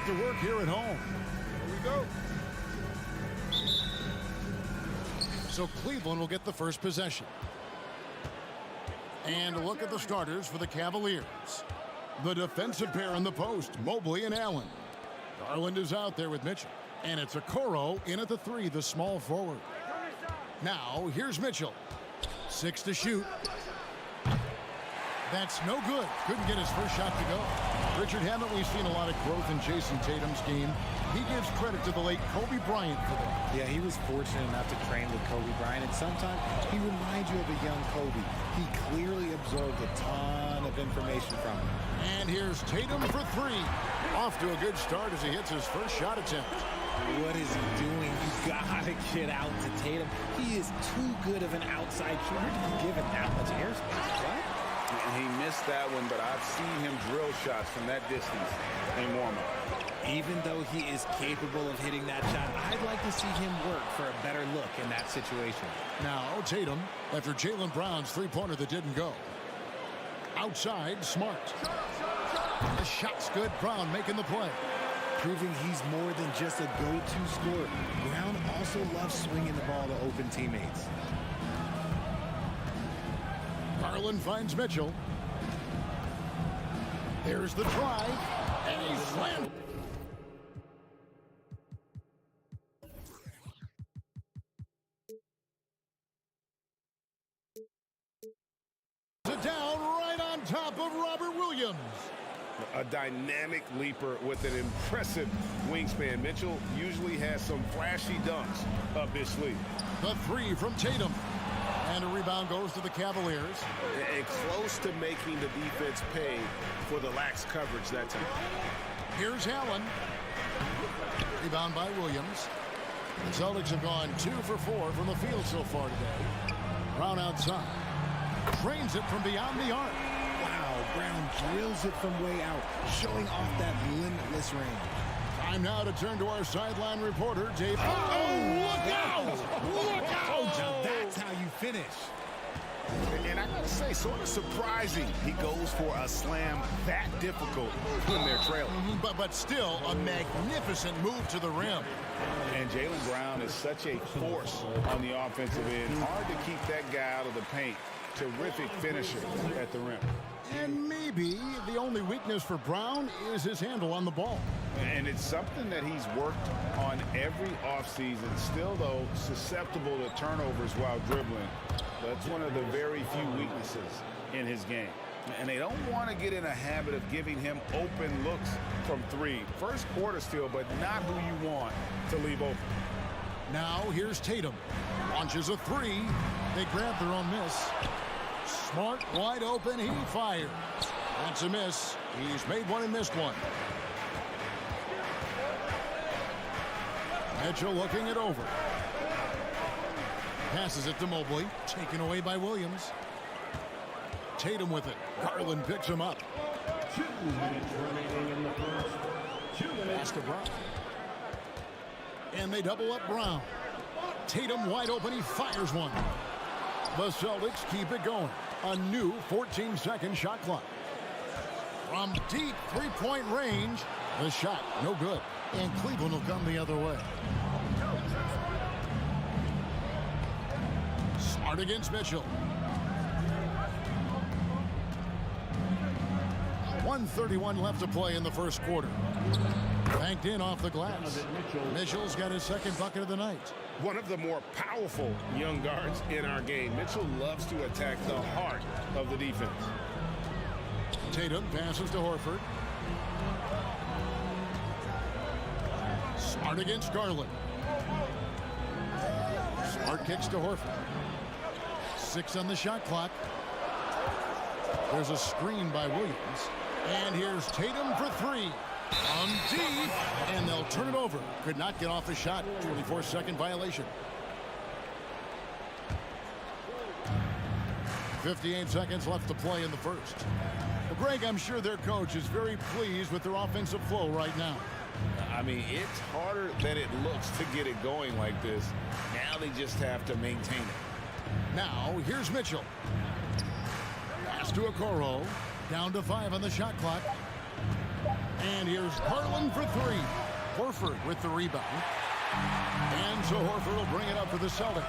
get to work here at home. Here we go. So Cleveland will get the first possession. And look at the starters for the Cavaliers. The defensive pair in the post, Mobley and Allen. Garland is out there with Mitchell. And it's Okoro in at the 3, the small forward. Now, here's Mitchell. 6 to shoot. That's no good. Couldn't get his first shot to go. Richard, haven't we seen a lot of growth in Jason Tatum's game? He gives credit to the late Kobe Bryant for that. Yeah, he was fortunate enough to train with Kobe Bryant, and sometimes he reminds you of a young Kobe. He clearly absorbed a ton of information from him. And here's Tatum for 3. Off to a good start as he hits his first shot attempt. What is he doing? You gotta get out to Tatum. He is too good of an outside shooter to be given that much airspace. What? And he missed that one, but I've seen him drill shots from that distance in warm-up. Even though he is capable of hitting that shot, I'd like to see him work for a better look in that situation. Now Tatum, after Jaylen Brown's three-pointer that didn't go. Outside, Smart. The shot's good. Brown making the play. Proving he's more than just a go-to scorer. Brown also loves swinging the ball to open teammates. Garland finds Mitchell. There's the drive, and he slammed. Down right on top of Robert Williams. A dynamic leaper with an impressive wingspan. Mitchell usually has some flashy dunks up his sleeve. The 3 from Tatum. And a rebound goes to the Cavaliers. And close to making the defense pay for the lax coverage that time. Here's Allen. Rebound by Williams. The Celtics have gone 2 for 4 from the field so far today. Brown outside. Trains it from beyond the arc. Wow, Brown drills it from way out, showing off that limitless range. Time now to turn to our sideline reporter, Dave. Oh, look out! Look out! Now that's how you finish. And I gotta say, sort of surprising he goes for a slam that difficult when they're trailing. But still, a magnificent move to the rim. And Jaylen Brown is such a force on the offensive end. Hard to keep that guy out of the paint. Terrific finisher at the rim. And maybe the only weakness for Brown is his handle on the ball. And it's something that he's worked on every offseason. Still, though, susceptible to turnovers while dribbling. That's one of the very few weaknesses in his game. And they don't want to get in a habit of giving him open looks from 3. First quarter still, but not who you want to leave open. Now here's Tatum. Launches a 3. They grab their own miss. Smart, wide open, he fires. That's a miss. He's made one and missed one. Mitchell looking it over. Passes it to Mobley. Taken away by Williams. Tatum with it. Garland picks him up. 2 minutes remaining in the first. 2 minutes. Pass to Brown. And they double up Brown. Tatum wide open. He fires one. The Celtics keep it going. A new 14-second shot clock. From deep three-point range, the shot no good. And Cleveland will come the other way. Smart against Mitchell. 1:31 left to play in the first quarter. Banked in off the glass. Mitchell's got his second bucket of the night. One of the more powerful young guards in our game. Mitchell loves to attack the heart of the defense. Tatum passes to Horford. Smart against Garland. Smart kicks to Horford. 6 on the shot clock. There's a screen by Williams. And here's Tatum for 3. From deep, and they'll turn it over. Could not get off the shot. 24-second violation. 58 seconds left to play in the first. Well, Greg, I'm sure their coach is very pleased with their offensive flow right now. I mean, it's harder than it looks to get it going like this. Now they just have to maintain it. Now, here's Mitchell. Pass to Okoro. Down to 5 on the shot clock. And here's Garland for three. Horford with the rebound. And so Horford will bring it up for the Celtics.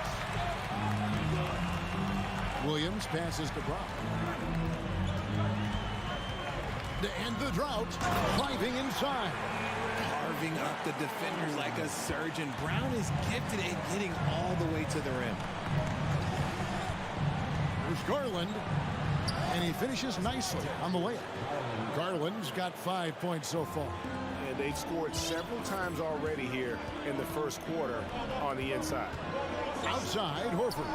Williams passes to Brown. To end the drought, driving inside. Carving up the defenders like a surgeon. Brown is gifted at getting all the way to the rim. There's Garland. And he finishes nicely on the layup. Garland's got 5 points so far. And they've scored several times already here in the first quarter on the inside. Outside, Horford.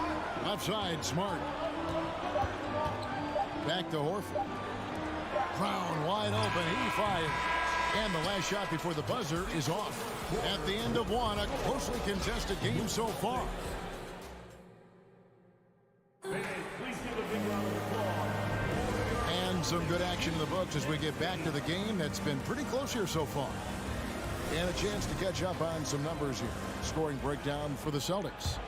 Outside, Smart. Back to Horford. Brown wide open. He fires. And the last shot before the buzzer is off. At the end of one, a closely contested game so far. And some good action in the books as we get back to the game that's been pretty close here so far. And a chance to catch up on some numbers here. Scoring breakdown for the Celtics.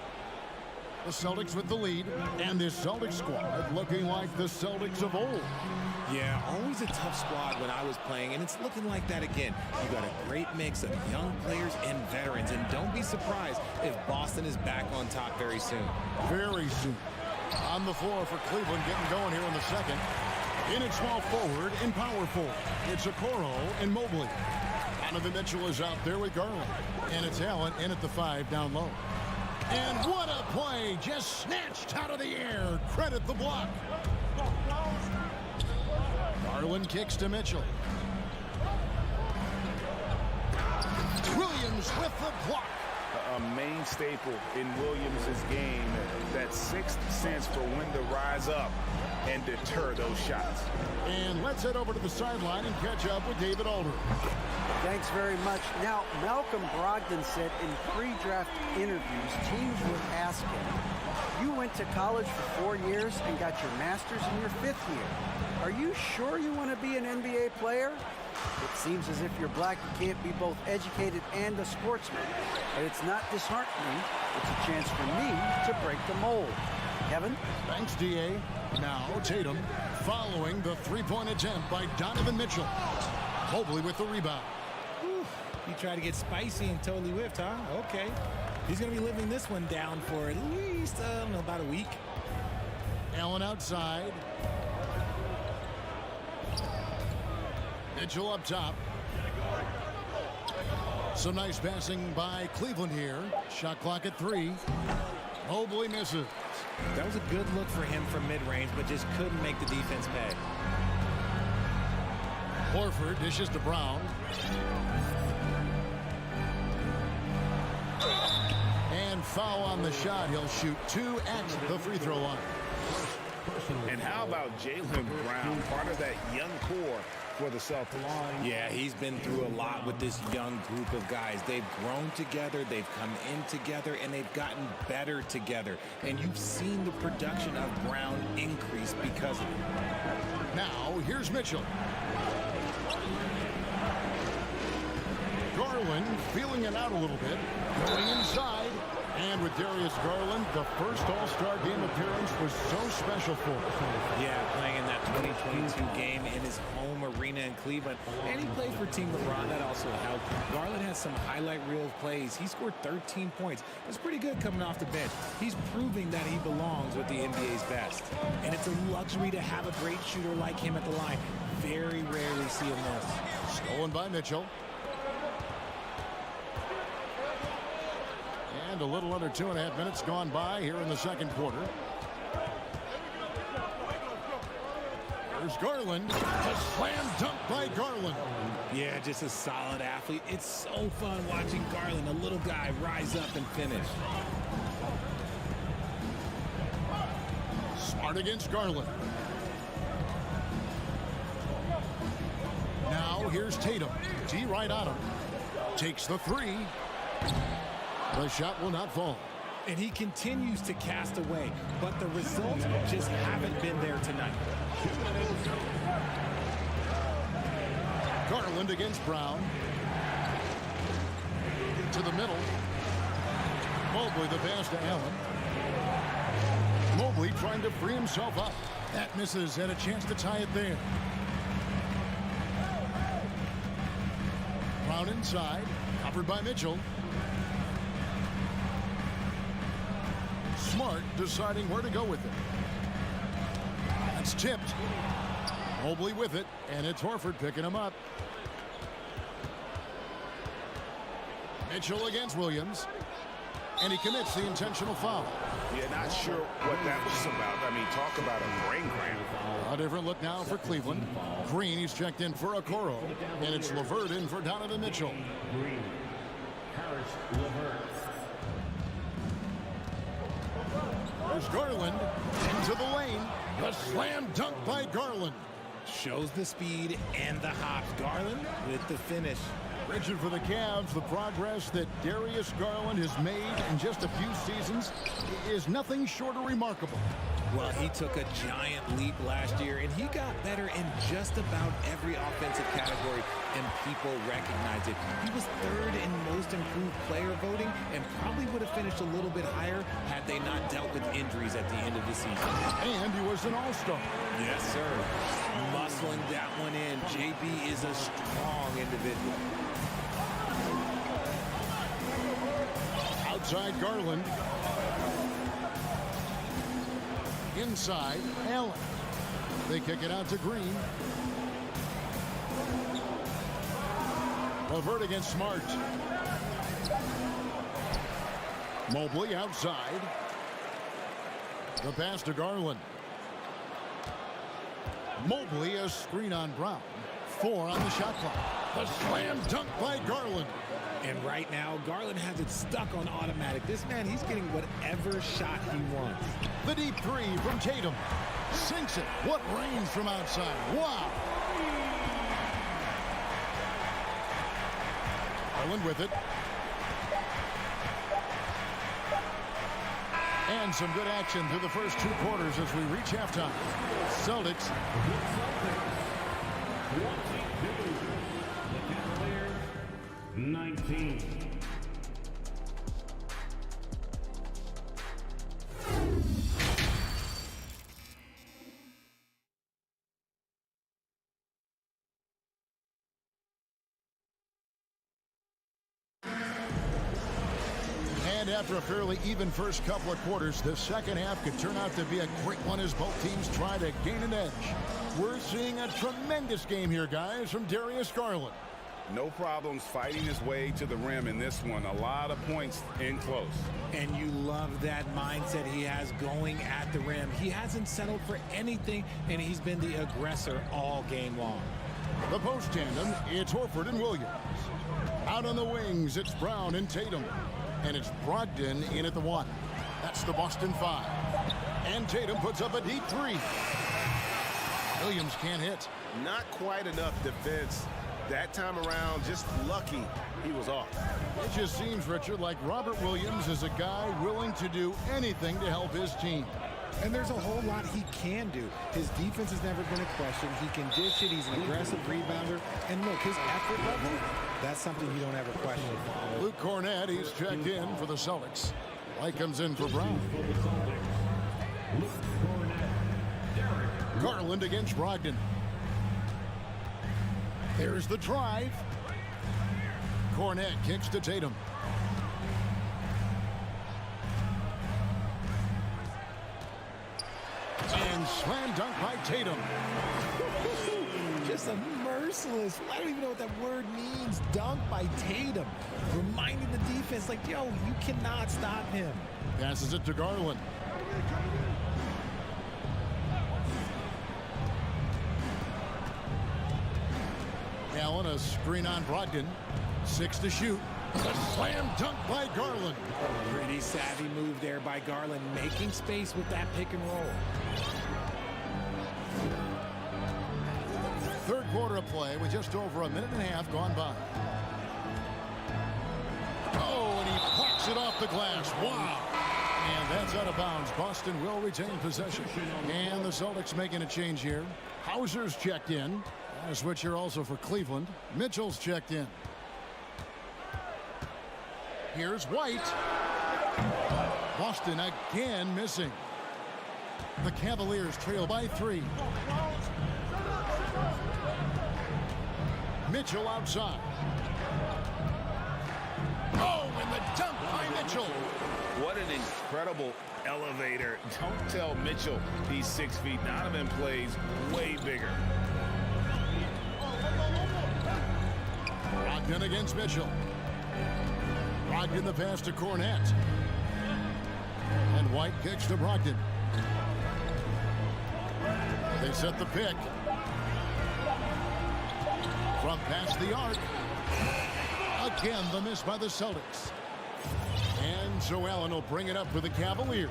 The Celtics with the lead, and this Celtics squad looking like the Celtics of old. Yeah, always a tough squad when I was playing, and it's looking like that again. You got a great mix of young players and veterans, and don't be surprised if Boston is back on top very soon. Very soon. On the floor for Cleveland, getting going here in the second. In at small forward and power forward, it's Okoro and Mobley. Donovan Mitchell is out there with Garland, and it's Allen in at the 5 down low. And what a play, just snatched out of the air. Credit the block. Garland kicks to Mitchell. Williams with the block. A main staple in Williams' game, that sixth sense for when to rise up and deter those shots. And let's head over to the sideline and catch up with David Aldridge. Thanks very much. Now, Malcolm Brogdon said in pre-draft interviews, teams would ask him, you went to college for 4 years and got your master's in your 5th year. Are you sure you want to be an NBA player? It seems as if you're black, you can't be both educated and a sportsman. But it's not disheartening. It's a chance for me to break the mold. Kevin? Thanks, D.A. Now, Tatum following the three-point attempt by Donovan Mitchell. Mobley with the rebound. Whew. He tried to get spicy and totally whiffed, huh? Okay. He's going to be living this one down for at least, I don't know, about a week. Allen outside. Mitchell up top. Some nice passing by Cleveland here. Shot clock at 3. Mobley misses. That was a good look for him from mid-range, but just couldn't make the defense pay. Horford dishes to Brown. And foul on the shot. He'll shoot 2 at the free throw line. And how about Jaylen Brown, part of that young core for the Celtics? Yeah, he's been through a lot with this young group of guys. They've grown together, they've come in together, and they've gotten better together. And you've seen the production of Brown increase because of it. Now, here's Mitchell. Garland feeling it out a little bit. Going inside. And with Darius Garland, the first All-Star game appearance was so special for him. Yeah, playing in that 2022 game in his home arena in Cleveland. And he played for Team LeBron. That also helped. Garland has some highlight reel plays. He scored 13 points. That's pretty good coming off the bench. He's proving that he belongs with the NBA's best. And it's a luxury to have a great shooter like him at the line. Very rarely see him miss. Stolen by Mitchell. And a little under 2.5 minutes gone by here in the second quarter. There's Garland. A slam dunk by Garland. Yeah, just a solid athlete. It's so fun watching Garland, a little guy, rise up and finish. Smart against Garland. Now here's Tatum. T right on him. Takes the 3. The shot will not fall. And he continues to cast away, but the results just haven't been there tonight. Garland against Brown. To the middle. Mobley the pass to Allen. Mobley trying to free himself up. That misses and a chance to tie it there. Brown inside, covered by Mitchell. Smart deciding where to go with it. That's tipped. Mobley with it, and it's Horford picking him up. Mitchell against Williams, and he commits the intentional foul. Yeah, not sure what that was about. I mean, talk about a brain cramp. A different look now for Cleveland. Green, he's checked in for Okoro, and it's LeVert in for Donovan Mitchell. Green. Harris LeVert. There's Garland into the lane. The slam dunk by Garland. Shows the speed and the hops. Garland with the finish. Rigid for the Cavs. The progress that Darius Garland has made in just a few seasons is nothing short of remarkable. Well, he took a giant leap last year, and he got better in just about every offensive category, and people recognize it. He was third in most improved player voting and probably would have finished a little bit higher had they not dealt with injuries at the end of the season. And he was an all-star. Yes, sir. Muscling that one in. JB is a strong individual. Outside Garland. Inside Allen. They kick it out to Green. LeVert against Smart. Mobley outside. The pass to Garland. Mobley, a screen on Brown. 4 on the shot clock. The slam dunk by Garland. And right now, Garland has it stuck on automatic. This man, he's getting whatever shot he wants. The deep three from Tatum. Sinks it. What range from outside. Wow. Garland with it. And some good action through the first 2 quarters as we reach halftime. Celtics. The Cavaliers 19. And after a fairly even first couple of quarters, the second half could turn out to be a great one as both teams try to gain an edge. We're seeing a tremendous game here, guys, from Darius Garland. No problems fighting his way to the rim in this one. A lot of points in close. And you love that mindset he has going at the rim. He hasn't settled for anything, and he's been the aggressor all game long. The post tandem, it's Horford and Williams. Out on the wings, it's Brown and Tatum. And it's Brogdon in at the 1. That's the Boston 5. And Tatum puts up a deep 3. Williams can't hit. Not quite enough defense that time around. Just lucky he was off. It just seems, Richard, like Robert Williams is a guy willing to do anything to help his team. And there's a whole lot he can do. His defense has never been a question. He can dish it. He's an aggressive rebounder. And look, his effort level, that's something you don't ever question. Luke Cornett, he's checked in for the Celtics. White comes in for Brown. Garland against Brogdon. There's the drive. Cornett kicks to Tatum. And slam dunk by Tatum. Just a merciless, I don't even know what that word means, dunk by Tatum. Reminding the defense, like, yo, you cannot stop him. Passes it to Garland. Allen, a screen on Brogdon. 6 to shoot. A slam dunk by Garland. Pretty savvy move there by Garland, making space with that pick and roll. Third quarter of play with just over a minute and a half gone by. Oh, and he plucks it off the glass. Wow. And that's out of bounds. Boston will retain possession. And the Celtics making a change here. Hauser's checked in. A switch here also for Cleveland. Mitchell's checked in. Here's White. Boston again missing. The Cavaliers trail by 3. Mitchell outside. incredible elevator. Don't tell Mitchell he's 6 feet. Donovan plays way bigger. Brogdon against Mitchell. Brogdon the pass to Cornette. And White kicks to Brogdon. They set the pick. From past the arc. Again, the miss by the Celtics. And so Allen will bring it up for the Cavaliers.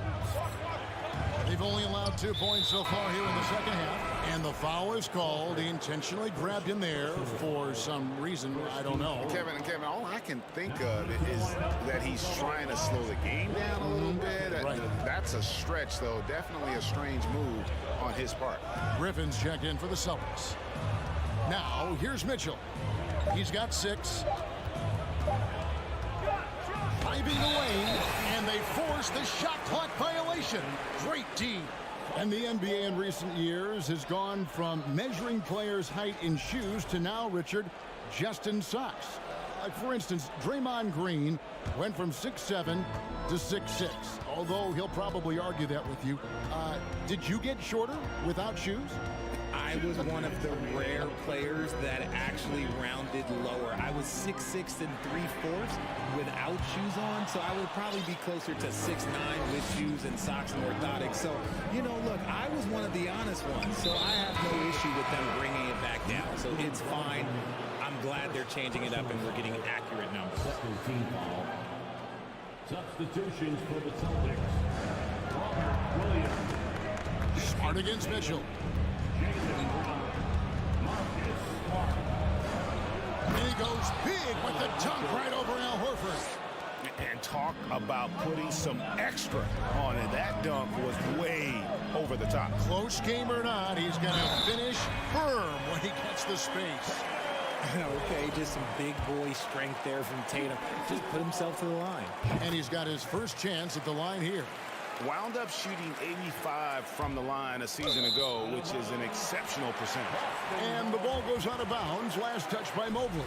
They've only allowed 2 points so far here in the second half. And the foul is called. He intentionally grabbed him there for some reason. I don't know. Kevin, all I can think of is that he's trying to slow the game down a little bit. Right. That's a stretch, though. Definitely a strange move on his part. Griffin's checked in for the Celtics. Now, here's Mitchell. He's got 6. Driving the lane, and they force the shot clock violation. Great D. And the NBA in recent years has gone from measuring players' height in shoes to now, Richard, just in socks. Like, for instance, Draymond Green went from 6'7" to 6'6", although he'll probably argue that with you. Did you get shorter without shoes? I was one of the rare players that actually rounded lower. I was 6'6" and 3/4 without shoes on, so I would probably be closer to 6'9" with shoes and socks and orthotics. So, you know, look, I was one of the honest ones, so I have no issue with them bringing it back down. So it's fine. I'm glad they're changing it up and we're getting accurate numbers. Second team foul. Substitutions for the Celtics. Robert Williams. Smart against Mitchell. And he goes big with the dunk right over Al Horford. And talk about putting some extra on it. That dunk was way over the top. Close game or not, he's going to finish firm when he gets the space. Okay, just some big boy strength there from Tatum. Just put himself to the line. And he's got his first chance at the line here. Wound up shooting 85 from the line a season ago, which is an exceptional percentage. And the ball goes out of bounds. Last touch by Mobley.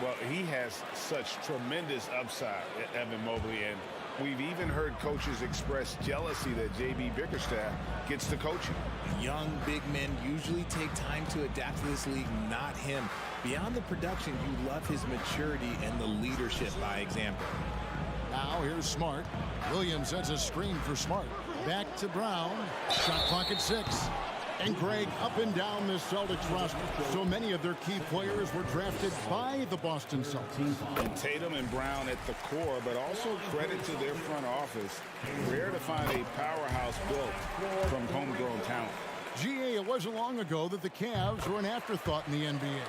Well, he has such tremendous upside, Evan Mobley, and we've even heard coaches express jealousy that J.B. Bickerstaff gets to coaching. Young big men usually take time to adapt to this league, not him. Beyond the production, you love his maturity and the leadership by example. Now here's Smart. Williams sets a screen for Smart. Back to Brown. Shot clock at 6. And Greg, up and down this Celtics roster, so many of their key players were drafted by the Boston Celtics. And Tatum and Brown at the core, but also credit to their front office. Rare to find a powerhouse built from homegrown talent. GA, it wasn't long ago that the Cavs were an afterthought in the NBA.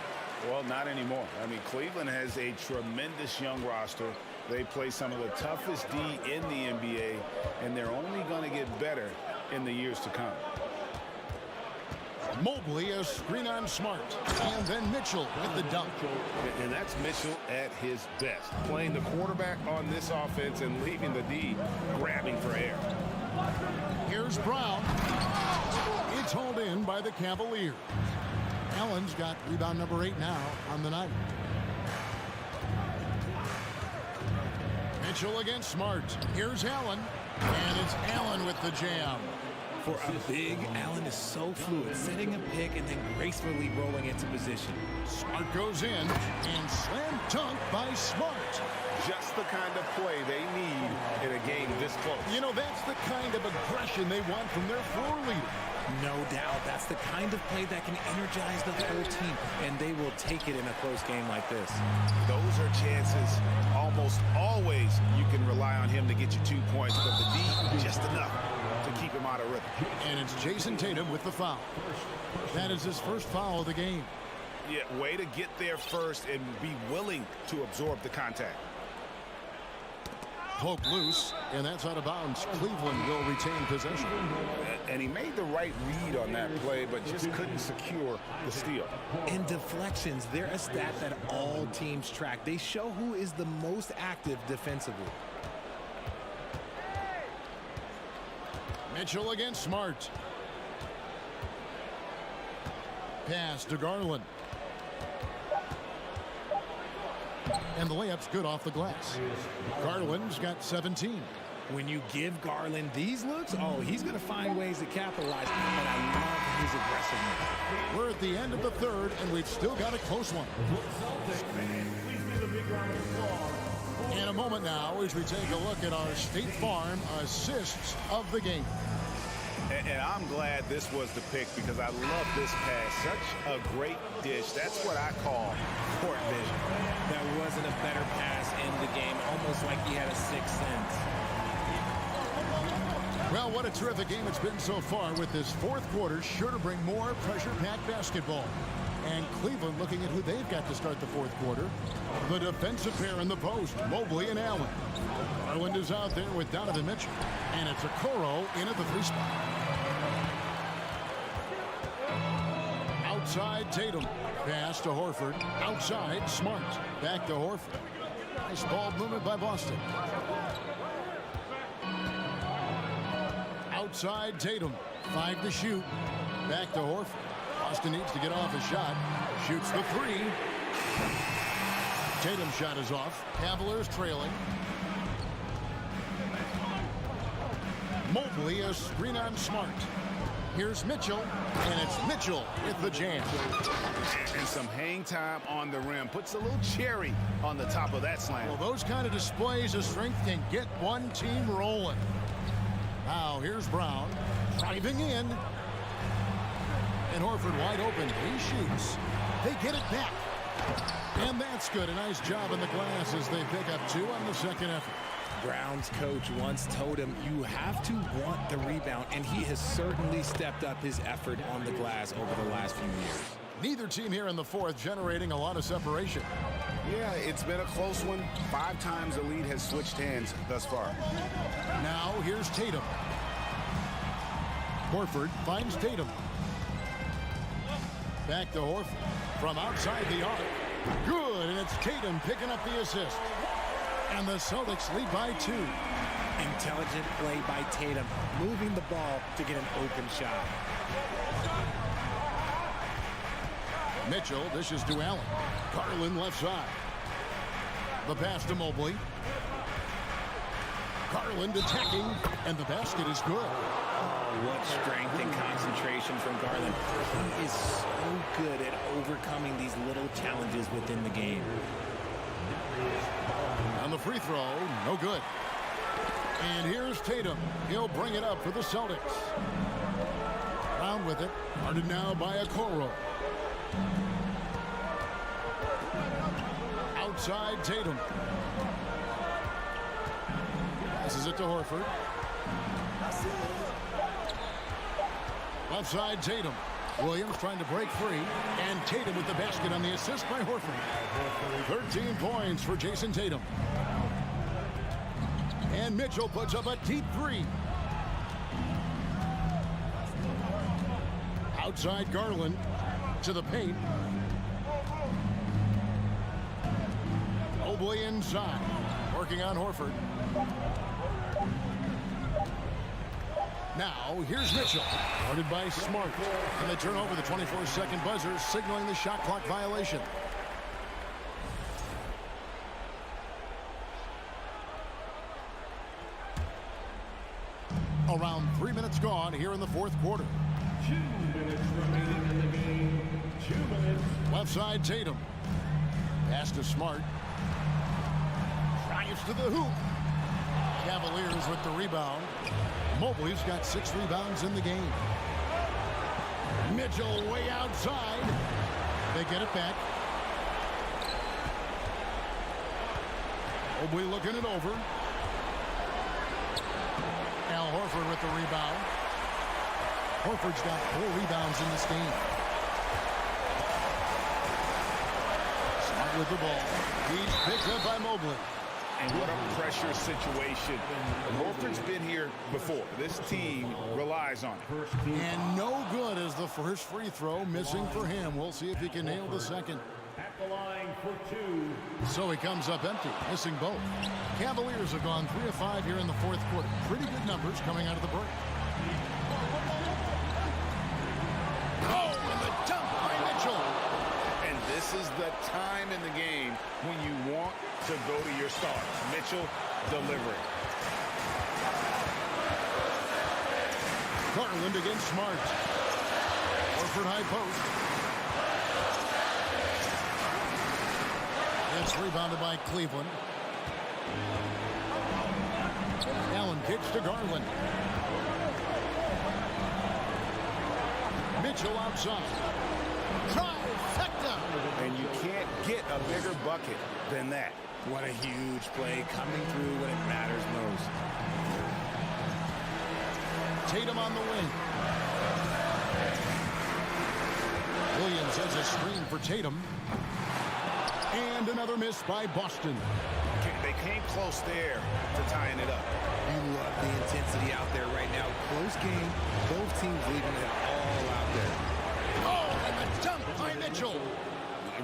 Well, not anymore. I mean, Cleveland has a tremendous young roster. They play some of the toughest D in the NBA, and they're only going to get better in the years to come. Mobley, a screen on Smart. And then Mitchell with the dunk. And that's Mitchell at his best. Playing the quarterback on this offense and leaving the D grabbing for air. Here's Brown. It's hauled in by the Cavaliers. Allen's got rebound number 8 now on the night. Mitchell against Smart. Here's Allen. And it's Allen with the jam. For a big, Allen is so fluid, setting a pick and then gracefully rolling into position. Smart goes in and slam dunk by Smart. Just the kind of play they need in a game this close. You know, that's the kind of aggression they want from their floor leader. No doubt. That's the kind of play that can energize the whole team, and they will take it in a close game like this. Those are chances. Almost always you can rely on him to get you 2 points, but the D, just enough to keep him out of rhythm. And it's Jason Tatum with the foul. That is his first foul of the game. Yeah, way to get there first and be willing to absorb the contact. Poke loose, and that's out of bounds. Cleveland will retain possession. And he made the right read on that play, but just couldn't secure the steal. In deflections, they're a stat that all teams track. They show who is the most active defensively. Mitchell against Smart. Pass to Garland. And the layup's good off the glass. Garland's got 17. When you give Garland these looks, oh, he's going to find ways to capitalize. And I love his aggressiveness. We're at the end of the third, and we've still got a close one. In a moment now, as we take a look at our State Farm assists of the game. And I'm glad this was the pick because I love this pass. Such a great dish. That's what I call court vision. There wasn't a better pass in the game, almost like he had a sixth sense. Well, what a terrific game it's been so far, with this fourth quarter sure to bring more pressure-packed basketball. And Cleveland looking at who they've got to start the fourth quarter. The defensive pair in the post, Mobley and Allen. Garland is out there with Donovan Mitchell. And it's Okoro in at the 3 spot. Outside Tatum. Pass to Horford. Outside Smart. Back to Horford. Nice ball movement by Boston. Outside Tatum. 5 to shoot. Back to Horford. Boston needs to get off a shot. Shoots the 3. Tatum's shot is off. Cavaliers trailing. Mobley, a screen on Smart. Here's Mitchell, and it's Mitchell with the jam. And some hang time on the rim. Puts a little cherry on the top of that slam. Well, those kind of displays of strength can get one team rolling. Now, here's Brown driving in. And Horford wide open. He shoots. They get it back. And that's good. A nice job in the glass as they pick up 2 on the second effort. Brown's coach once told him you have to want the rebound, and he has certainly stepped up his effort on the glass over the last few years. Neither team here in the fourth generating a lot of separation. Yeah, it's been a close one. 5 times the lead has switched hands thus far. Now here's Tatum. Horford finds Tatum. Back to Horford from outside the arc. Good, and it's Tatum picking up the assist. And the Celtics lead by 2. Intelligent play by Tatum, moving the ball to get an open shot. Mitchell dishes to Allen. Garland left side. The pass to Mobley. Garland attacking, and the basket is good. Oh, what strength and concentration from Garland. He is so good at overcoming these little challenges within the game. On the free throw, no good. And here's Tatum. He'll bring it up for the Celtics. Brown with it. Guarded now by Okoro. Outside Tatum. Passes it to Horford. Left side Tatum. Williams trying to break free. And Tatum with the basket on the assist by Horford. 13 points for Jason Tatum. And Mitchell puts up a deep 3. Outside Garland to the paint. Mobley inside. Working on Horford. Now, here's Mitchell. Guarded by Smart. And they turn over the 24-second buzzer, signaling the shot clock violation. Around 3 minutes gone here in the fourth quarter. 2 minutes remaining in the game. 2 minutes. Left side Tatum. Pass to Smart. Drives to the hoop. Cavaliers with the rebound. Mobley's got 6 rebounds in the game. Mitchell way outside. They get it back. Mobley looking it over. Al Horford with the rebound. Horford's got 4 rebounds in this game. Smart with the ball. He's picked up by Mobley. And what a pressure situation. Horford's been here before. This team relies on it. And no good as the first free throw missing for him. We'll see if he can nail the second. At the line for 2. So he comes up empty, missing both. Cavaliers have gone 3 of 5 here in the fourth quarter. Pretty good numbers coming out of the break. Oh, and the dunk by Mitchell. And this is the time in the game when you want to go to your stars. Mitchell delivering. Around against Smart. Horford high post. It's rebounded by Cleveland. Allen kicks to Garland. Mitchell outside. Trifecta. And you can't get a bigger bucket than that. What a huge play coming through when it matters most. Tatum on the wing. Williams has a screen for Tatum. And another miss by Boston. They came close there to tying it up. You love the intensity out there right now. Close game. Both teams leaving it all out there. Oh, and the dunk by Mitchell.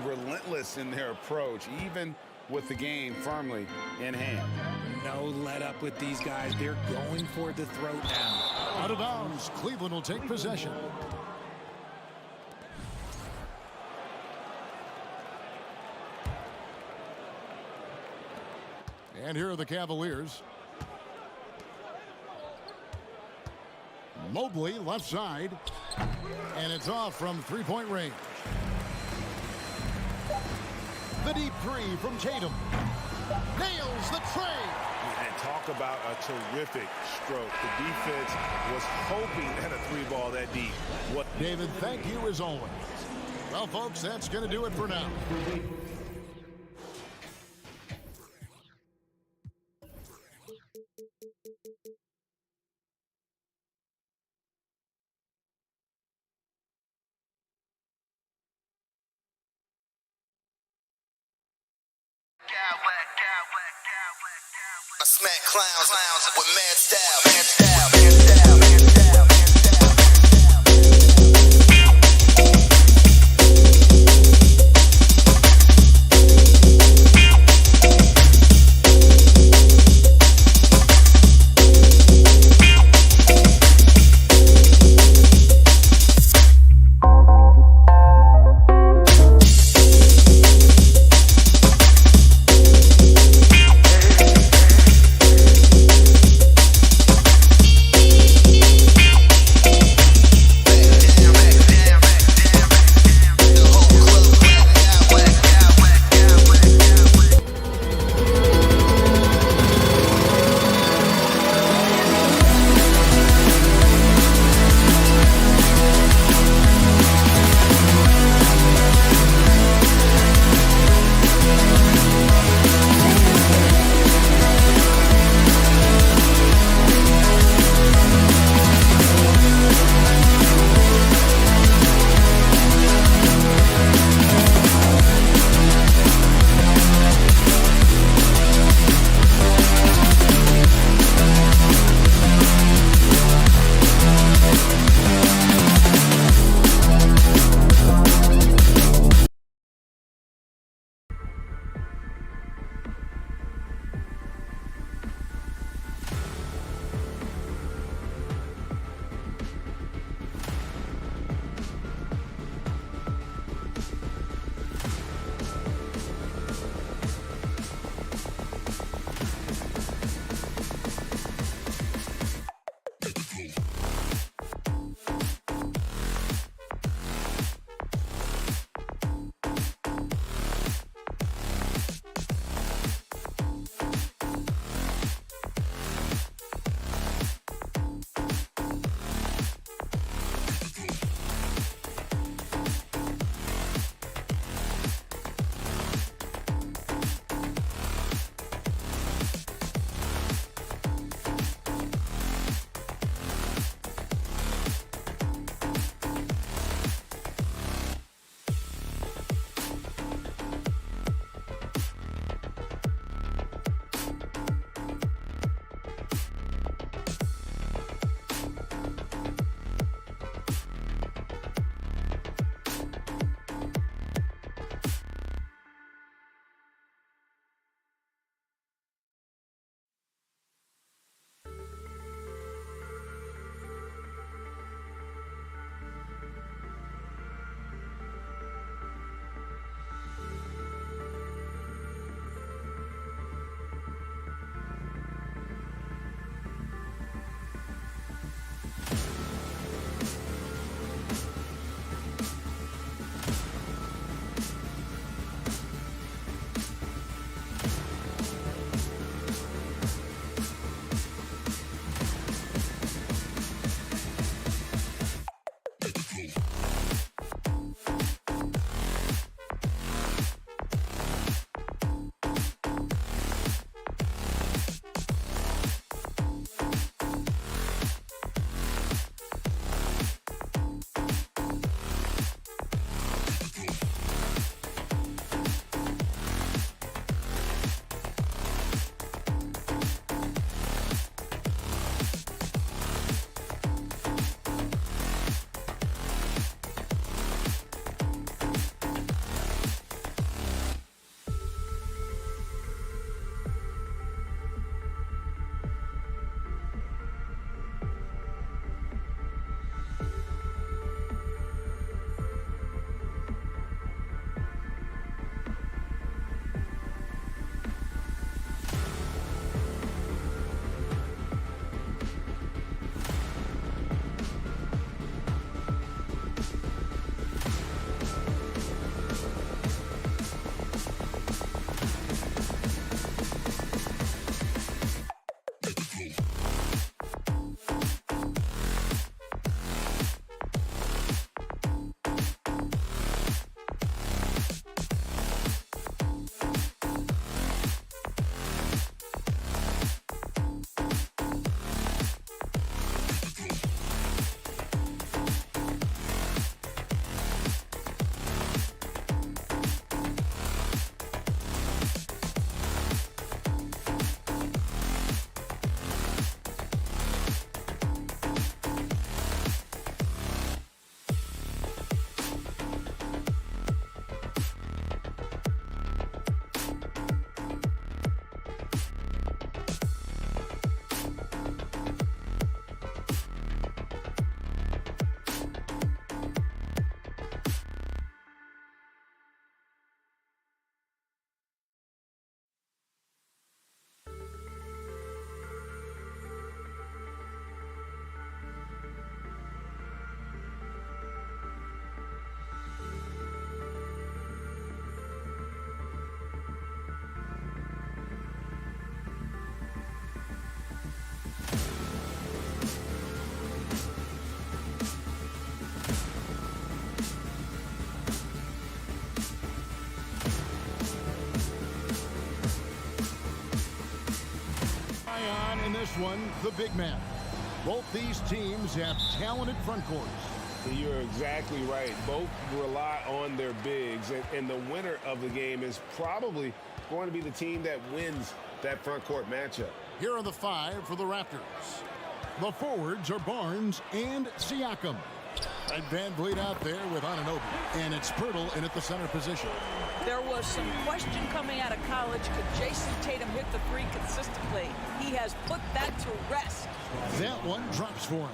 Relentless in their approach, even with the game firmly in hand. No let up with these guys. They're going for the throat now. Out of bounds. Cleveland will take possession. And here are the Cavaliers. Mobley left side. And it's off from three-point range. The deep three from Tatum. Nails the tray. And talk about a terrific stroke. The defense was hoping at a three ball that deep. David, thank you as always. Well, folks, that's going to do it for now. I smack clowns with mad style. this one, the big man. Both these teams have talented front courts. You're exactly right. Both rely on their bigs, and the winner of the game is probably going to be the team that wins that front court matchup. Here are the 5 for the Raptors. The forwards are Barnes and Siakam. And Van Vliet out there with Anunoby. And it's Pirtle in at the center position. There was some question coming out of college. Could Jason Tatum hit the 3 consistently? He has put that to rest. That one drops for him.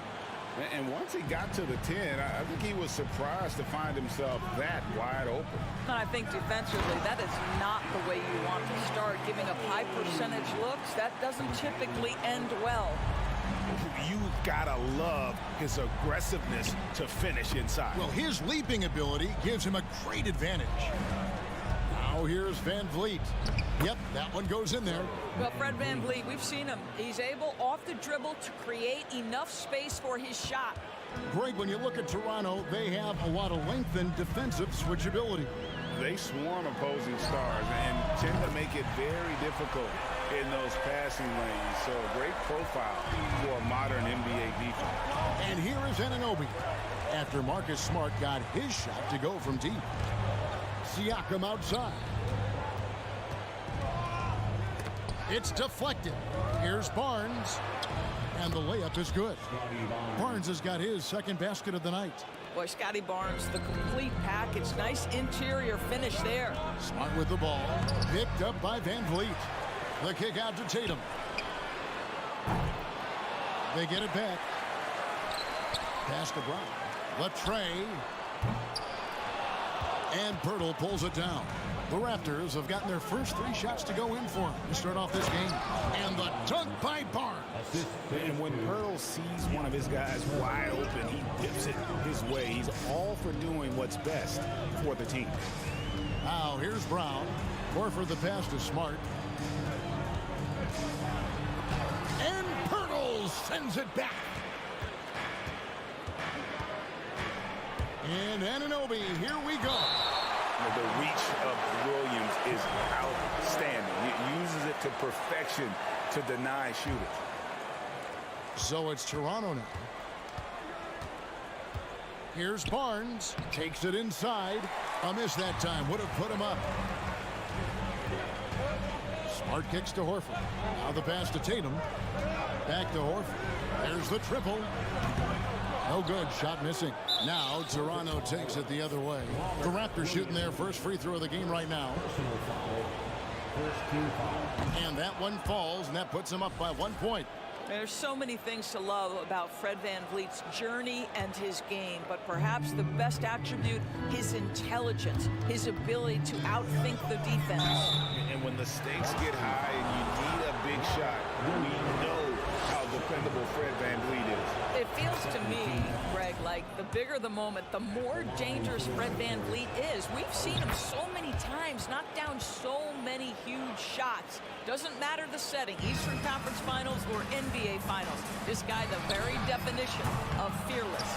And once he got to the 10, I think he was surprised to find himself that wide open. And I think defensively, that is not the way you want to start. Giving up high percentage looks, that doesn't typically end well. You gotta love his aggressiveness to finish inside. Well, his leaping ability gives him a great advantage. Now here's Van Vliet. Yep, that one goes in there. Well, Fred Van Vliet, we've seen him. He's able off the dribble to create enough space for his shot. Greg, when you look at Toronto, they have a lot of length and defensive switchability. They swarm opposing stars and tend to make it very difficult in those passing lanes. So a great profile for a modern NBA defense. And here is Anunoby after Marcus Smart got his shot to go from deep. Siakam outside. It's deflected. Here's Barnes. And the layup is good. Barnes has got his second basket of the night. Boy, Scotty Barnes, the complete package. Nice interior finish there. Smart with the ball. Picked up by Van Vliet. The kick out to Tatum. They get it back. Pass to Brown. Latrey. And Pirtle pulls it down. The Raptors have gotten their first 3 shots to go in for him to start off this game. And the dunk by Barnes. And when Pirtle sees one of his guys wide open, he dips it his way. He's all for doing what's best for the team. Now here's Brown. Horford the pass to Smart. And Pirtle sends it back. And Anunoby, here we go. The reach of Williams is outstanding. He uses it to perfection to deny shooters. So it's Toronto now. Here's Barnes. Takes it inside. A miss that time. Would have put him up. Smart kicks to Horford. Now the pass to Tatum. Back to Horford. There's the triple. No good. Shot missing. Now Toronto takes it the other way. The Raptors shooting their first free throw of the game right now. And that one falls, and that puts them up by 1 point. There's so many things to love about Fred Van Vliet's journey and his game, but perhaps the best attribute, his intelligence, his ability to outthink the defense. And when the stakes get high and you need a big shot, we know how dependable Fred Van Vliet is. It feels to me, Greg, like the bigger the moment, the more dangerous Fred Van Vliet is. We've seen him so many times knock down so many huge shots. Doesn't matter the setting, Eastern Conference Finals or NBA Finals. This guy, the very definition of fearless.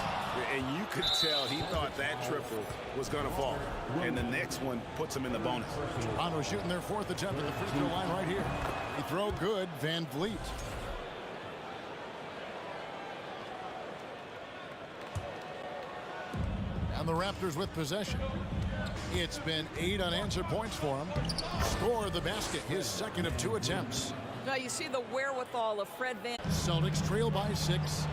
And you could tell he thought that triple was going to fall. And the next one puts him in the bonus. Toronto shooting their 4th attempt at the free throw line right here. He throw good, Van Vliet. And the Raptors with possession. It's been 8 unanswered points for him. Score the basket, his second of 2 attempts. Now you see the wherewithal of Fred Van. Celtics trail by 6.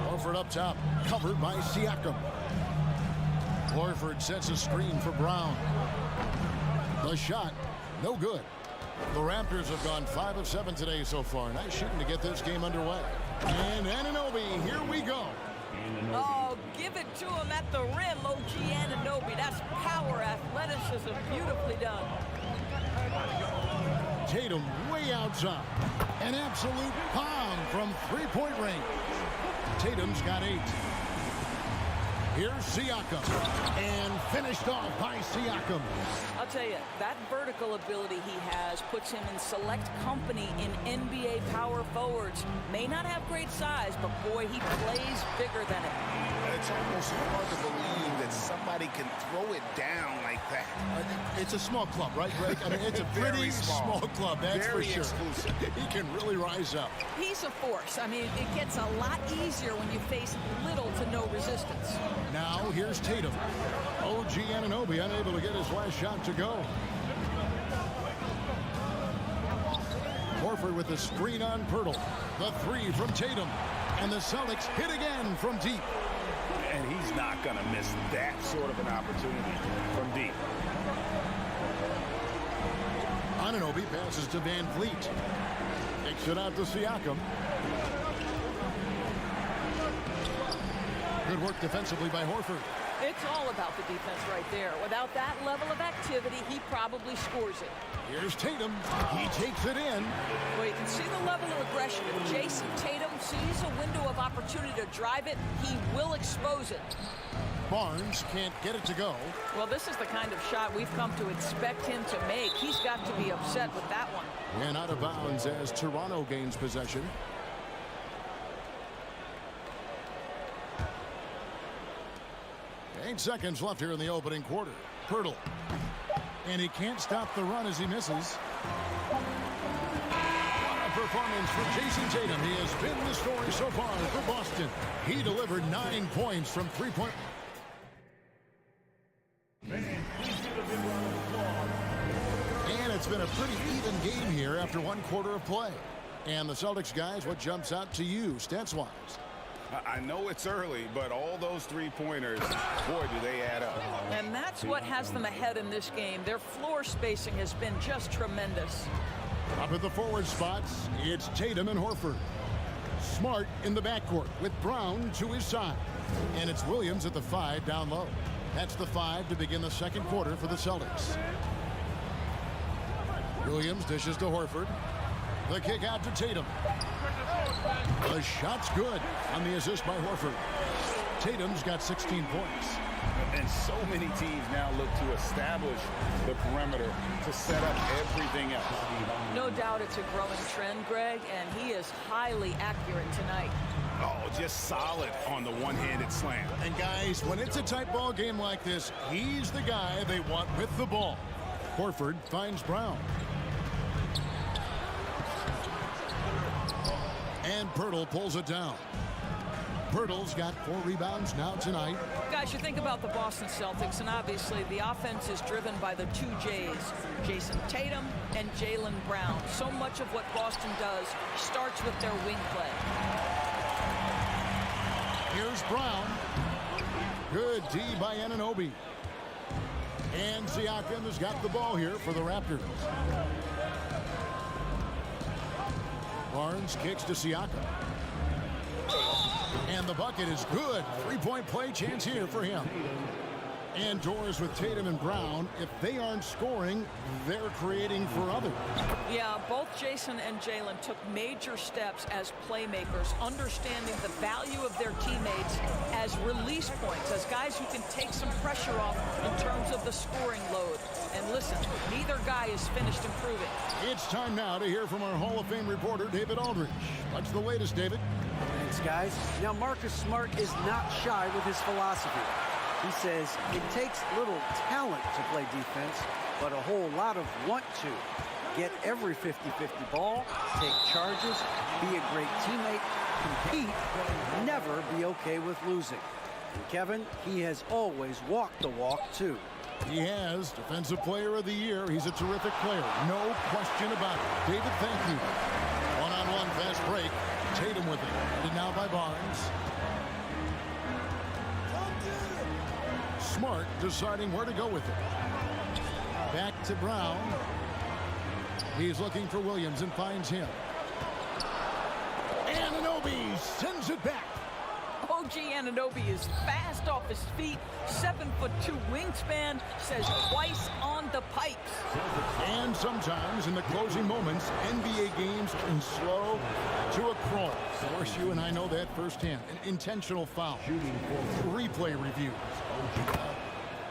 Horford up top, covered by Siakam. Horford sets a screen for Brown. The shot, no good. The Raptors have gone 5 of 7 today so far. Nice shooting to get this game underway. And Anunoby, here we go. Oh, give it to him at the rim, OG Anunoby. That's power, athleticism, beautifully done. Tatum way outside. An absolute bomb from 3-point range. Tatum's got 8. Here's Siakam. And finished off by Siakam. I'll tell you, that vertical ability he has puts him in select company in NBA power forwards. May not have great size, but boy, he plays bigger than it. It's almost hard to believe that somebody can throw it down like that? It's a small club, right, Greg? I mean, it's a pretty small club, that's Very for sure. exclusive. He can really rise up. He's a force. I mean, it gets a lot easier when you face little to no resistance. Now, here's Tatum. OG Anunoby unable to get his last shot to go. Horford with the screen on Pirtle. The three from Tatum. And the Celtics hit again from deep. And he's not going to miss that sort of an opportunity from deep. Anunoby passes to Van Vliet. Takes it out to Siakam. Good work defensively by Horford. It's all about the defense right there. Without that level of activity, he probably scores it. Here's Tatum. He takes it in. Well, you can see the level of aggression. If Jason Tatum sees a window of opportunity to drive it, he will expose it. Barnes can't get it to go. Well, this is the kind of shot we've come to expect him to make. He's got to be upset with that one. And out of bounds as Toronto gains possession. Eight seconds left here in the opening quarter. Pirtle. And he can't stop the run as he misses. What a performance for Jason Tatum. He has been the story so far for Boston. He delivered 9 points from three-point. And it's been a pretty even game here after one quarter of play. And the Celtics guys, what jumps out to you stats-wise? I know it's early, but all those three-pointers, boy, do they add up. And that's what has them ahead in this game. Their floor spacing has been just tremendous. Up at the forward spots, it's Tatum and Horford. Smart in the backcourt with Brown to his side. And it's Williams at the 5 down low. That's the 5 to begin the second quarter for the Celtics. Williams dishes to Horford. The kick out to Tatum. The shot's good on the assist by Horford. Tatum's got 16 points. And so many teams now look to establish the perimeter to set up everything else. No doubt it's a growing trend, Greg, and he is highly accurate tonight. Oh, just solid on the one-handed slam. And guys, when it's a tight ball game like this, he's the guy they want with the ball. Horford finds Brown. And Pirtle pulls it down. Pirtle's got 4 rebounds now tonight. Guys, you think about the Boston Celtics, and obviously the offense is driven by the 2 J's, Jason Tatum and Jaylen Brown. So much of what Boston does starts with their wing play. Here's Brown. Good D by Anunoby. And Siakam has got the ball here for the Raptors. Barnes kicks to Siakam. And the bucket is good. 3-point play chance here for him. And doors with Tatum and Brown. If they aren't scoring, they're creating for others. Yeah, both Jason and Jaylen took major steps as playmakers, understanding the value of their teammates as release points, as guys who can take some pressure off in terms of the scoring load. And listen, neither guy is finished improving. It's time now to hear from our Hall of Fame reporter, David Aldridge. What's the latest, David? Thanks, guys. Now, Marcus Smart is not shy with his philosophy. He says it takes little talent to play defense, but a whole lot of want to. Get every 50-50 ball, take charges, be a great teammate, compete, never be okay with losing. And Kevin, he has always walked the walk, too. He has. Defensive Player of the Year. He's a terrific player. No question about it. David, thank you. One-on-one fast break. Tatum with it. And now by Barnes. Smart deciding where to go with it. Back to Brown. He's looking for Williams and finds him. Anunoby sends it back. OG Anunoby is fast off his feet, 7'2" wingspan, says twice on the pipes. And sometimes in the closing moments, NBA games can slow to a crawl. Of course, you and I know that firsthand. An intentional foul. Replay reviews.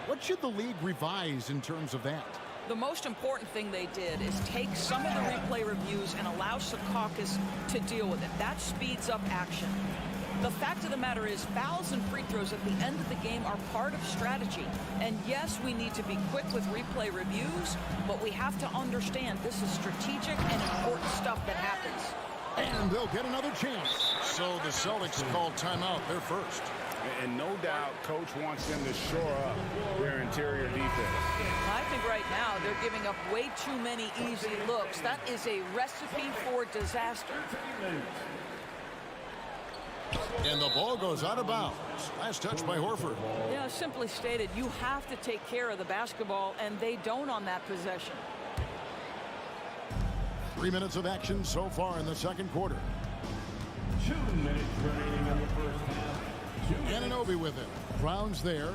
What should the league revise in terms of that? The most important thing they did is take some of the replay reviews and allow Secaucus to deal with it. That speeds up action. The fact of the matter is fouls and free throws at the end of the game are part of strategy. And yes, we need to be quick with replay reviews, but we have to understand this is strategic and important stuff that happens. And they'll get another chance. So the Celtics called timeout, their first. And no doubt, Coach wants them to shore up their interior defense. I think right now they're giving up way too many easy looks. That is a recipe for disaster. And the ball goes out of bounds. Last touch by Horford. Yeah, simply stated, you have to take care of the basketball, and they don't on that possession. 3 minutes of action so far in the second quarter. 2 minutes remaining in the first half. Anunoby with it. Brown's there.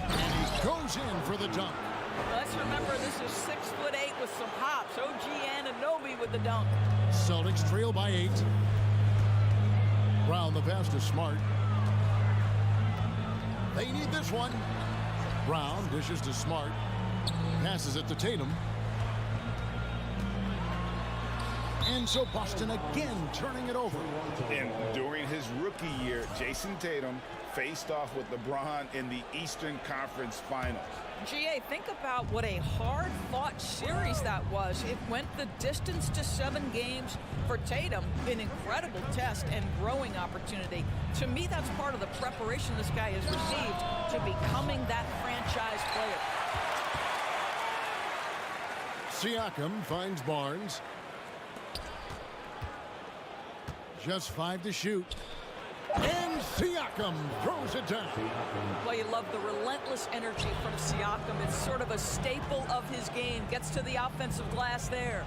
And he goes in for the dunk. Let's remember this is 6'8" with some hops. OG Anunoby with the dunk. Celtics trail by 8. Brown the pass to Smart. They need this one. Brown dishes to Smart. Passes it to Tatum. And so Boston again turning it over. And during his rookie year, Jason Tatum faced off with LeBron in the Eastern Conference Finals. GA, think about what a hard-fought series that was. It went the distance to 7 games. For Tatum, an incredible test and growing opportunity. To me, that's part of the preparation this guy has received to becoming that franchise player. Siakam finds Barnes. Just 5 to shoot. And Siakam throws it down. Well, you love the relentless energy from Siakam. It's sort of a staple of his game. Gets to the offensive glass there.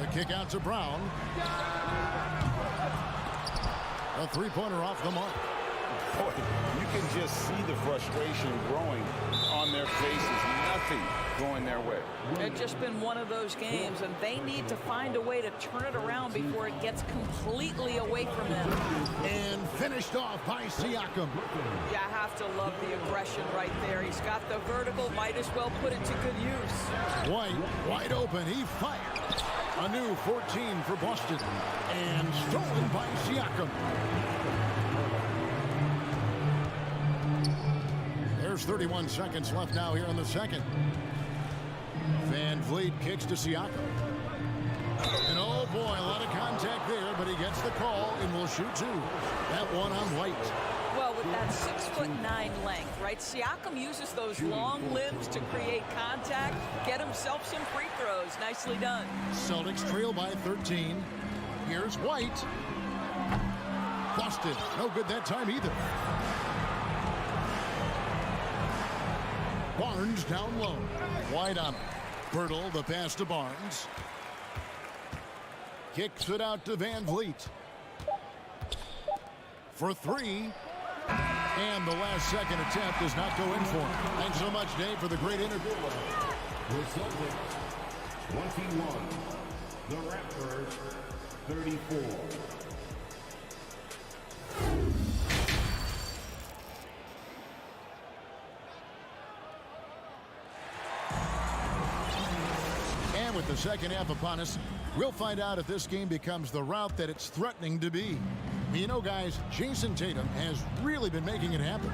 The kick out to Brown. A three-pointer off the mark. Boy, you can just see the frustration growing on their faces. Nothing going their way. It's just been one of those games, and they need to find a way to turn it around before it gets completely away from them. And finished off by Siakam. You have to love the aggression right there. He's got the vertical, might as well put it to good use. White, wide open, he fired. A new 14 for Boston. And stolen by Siakam. There's 31 seconds left now here in the second. Van Vliet kicks to Siakam. And oh boy, a lot of contact there, but he gets the call and will shoot 2. That one on White. Well, with that 6'9" length, right? Siakam uses those long limbs to create contact, get himself some free throws. Nicely done. Celtics trail by 13. Here's White. Busted. No good that time either. Barnes down low. White on him. Birtle, the pass to Barnes. Kicks it out to Van Vliet. For 3. And the last second attempt does not go in for him. Thanks so much, Dave, for the great interview. The Celtics 21. The Raptors 34. And with the second half upon us, we'll find out if this game becomes the route that it's threatening to be. You know, guys, Jason Tatum has really been making it happen.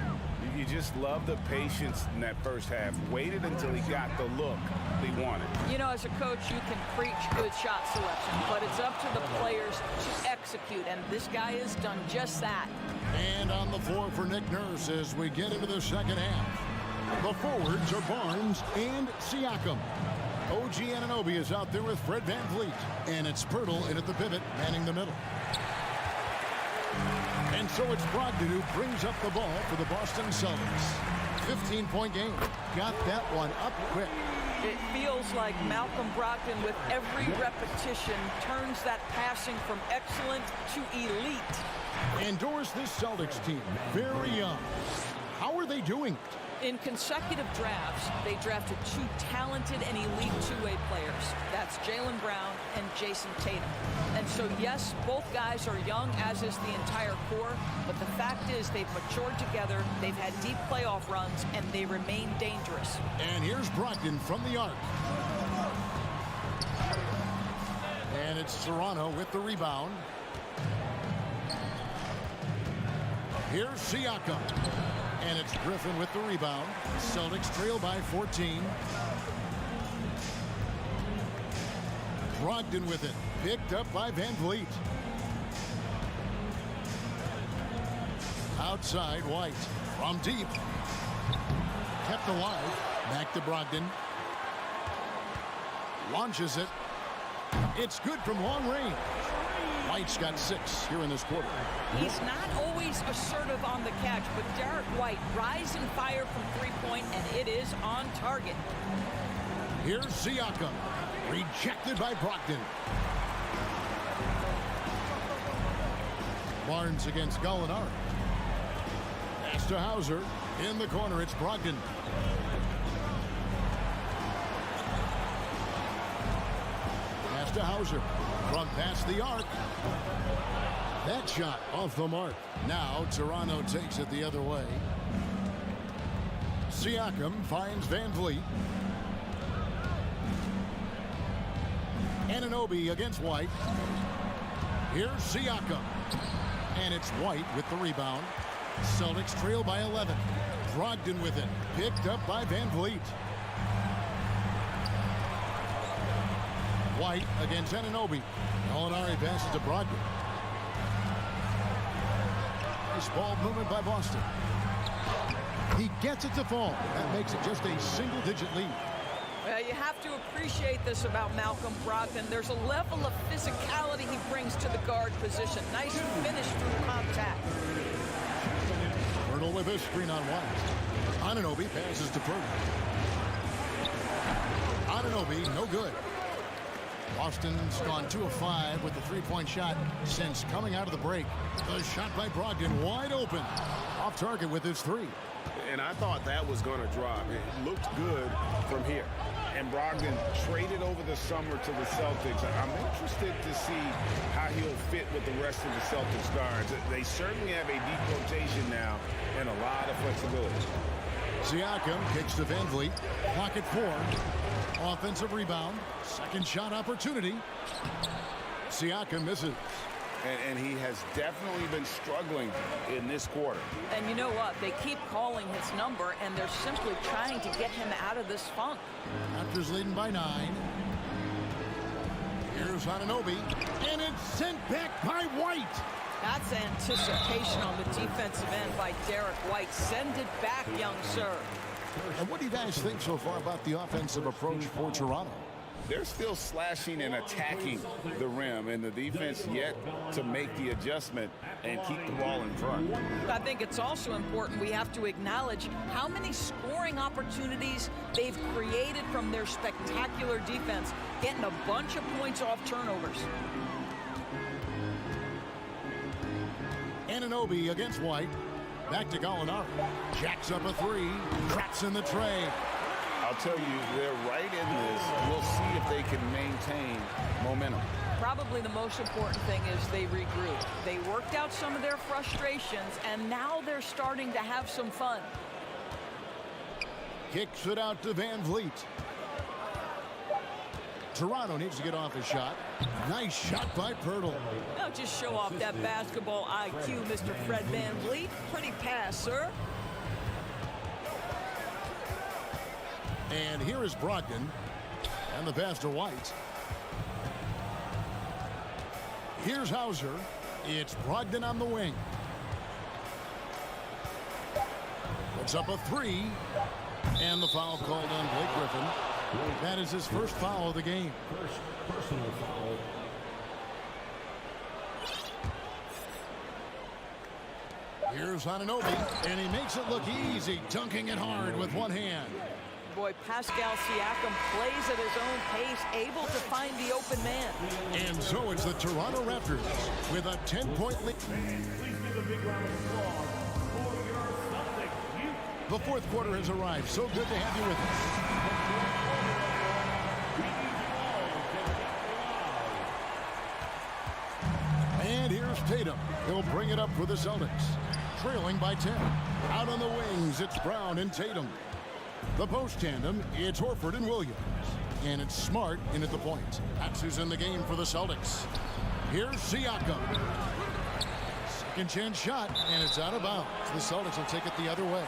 You just love the patience in that first half. Waited until he got the look he wanted. You know, as a coach, you can preach good shot selection, but it's up to the players to execute, and this guy has done just that. And on the floor for Nick Nurse as we get into the second half. The forwards are Barnes and Siakam. OG Anunoby is out there with Fred Van Vliet. And it's Pirtle in at the pivot, manning the middle. And so it's Brogdon who brings up the ball for the Boston Celtics. 15-point game. Got that one up quick. It feels like Malcolm Brogdon, with every repetition, turns that passing from excellent to elite. And Doris, this Celtics team, very young. How are they doing? In consecutive drafts, they drafted 2 talented and elite two-way players. That's Jaylen Brown and Jason Tatum. And so, yes, both guys are young, as is the entire core, but the fact is they've matured together, they've had deep playoff runs, and they remain dangerous. And here's Brogdon from the arc. And it's Serrano with the rebound. Here's Siakam. And it's Griffin with the rebound. Celtics trail by 14. Brogdon with it. Picked up by Van Vliet. Outside, White. From deep. Kept alive. Back to Brogdon. Launches it. It's good from long range. White's got 6 here in this quarter. He's not always assertive on the catch, but Derek White rise and fire from three-point, and it is on target. Here's Siakam. Rejected by Brogdon. Barnes against Gallinari. Pass to Hauser. In the corner, it's Brogdon. Pass to Hauser. From past the arc. That shot off the mark. Now Toronto takes it the other way. Siakam finds Van Vliet. Anunoby against White. Here's Siakam. And it's White with the rebound. Celtics trail by 11. Brogdon with it. Picked up by Van Vliet. White against Anunoby. Gallinari passes to Brogdon. Nice ball movement by Boston. He gets it to fall. That makes it just a single-digit lead. Well, you have to appreciate this about Malcolm Brogdon. There's a level of physicality he brings to the guard position. Nice finish through contact. Pirtle with his screen on White. Anunoby passes to Pirtle. Anunoby, no good. Boston's gone 2 of 5 with the three-point shot since coming out of the break. The shot by Brogdon wide open. Off target with his 3. And I thought that was going to drop. It looked good from here. And Brogdon traded over the summer to the Celtics. I'm interested to see how he'll fit with the rest of the Celtics guards. They certainly have a deep rotation now and a lot of flexibility. Siakam kicks to Van Vliet. Clock at 4. Offensive rebound. Second shot opportunity. Siakam misses. And he has definitely been struggling in this quarter. And you know what? They keep calling his number, and they're simply trying to get him out of this funk. Raptors leading by 9. Here's Anunoby. And it's sent back by White. That's anticipation on the defensive end by Derek White. Send it back, young sir. And what do you guys think so far about the offensive approach for Toronto? They're still slashing and attacking the rim, and the defense yet to make the adjustment and keep the ball in front. I think it's also important we have to acknowledge how many scoring opportunities they've created from their spectacular defense, getting a bunch of points off turnovers. Anunoby against White. Back to Gallinari. Jacks up a 3. Traps in the tray. I'll tell you, they're right in this. We'll see if they can maintain momentum. Probably the most important thing is they regroup. They worked out some of their frustrations, and now they're starting to have some fun. Kicks it out to Van Vliet. Toronto needs to get off his shot. Nice shot by Pirtle. Now just show off that basketball IQ, Mr. Fred Van Vliet. Pretty pass, sir. And here is Brogdon. And the pass to White. Here's Hauser. It's Brogdon on the wing. Puts up a 3. And the foul called on Blake Griffin. That is his first foul of the game. First personal foul. Here's Anunoby, and he makes it look easy, dunking it hard with one hand. Boy, Pascal Siakam plays at his own pace, able to find the open man. And so it's the Toronto Raptors with a 10-point lead. Please give a big round of applause for your Celtics. The fourth quarter has arrived. So good to have you with us. And here's Tatum. He'll bring it up for the Celtics. Trailing by 10. Out on the wings, it's Brown and Tatum. The post tandem, it's Horford and Williams. And it's Smart in at the point. That's who's in the game for the Celtics. Here's Siakam. Second chance shot, and it's out of bounds. The Celtics will take it the other way.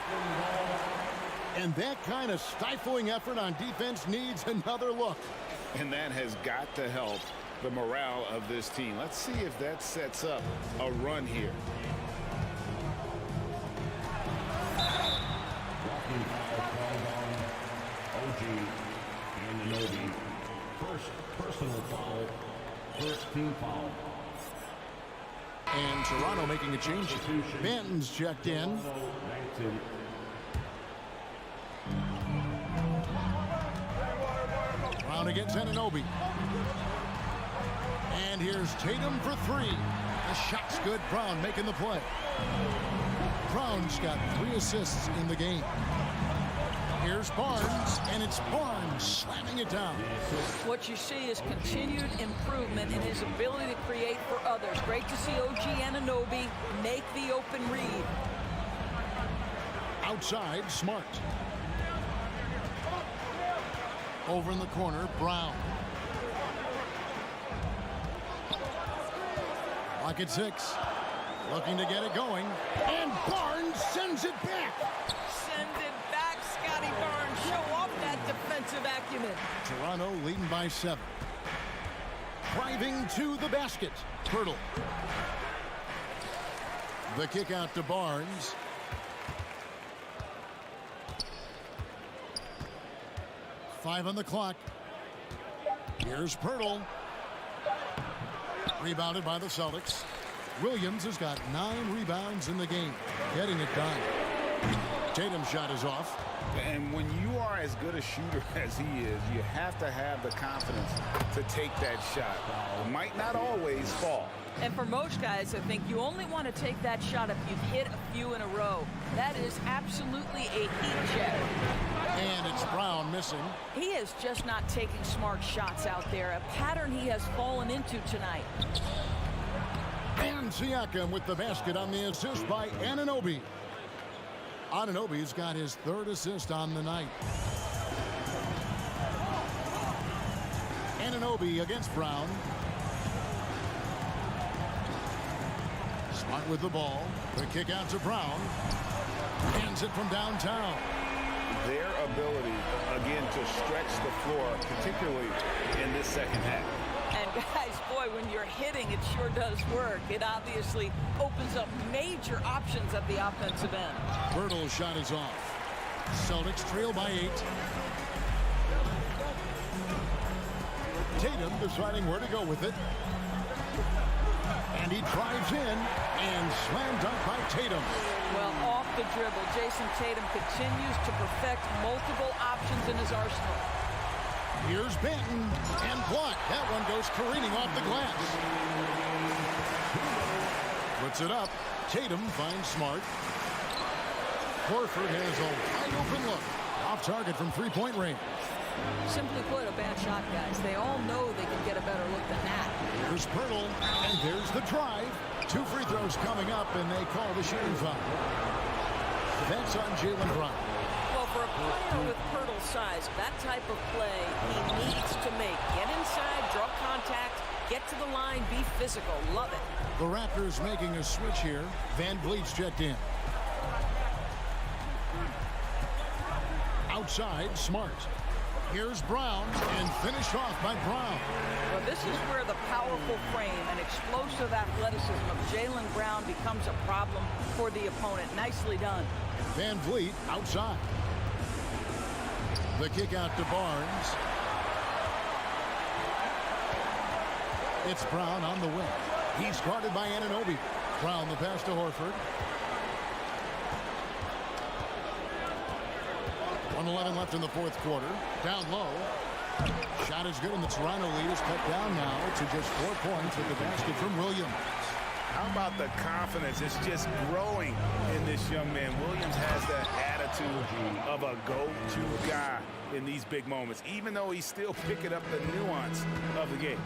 And that kind of stifling effort on defense needs another look. And that has got to help the morale of this team. Let's see if that sets up a run here. OG Anunoby. First personal foul. First team foul. And Toronto making a change. Banton's checked in. Brown against Anunoby. And here's Tatum for three. The shot's good. Brown making the play. Brown's got 3 assists in the game. Here's Barnes, and it's Barnes slamming it down. What you see is continued improvement in his ability to create for others. Great to see OG Anunoby make the open read. Outside, Smart. Over in the corner, Brown. Lock at 6. Looking to get it going. And Barnes sends it back. Send it back, Scotty Barnes. Show off that defensive acumen. Toronto leading by 7. Driving to the basket. Pirtle. The kick out to Barnes. Five on the clock. Here's Pirtle. Rebounded by the Celtics. Williams has got 9 rebounds in the game. Getting it done. Tatum's shot is off. And when you are as good a shooter as he is, you have to have the confidence to take that shot. It might not always fall. And for most guys, I think you only want to take that shot if you've hit a few in a row. That is absolutely a heat check. And it's Brown missing. He is just not taking smart shots out there, a pattern he has fallen into tonight. And Siakam with the basket on the assist by Anunoby. Anunoby's got his 3rd assist on the night. Anunoby against Brown. Smart with the ball. The kick out to Brown. Hands it from downtown. Their ability, again, to stretch the floor, particularly in this second half. And guys, boy, when you're hitting, it sure does work. It obviously opens up major options at the offensive end. Pirtle's shot is off. Celtics trail by 8. Tatum deciding where to go with it. And he drives in and slam dunk by Tatum. Well, off the dribble, Jason Tatum continues to perfect multiple options in his arsenal. Here's Banton and blocked. That one goes careening off the glass. Puts it up. Tatum finds Smart. Horford has a wide open look. Off target from 3-point range. Simply put, a bad shot, guys. They all know they can get a better look than that. Here's Pirtle, and there's the drive. 2 free throws coming up, and they call the shooting foul. That's on Jaylen Brown. Well, for a player with Pirtle's size, that type of play he needs to make. Get inside, draw contact, get to the line, be physical. Love it. The Raptors making a switch here. Van Vliet's checked in. Outside, Smart. Here's Brown, and finished off by Brown. Well, this is where the powerful frame and explosive athleticism of Jaylen Brown becomes a problem for the opponent. Nicely done. Van Vliet outside. The kick out to Barnes. It's Brown on the wing. He's guarded by Anunoby. Brown the pass to Horford. 1:11 left in the 4th quarter. Down low. Shot is good, and the Toronto lead is cut down now to just 4 points with the basket from Williams. How about the confidence? It's just growing in this young man. Williams has that attitude of a go-to guy in these big moments, even though he's still picking up the nuance of the game.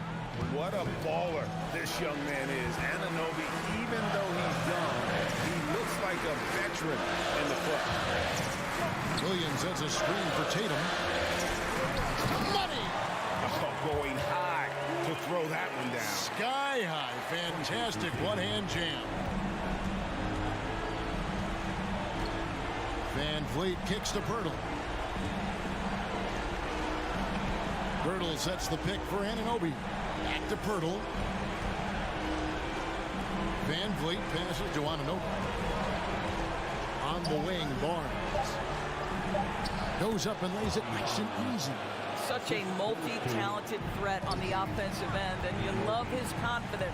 What a baller this young man is. Anunoby, even though he's young, he looks like a veteran in the club. Williams sets a screen for Tatum. Money! Oh, going high to throw that one down. Sky high. Fantastic one-hand jam. Van Vliet kicks to Pirtle. Pirtle sets the pick for Anunoby. Back to Pirtle. Van Vliet passes to Anunoby. On the wing, Barnes. Goes up and lays it nice and easy. Such a multi-talented threat on the offensive end, and you love his confidence.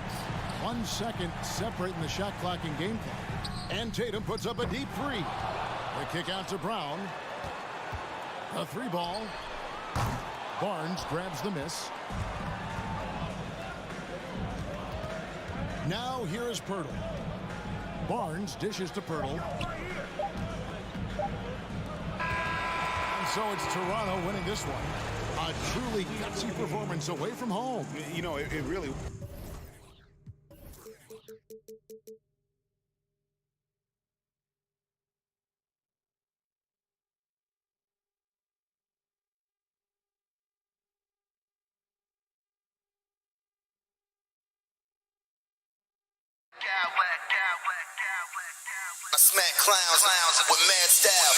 1 second separating the shot clock and game clock. And Tatum puts up a deep three. The kick out to Brown. A 3-ball. Barnes grabs the miss. Now here is Pirtle. Barnes dishes to Pirtle. And so it's Toronto winning this one. A truly gutsy performance away from home. You know, it really... I smack clowns with mad style.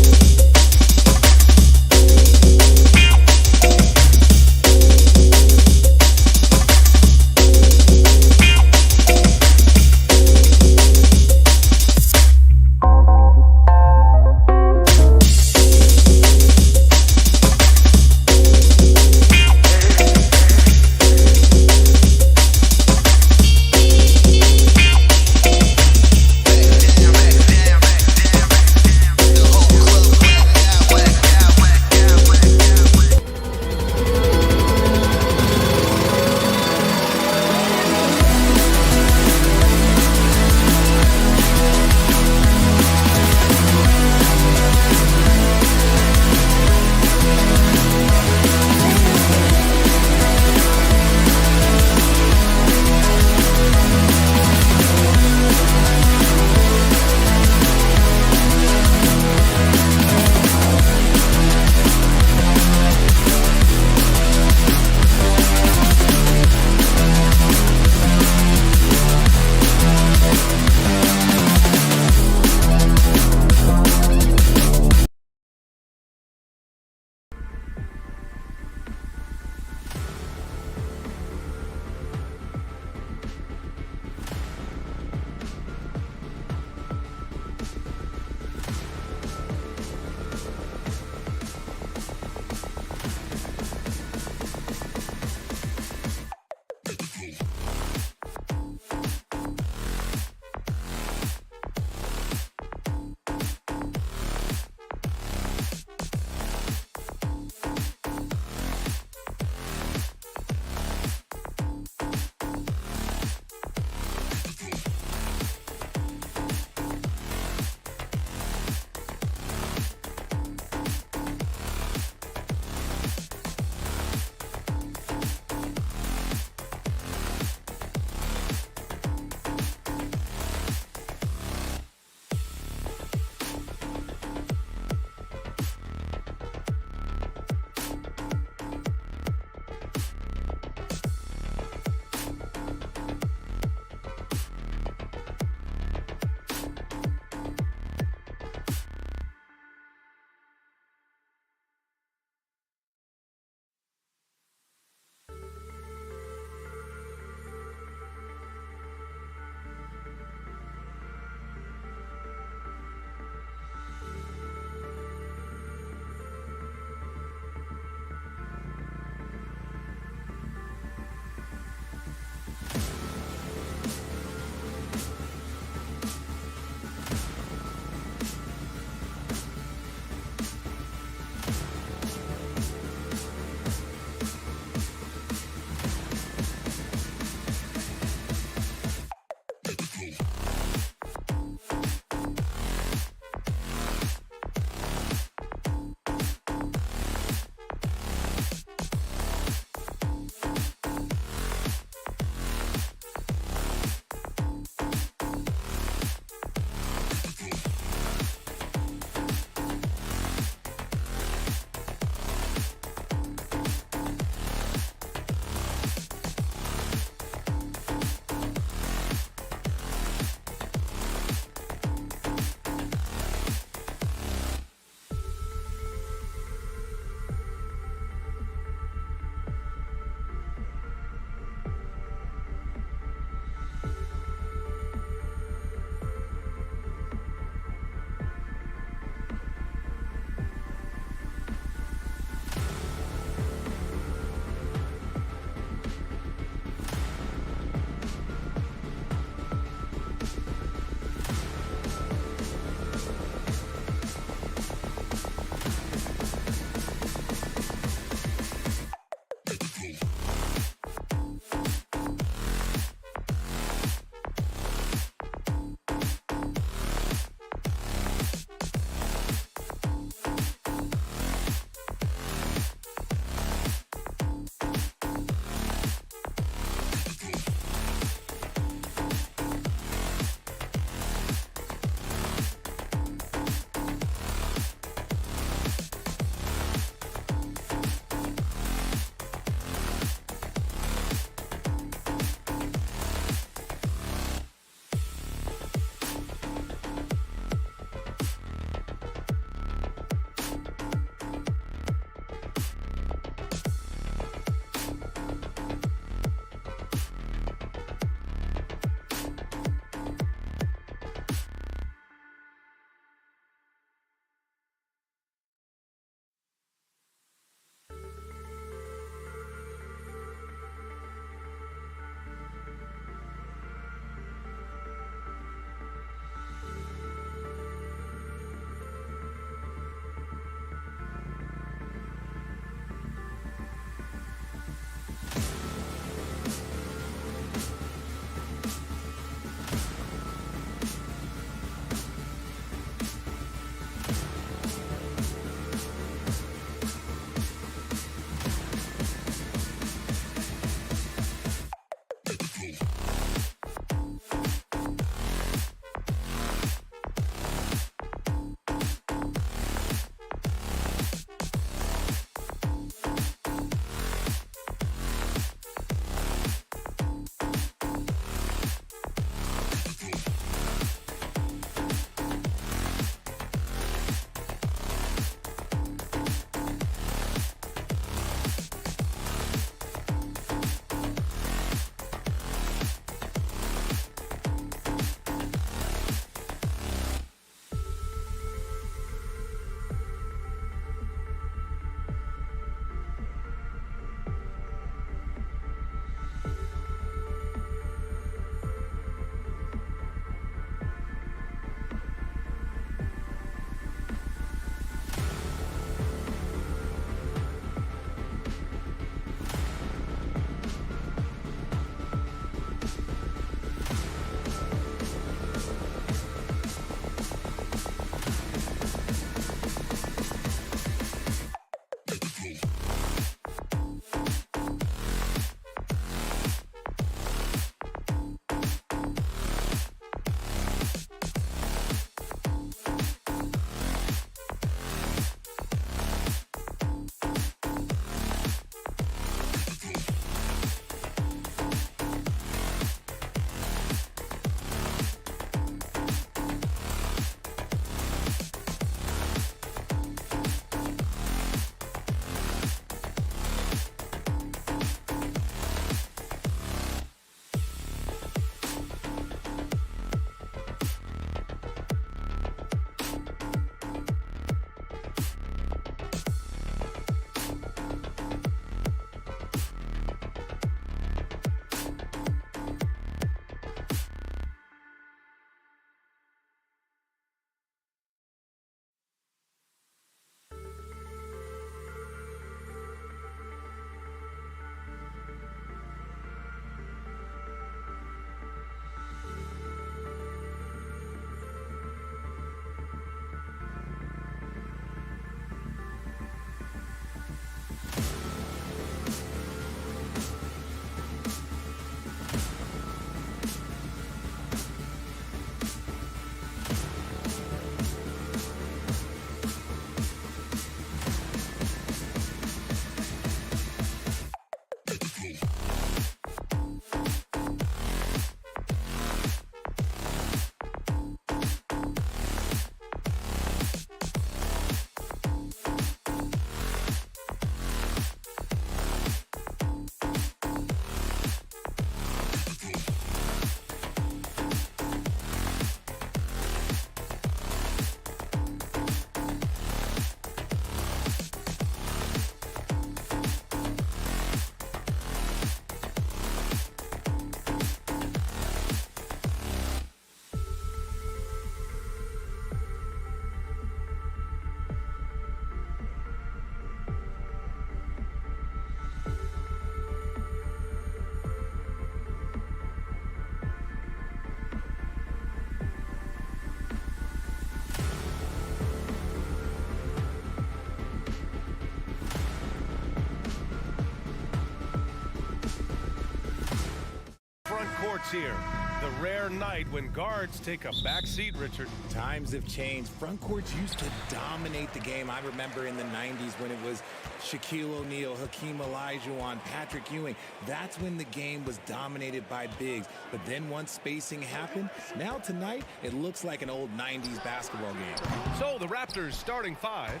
starts here. The rare night when guards take a back seat, Richard. Times have changed. Front courts used to dominate the game. I remember in the 90s when it was Shaquille O'Neal, Hakeem Olajuwon, Patrick Ewing. That's when the game was dominated by bigs. But then once spacing happened, now tonight it looks like an old 90s basketball game. So the Raptors starting five.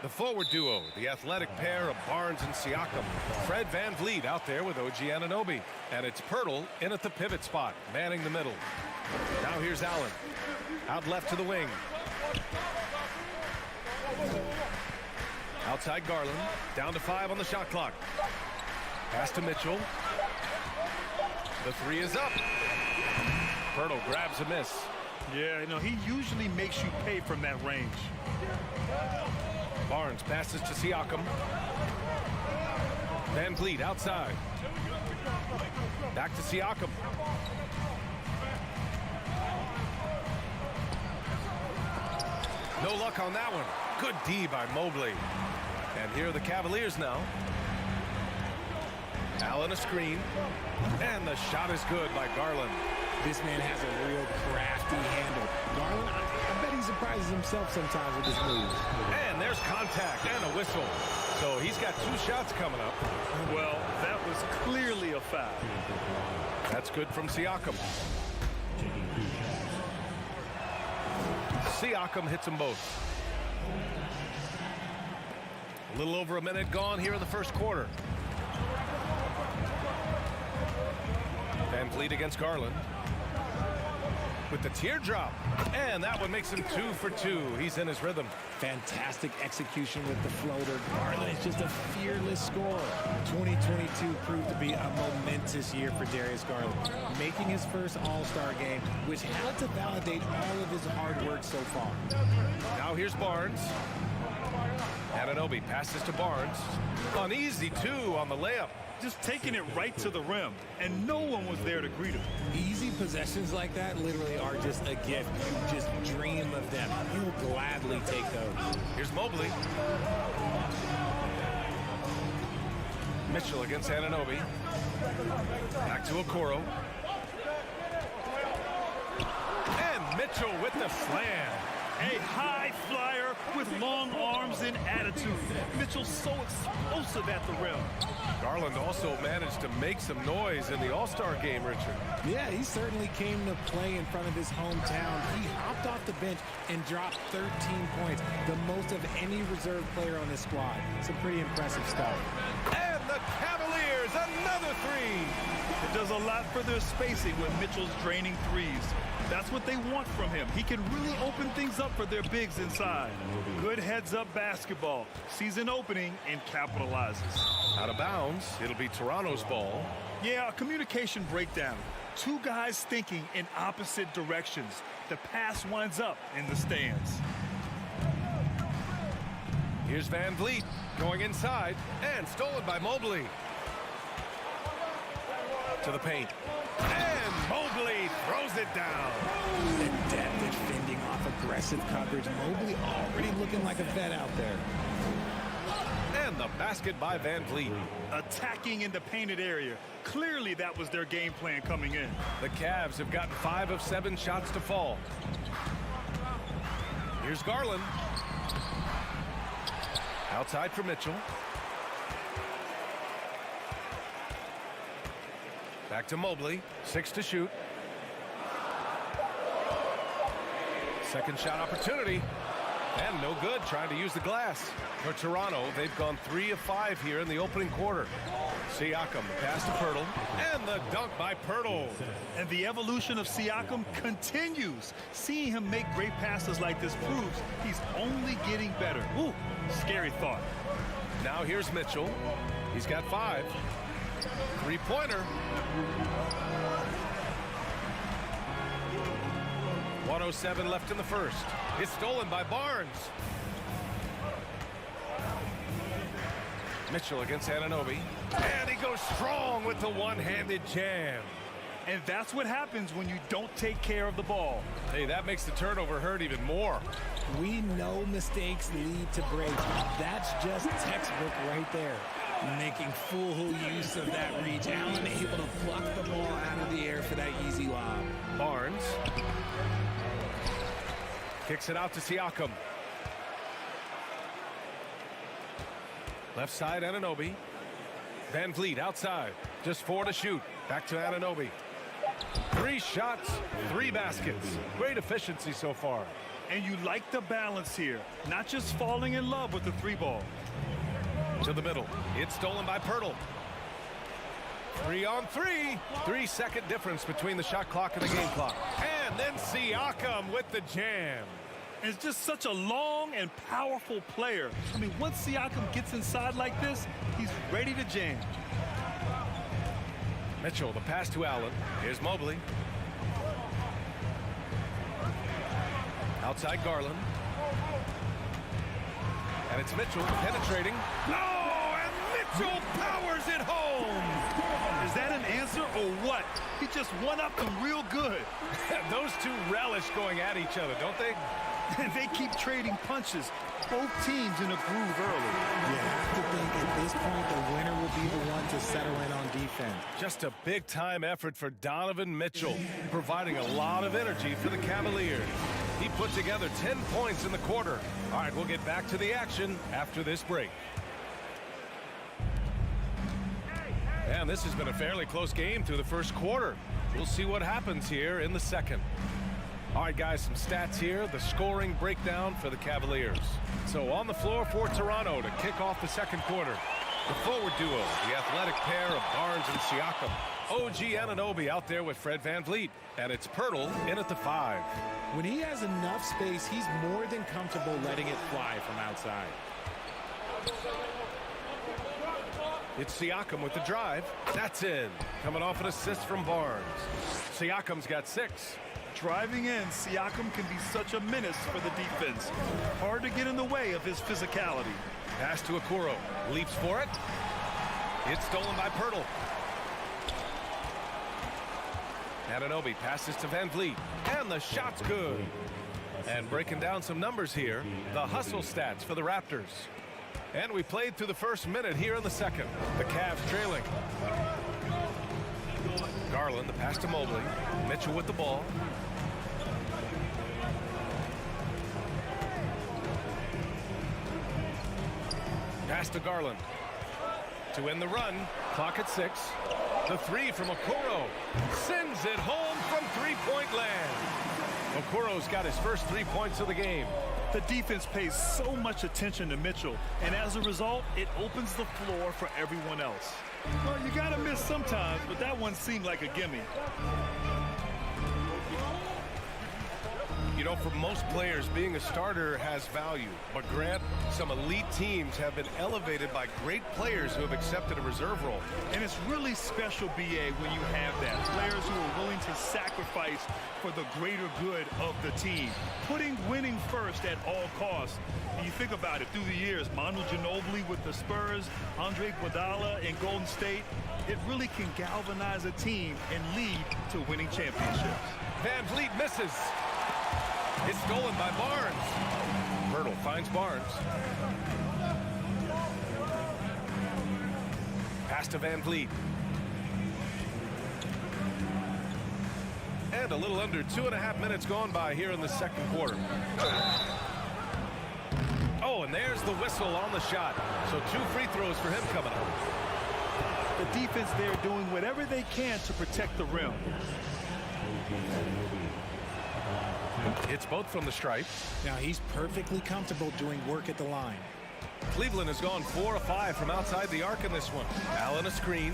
The forward duo, the athletic pair of Barnes and Siakam. Fred VanVleet out there with OG Anunoby. And it's Pirtle in at the pivot spot, manning the middle. Now here's Allen. Out left to the wing. Outside Garland. Down to 5 on the shot clock. Pass to Mitchell. The three is up. Pirtle grabs a miss. Yeah, he usually makes you pay from that range. Barnes passes to Siakam. VanVleet outside. Back to Siakam. No luck on that one. Good D by Mobley. And here are the Cavaliers now. Allen a screen. And the shot is good by Garland. This man has a real crafty handle. Garland, I bet he surprises himself sometimes with his moves. And there's contact and a whistle. So he's got 2 shots coming up. Well, that was clearly a foul. That's good from Siakam. Siakam hits them both. A little over a minute gone here in the first quarter. VanVleet against Garland. With the teardrop. And that one makes him 2 for 2. He's in his rhythm. Fantastic execution with the floater. Garland is just a fearless scorer. 2022 proved to be a momentous year for Darius Garland, making his first All-Star game, which had to validate all of his hard work so far. Now here's Barnes. Anunoby passes to Barnes. An easy 2 on the layup. Just taking it right to the rim, and no one was there to greet him. Easy possessions like that literally are just a gift. You just dream of them. You'll gladly take those. Here's Mobley. Mitchell against Anunoby. Back to Okoro. And Mitchell with the slam. A high flyer with long arms and attitude. Mitchell's so explosive at the rim. Garland also managed to make some noise in the All-Star game, Richard. Yeah, he certainly came to play in front of his hometown. He hopped off the bench and dropped 13 points, the most of any reserve player on his squad. Some pretty impressive stuff. And the Cavaliers, another 3. It does a lot for their spacing with Mitchell's draining threes. That's what they want from him. He can really open things up for their bigs inside. Good heads-up basketball. Season opening and capitalizes. Out of bounds. It'll be Toronto's ball. Yeah, a communication breakdown. 2 guys thinking in opposite directions. The pass winds up in the stands. Here's VanVleet going inside and stolen by Mobley. To the paint. And Mobley throws it down. Adept at fending off aggressive coverage. Mobley already looking like a vet out there. And the basket by VanVleet. Attacking in the painted area. Clearly that was their game plan coming in. The Cavs have gotten 5 of 7 shots to fall. Here's Garland. Outside for Mitchell. Back to Mobley. 6 to shoot. Second shot opportunity. And no good, trying to use the glass. For Toronto, they've gone 3 of 5 here in the opening quarter. Siakam, pass to Pirtle. And the dunk by Pirtle. And the evolution of Siakam continues. Seeing him make great passes like this proves he's only getting better. Ooh, scary thought. Now here's Mitchell. He's got 5. 3-pointer. 1:07 left in the first. It's stolen by Barnes. Mitchell against Anunoby. And he goes strong with the one-handed jam. And that's what happens when you don't take care of the ball. Hey, that makes the turnover hurt even more. We know mistakes lead to breaks. That's just textbook right there. Making full use of that reach. Allen able to pluck the ball out of the air for that easy lob. Barnes kicks it out to Siakam. Left side, Anunoby. Van Vliet outside. Just 4 to shoot. Back to Anunoby. 3 shots, 3 baskets. Great efficiency so far. And you like the balance here. Not just falling in love with the 3-ball. To the middle. It's stolen by Pirtle. 3 on 3. 3-second difference between the shot clock and the game clock. And then Siakam with the jam. And it's just such a long and powerful player. I mean, once Siakam gets inside like this, he's ready to jam. Mitchell, the pass to Allen. Here's Mobley. Outside Garland. And it's Mitchell penetrating. No! And Mitchell powers it home! Is that an answer or what? He just one-upped them real good. Those two relish going at each other, don't they? And they keep trading punches. Both teams in a groove early. You have to think at this point the winner will be the one to settle in on defense. Just a big-time effort for Donovan Mitchell, providing a lot of energy for the Cavaliers. He put together 10 points in the quarter. All right, we'll get back to the action after this break. And this has been a fairly close game through the first quarter. We'll see what happens here in the second. All right, guys, some stats here. The scoring breakdown for the Cavaliers. So on the floor for Toronto to kick off the second quarter. The forward duo, the athletic pair of Barnes and Siakam. OG Anunoby out there with Fred VanVleet. And it's Pirtle in at the 5. When he has enough space, he's more than comfortable letting it fly from outside. It's Siakam with the drive. That's in. Coming off an assist from Barnes. Siakam's got 6. Driving in, Siakam can be such a menace for the defense. Hard to get in the way of his physicality. Pass to Okoro. Leaps for it. It's stolen by Pirtle. Anunoby passes to VanVleet. And the shot's good. And breaking down some numbers here, the hustle stats for the Raptors. And we played through the first minute here in the second. The Cavs trailing. Garland, the pass to Mobley. Mitchell with the ball. Pass to Garland. To end the run. Clock at 6. The 3 from Okoro. Sends it home from three-point land. Okoro's got his first 3 points of the game. The defense pays so much attention to Mitchell, and as a result, it opens the floor for everyone else. Well, you gotta miss sometimes, but that one seemed like a gimme. You know, for most players, being a starter has value. But Grant, some elite teams have been elevated by great players who have accepted a reserve role. And it's really special, BA, when you have that. Players who are willing to sacrifice for the greater good of the team. Putting winning first at all costs. And you think about it, through the years, Manu Ginobili with the Spurs, Andre Iguodala in Golden State, it really can galvanize a team and lead to winning championships. VanVleet misses. It's stolen by Barnes. Pirtle finds Barnes. Pass to VanVleet. And a little under 2.5 minutes gone by here in the second quarter. Oh, and there's the whistle on the shot. So 2 free throws for him coming up. The defense there doing whatever they can to protect the rim. It's both from the stripe. Now he's perfectly comfortable doing work at the line. Cleveland has gone 4 of 5 from outside the arc in this one. Allen a screen.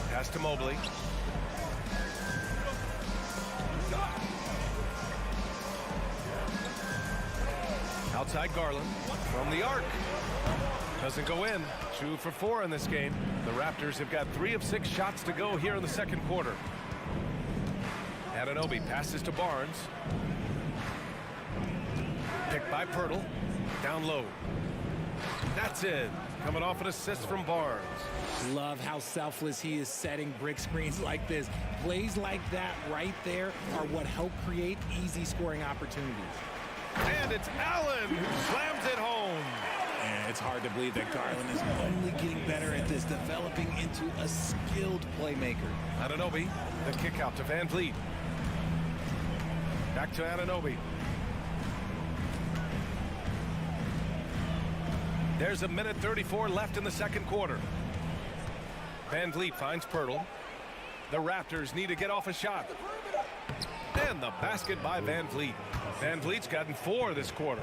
Pass to Mobley. Outside Garland from the arc. Doesn't go in. 2 for 4 in this game. The Raptors have got 3 of 6 shots to go here in the second quarter. Anunoby passes to Barnes. Picked by Pirtle. Down low. That's in. Coming off an assist from Barnes. Love how selfless he is setting brick screens like this. Plays like that right there are what help create easy scoring opportunities. And it's Allen who slams it home. And It's hard to believe that Garland is only getting better at this, developing into a skilled playmaker. Anunoby, the kick out to Van Vliet. Back to Anunoby. There's 1:34 left in the second quarter. Van Vliet finds Pirtle. The Raptors need to get off a shot. And the basket by Van Vliet. Van Vliet's gotten 4 this quarter.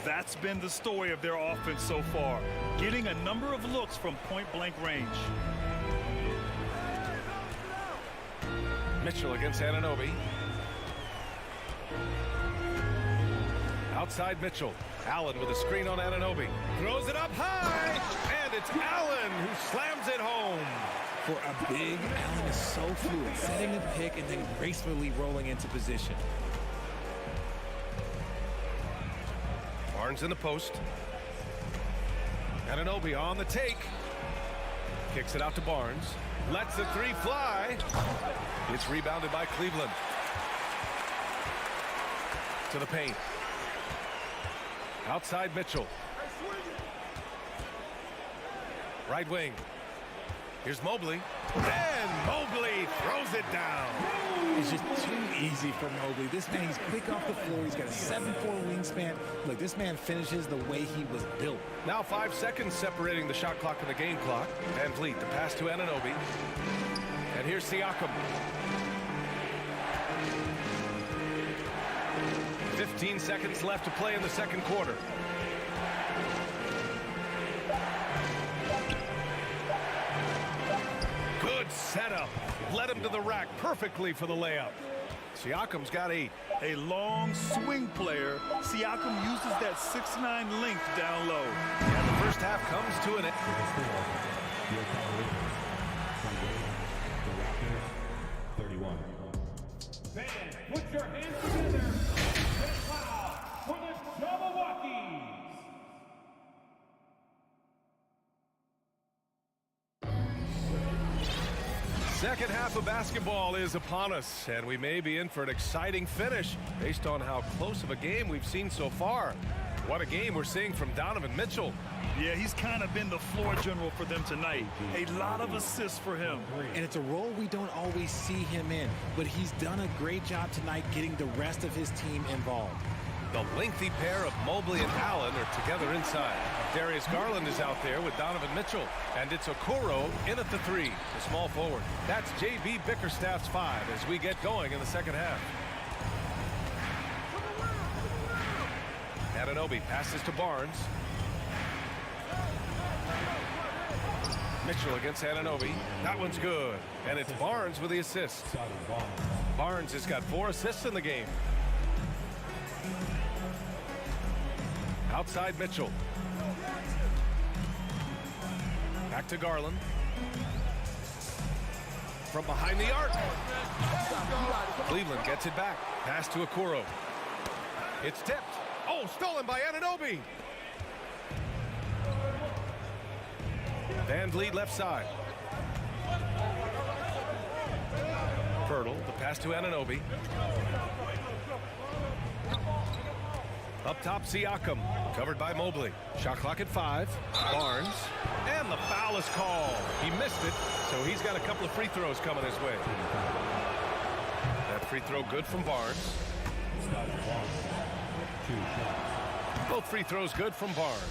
That's been the story of their offense so far, getting a number of looks from point-blank range. Mitchell against Anunoby. Outside Mitchell. Allen with a screen on Anunoby. Throws it up high, and it's Allen who slams it home. For a big, Allen is so fluid, setting a pick and then gracefully rolling into position. Barnes in the post. Anunoby on the take. Kicks it out to Barnes. Lets the 3 fly. It's rebounded by Cleveland. To the paint. Outside Mitchell. Right wing. Here's Mobley. And Mobley throws it down. It's just too easy for Mobley. This man, he's quick off the floor. He's got a 7'4" wingspan. Look, this man finishes the way he was built. Now 5 seconds separating the shot clock and the game clock. Van Vliet, the pass to Anunoby. And here's Siakam. 15 seconds left to play in the second quarter. Good setup. Led him to the rack perfectly for the layup. Siakam's got 8. A long swing player. Siakam uses that 6'9" length down low. And the first half comes to an end. Fans, put your hands together. Get loud for the Milwaukee's. Second half of basketball is upon us, and we may be in for an exciting finish based on how close of a game we've seen so far. What a game we're seeing from Donovan Mitchell. Yeah, he's kind of been the floor general for them tonight. A lot of assists for him. And it's a role we don't always see him in, but he's done a great job tonight getting the rest of his team involved. The lengthy pair of Mobley and Allen are together inside. Darius Garland is out there with Donovan Mitchell. And it's Okoro in at the 3, the small forward. That's J.B. Bickerstaff's 5 as we get going in the second half. Anunoby passes to Barnes. Mitchell against Anunoby. That one's good. And it's Barnes with the assist. Barnes has got 4 assists in the game. Outside Mitchell. Back to Garland. From behind the arc. Cleveland gets it back. Pass to Okoro. It's tipped. Oh, stolen by Anunoby. Van Vliet left side. Pirtle, the pass to Anunoby. Up top, Siakam, covered by Mobley. Shot clock at 5. Barnes, and the foul is called. He missed it, so he's got a couple of free throws coming his way. That free throw good from Barnes. Both free throws good from Barnes.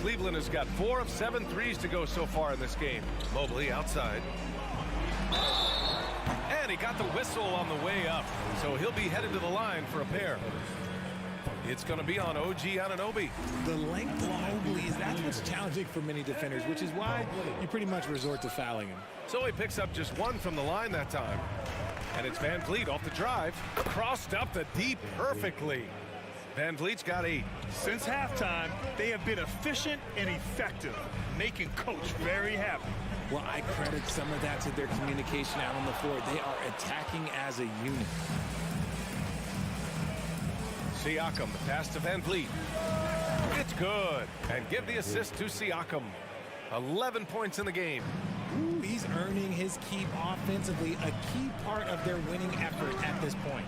Cleveland has got 4 of 7 threes to go so far in this game. Mobley outside. And he got the whistle on the way up, so he'll be headed to the line for a pair. It's going to be on OG Anunoby. The length of Mobley, that's what's challenging for many defenders, which is why you pretty much resort to fouling him. So he picks up just 1 from the line that time. And it's Van Vliet off the drive. Crossed up the deep perfectly. Van Vliet's got 8. Since halftime, they have been efficient and effective, making Coach very happy. Well, I credit some of that to their communication out on the floor. They are attacking as a unit. Siakam, the pass to Van Vliet. It's good. And give the assist to Siakam. 11 points in the game. Ooh, he's earning his keep offensively, a key part of their winning effort at this point.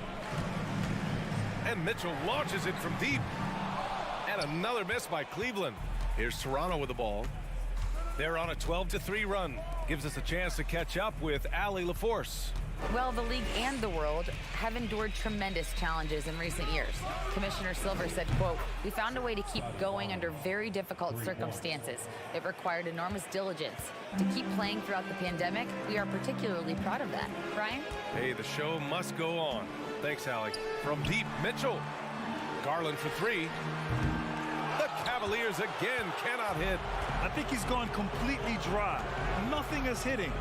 And Mitchell launches it from deep. And another miss by Cleveland. Here's Toronto with the ball. They're on a 12-3 run. Gives us a chance to catch up with Allie LaForce. Well, the league and the world have endured tremendous challenges in recent years. Commissioner Silver said, quote, "We found a way to keep going under very difficult circumstances. It required enormous diligence. To keep playing throughout the pandemic, we are particularly proud of that." Brian? Hey, the show must go on. Thanks, Allie. From deep, Mitchell. Garland for three. The Cavaliers again cannot hit. I think he's gone completely dry. Nothing is hitting.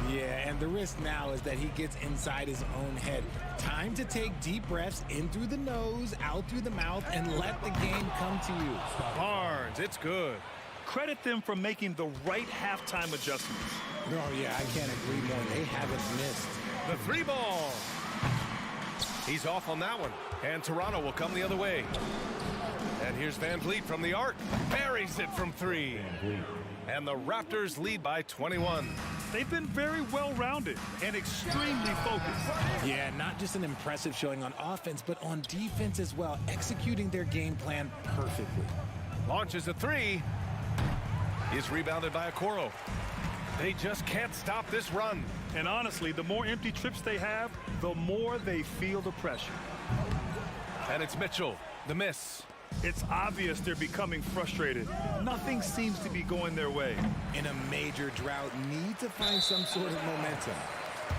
Yeah, and the risk now is that he gets inside his own head. Time to take deep breaths in through the nose, out through the mouth, and let the game come to you. Barnes, it's good. Credit them for making the right halftime adjustments. Oh, yeah, I can't agree more. They haven't missed. The three ball. He's off on that one. And Toronto will come the other way. And here's Van Vliet from the arc. Buries it from three. And the Raptors lead by 21. They've been very well-rounded and extremely focused. Yeah, not just an impressive showing on offense, but on defense as well, executing their game plan perfectly. Launches a three. Is rebounded by Okoro. They just can't stop this run. And honestly, the more empty trips they have, the more they feel the pressure. And it's Mitchell, the miss. It's obvious they're becoming frustrated. Nothing seems to be going their way. In a major drought, need to find some sort of momentum.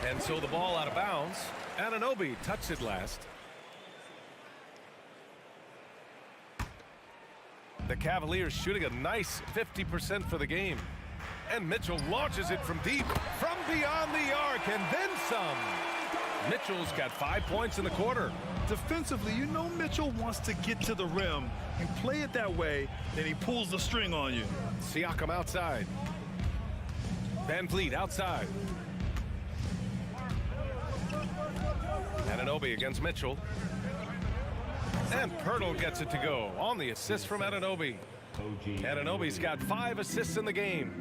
And so the ball out of bounds. Anunoby touched it last. The Cavaliers shooting a nice 50% for the game. And Mitchell launches it from deep, from beyond the arc, and then some. Mitchell's got 5 points in the quarter. Defensively, you know Mitchell wants to get to the rim. You play it that way, then he pulls the string on you. Siakam outside. Van Vliet outside. Anunoby against Mitchell. And Pirtle gets it to go on the assist from Anunoby. Anunoby's got 5 assists in the game.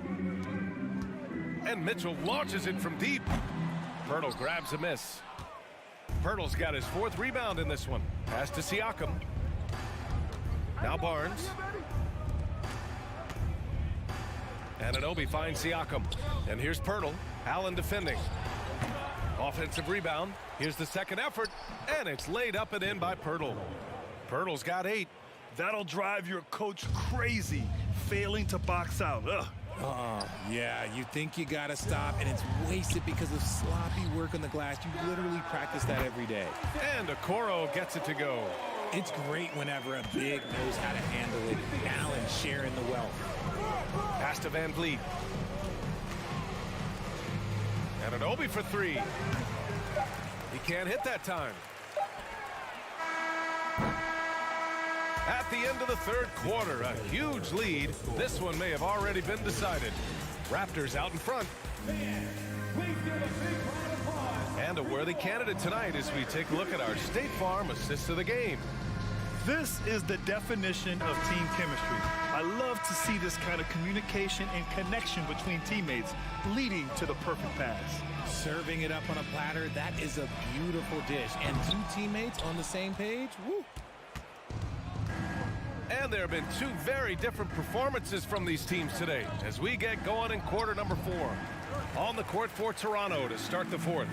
And Mitchell launches it from deep. Pirtle grabs a miss. Pirtle's got his 4th rebound in this one. Pass to Siakam. Now Barnes. Anunoby finds Siakam. And here's Pirtle. Allen defending. Offensive rebound. Here's the second effort. And it's laid up and in by Pirtle. Pirtle's got 8. That'll drive your coach crazy, failing to box out. Ugh. Yeah, you think you gotta stop, and it's wasted because of sloppy work on the glass. You literally practice that every day. And Okoro gets it to go. It's great whenever a big knows how to handle it. Allen sharing the wealth. Pass to Van Vliet. Anunoby for 3. He can't hit that time. At the end of the third quarter, a huge lead. This one may have already been decided. Raptors out in front. And a worthy candidate tonight as we take a look at our State Farm assist of the game. This is the definition of team chemistry. I love to see this kind of communication and connection between teammates leading to the perfect pass. Serving it up on a platter, that is a beautiful dish. And 2 teammates on the same page, woo. And there have been 2 very different performances from these teams today as we get going in quarter number 4. On the court for Toronto to start the 4th.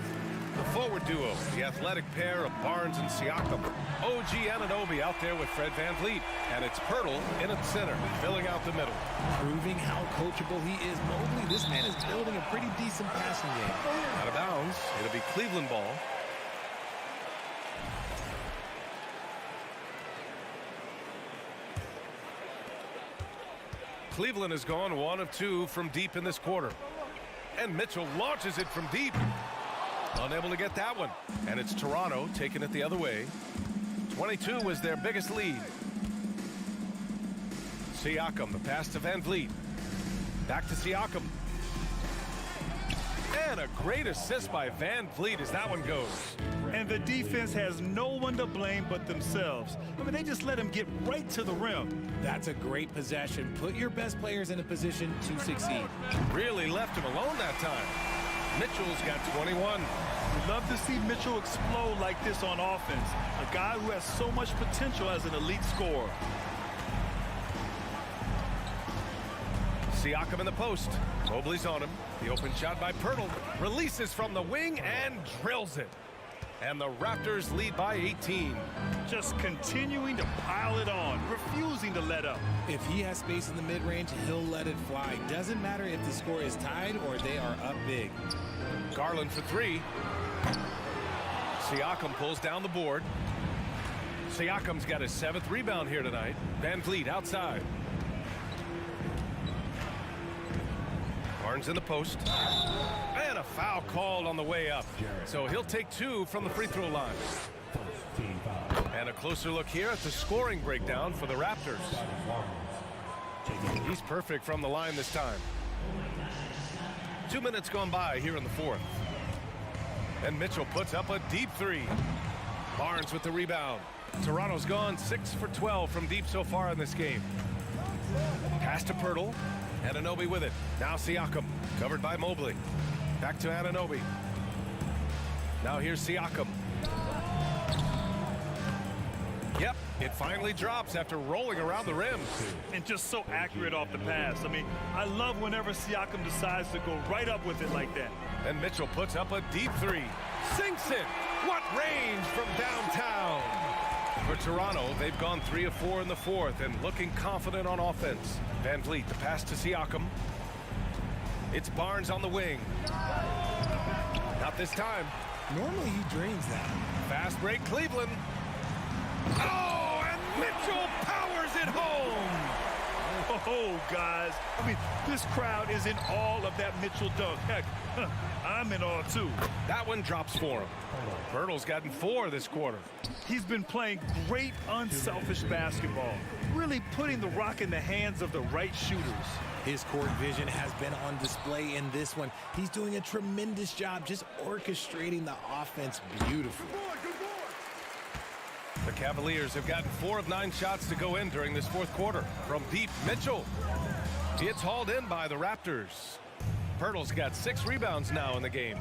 The forward duo, the athletic pair of Barnes and Siakam. OG Anunoby out there with Fred Van Vliet. And it's Pirtle in at center, filling out the middle. Proving how coachable he is. Mobley, this man is building a pretty decent passing game. Out of bounds, it'll be Cleveland ball. Cleveland has gone 1 of 2 from deep in this quarter. And Mitchell launches it from deep. Unable to get that one. And it's Toronto taking it the other way. 22 was their biggest lead. Siakam, the pass to Van Vliet. Back to Siakam. And a great assist by Van Vliet as that one goes. And the defense has no one to blame but themselves. I mean, they just let him get right to the rim. That's a great possession. Put your best players in a position to succeed. Really left him alone that time. Mitchell's got 21. We'd love to see Mitchell explode like this on offense. A guy who has so much potential as an elite scorer. Siakam in the post. Mobley's on him. The open shot by Pirtle. Releases from the wing and drills it. And the Raptors lead by 18. Just continuing to pile it on, refusing to let up. If he has space in the mid-range, he'll let it fly. Doesn't matter if the score is tied or they are up big. Garland for three. Siakam pulls down the board. Siakam's got his 7th rebound here tonight. Van Vliet outside. Barnes in the post. And a foul called on the way up. So he'll take 2 from the free throw line. And a closer look here at the scoring breakdown for the Raptors. He's perfect from the line this time. 2 minutes gone by here in the 4th. And Mitchell puts up a deep 3. Barnes with the rebound. Toronto's gone 6 for 12 from deep so far in this game. Pass to Pirtle. Anunoby with it. Now Siakam, covered by Mobley. Back to Anunoby. Now here's Siakam. Yep, it finally drops after rolling around the rim. And just so accurate off the pass. I mean, I love whenever Siakam decides to go right up with it like that. And Mitchell puts up a deep 3. Sinks it. What range from downtown. For Toronto, they've gone 3 of 4 in the 4th and looking confident on offense. Van Vliet, the pass to Siakam. It's Barnes on the wing. Not this time. Normally he drains that. Fast break, Cleveland. Oh, and Mitchell powers it home. Oh, guys. I mean, this crowd is in awe of that Mitchell dunk. Heck, I'm in awe, too. That one drops for him. Pirtle's gotten 4 this quarter. He's been playing great, unselfish basketball. Really putting the rock in the hands of the right shooters. His court vision has been on display in this one. He's doing a tremendous job just orchestrating the offense beautifully. The Cavaliers have gotten 4 of 9 shots to go in during this 4th quarter. From deep, Mitchell. It's hauled in by the Raptors. Pirtle's got 6 rebounds now in the game.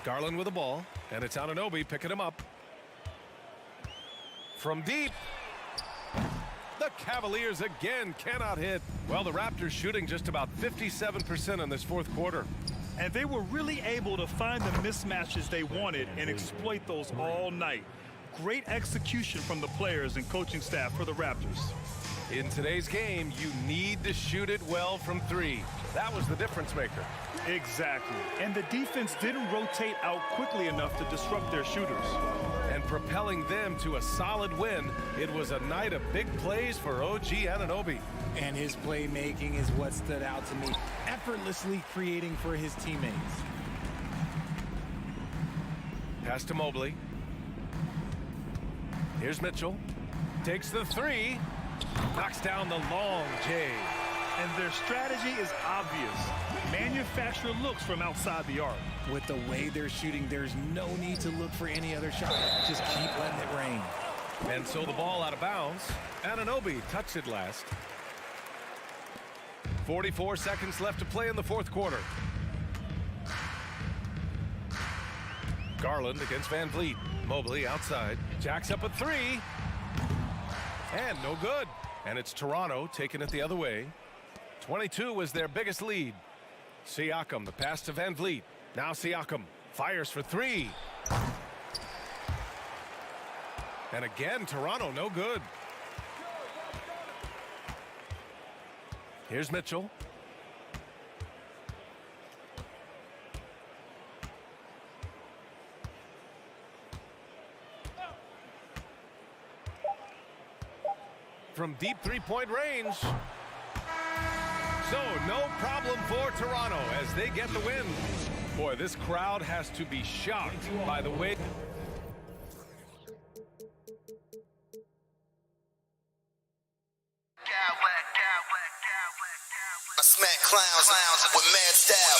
Garland with the ball, and it's Anunoby picking him up. From deep. The Cavaliers again cannot hit. Well, the Raptors shooting just about 57% in this 4th quarter. And they were really able to find the mismatches they wanted and exploit those all night. Great execution from the players and coaching staff for the Raptors. In today's game, you need to shoot it well from 3. That was the difference maker. Exactly. And the defense didn't rotate out quickly enough to disrupt their shooters. And propelling them to a solid win, it was a night of big plays for OG Anunoby. And his playmaking is what stood out to me. Effortlessly creating for his teammates. Pass to Mobley. Here's Mitchell. Takes the 3. Knocks down the long J. And their strategy is obvious. Manufacture looks from outside the arc. With the way they're shooting, there's no need to look for any other shot. Just keep letting it rain. And so the ball out of bounds. Anunoby touched it last. 44 seconds left to play in the 4th quarter. Garland against Van Vliet. Mobley outside. Jacks up a 3. And no good. And it's Toronto taking it the other way. 22 was their biggest lead. Siakam, the pass to Van Vliet. Now Siakam fires for 3. And again, Toronto no good. Here's Mitchell. From deep 3-point range. So no problem for Toronto as they get the win. Boy, this crowd has to be shocked by the way. I smack clowns with mad style.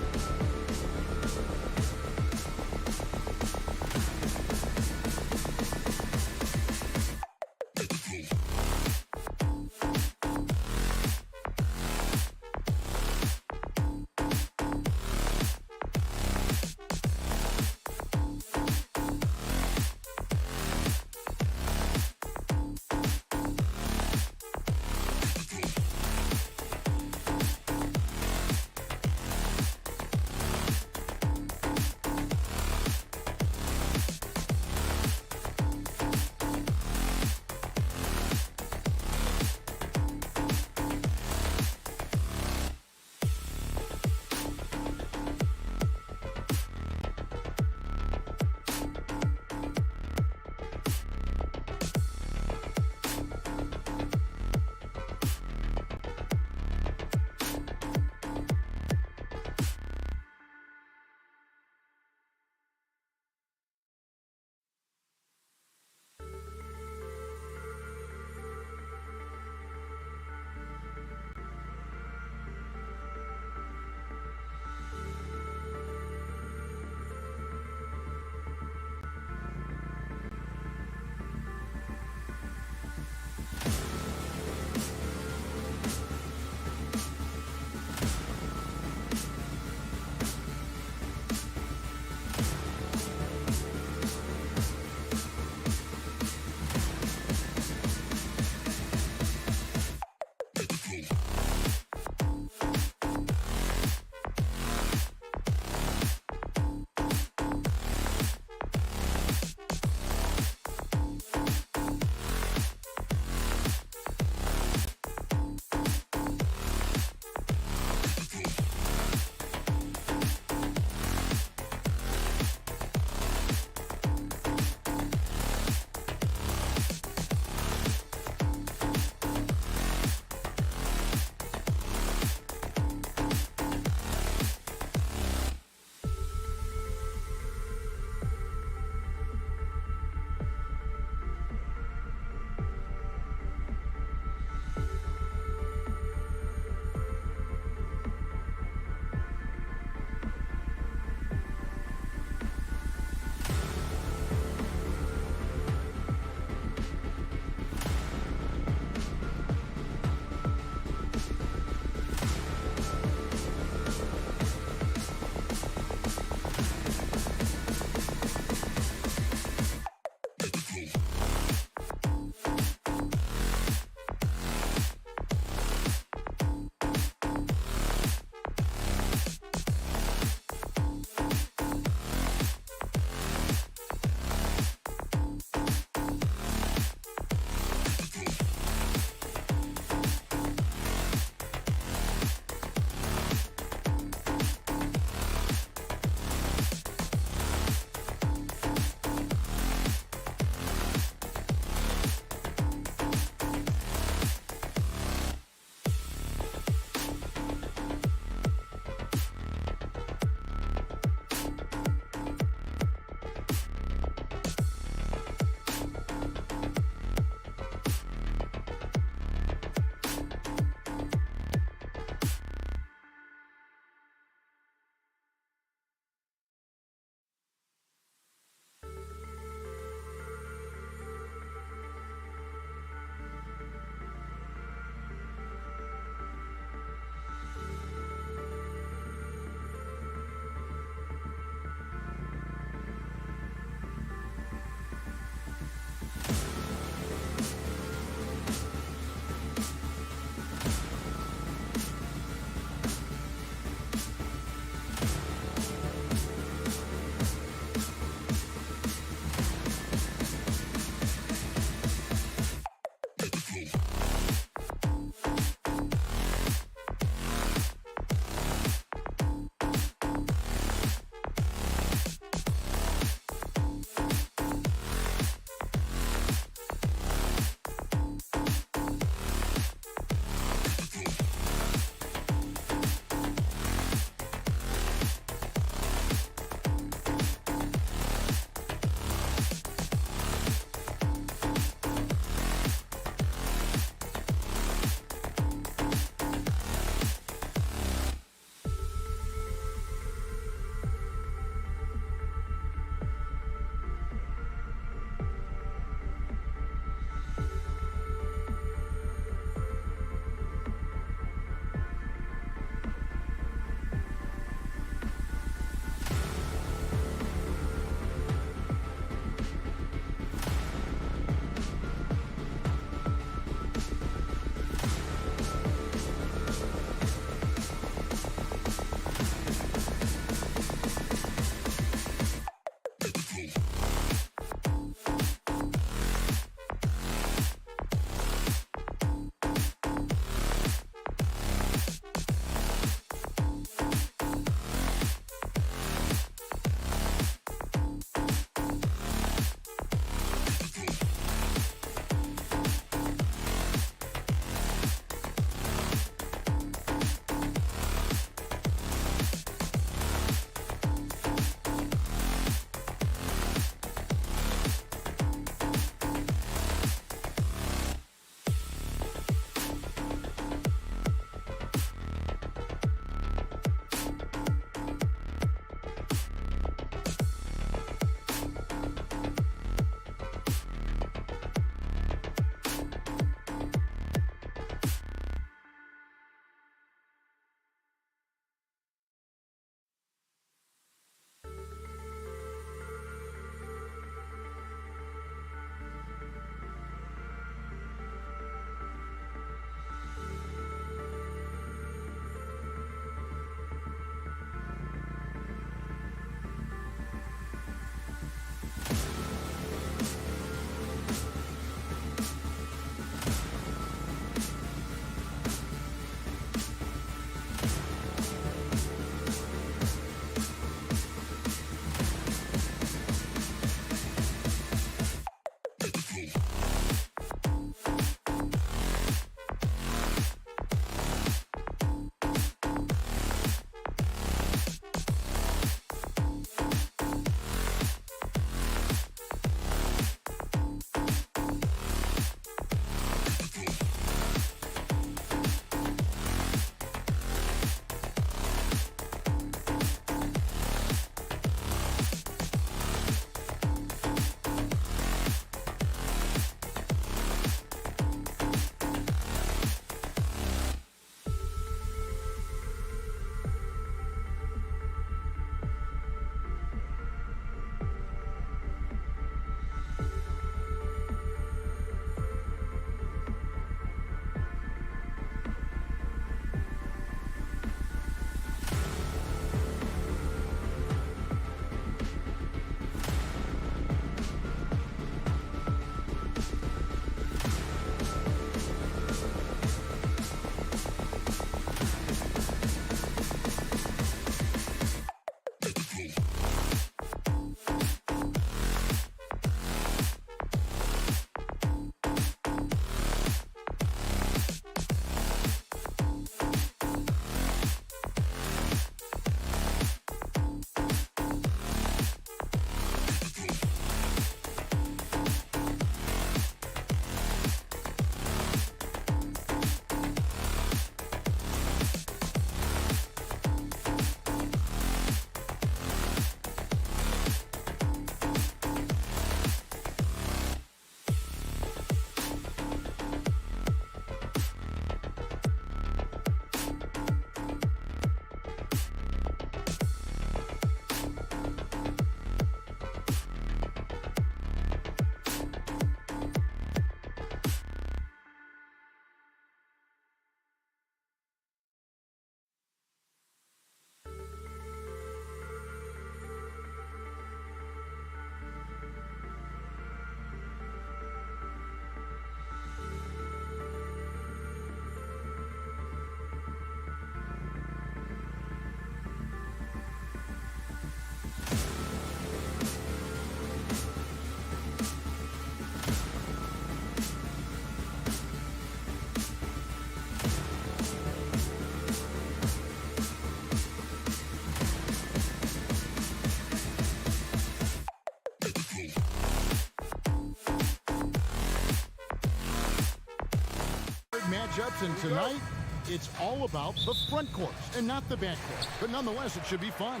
matchups, and tonight, it's all about the front courts and not the back court. But nonetheless, it should be fun.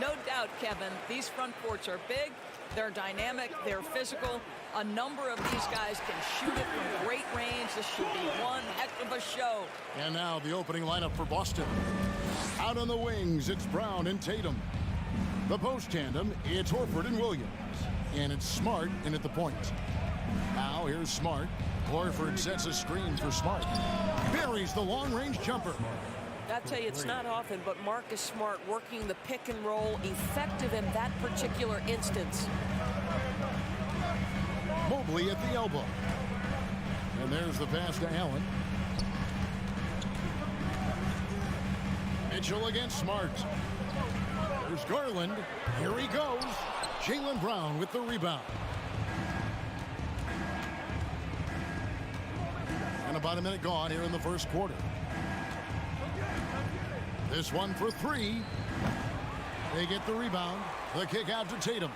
No doubt, Kevin. These front courts are big, they're dynamic, they're physical. A number of these guys can shoot it from great range. This should be one heck of a show. And now the opening lineup for Boston. Out on the wings, it's Brown and Tatum. The post tandem, it's Horford and Williams. And it's Smart in at the point. Now here's Smart. Horford sets a screen for Smart. Buries the long-range jumper. I tell you, it's not often, but Marcus Smart working the pick and roll, effective in that particular instance. Mobley at the elbow. And there's the pass to Allen. Mitchell against Smart. There's Garland. Here he goes. Jaylen Brown with the rebound. And about a minute gone here in the first quarter. This one for three. They get the rebound. The kick out to Tatum.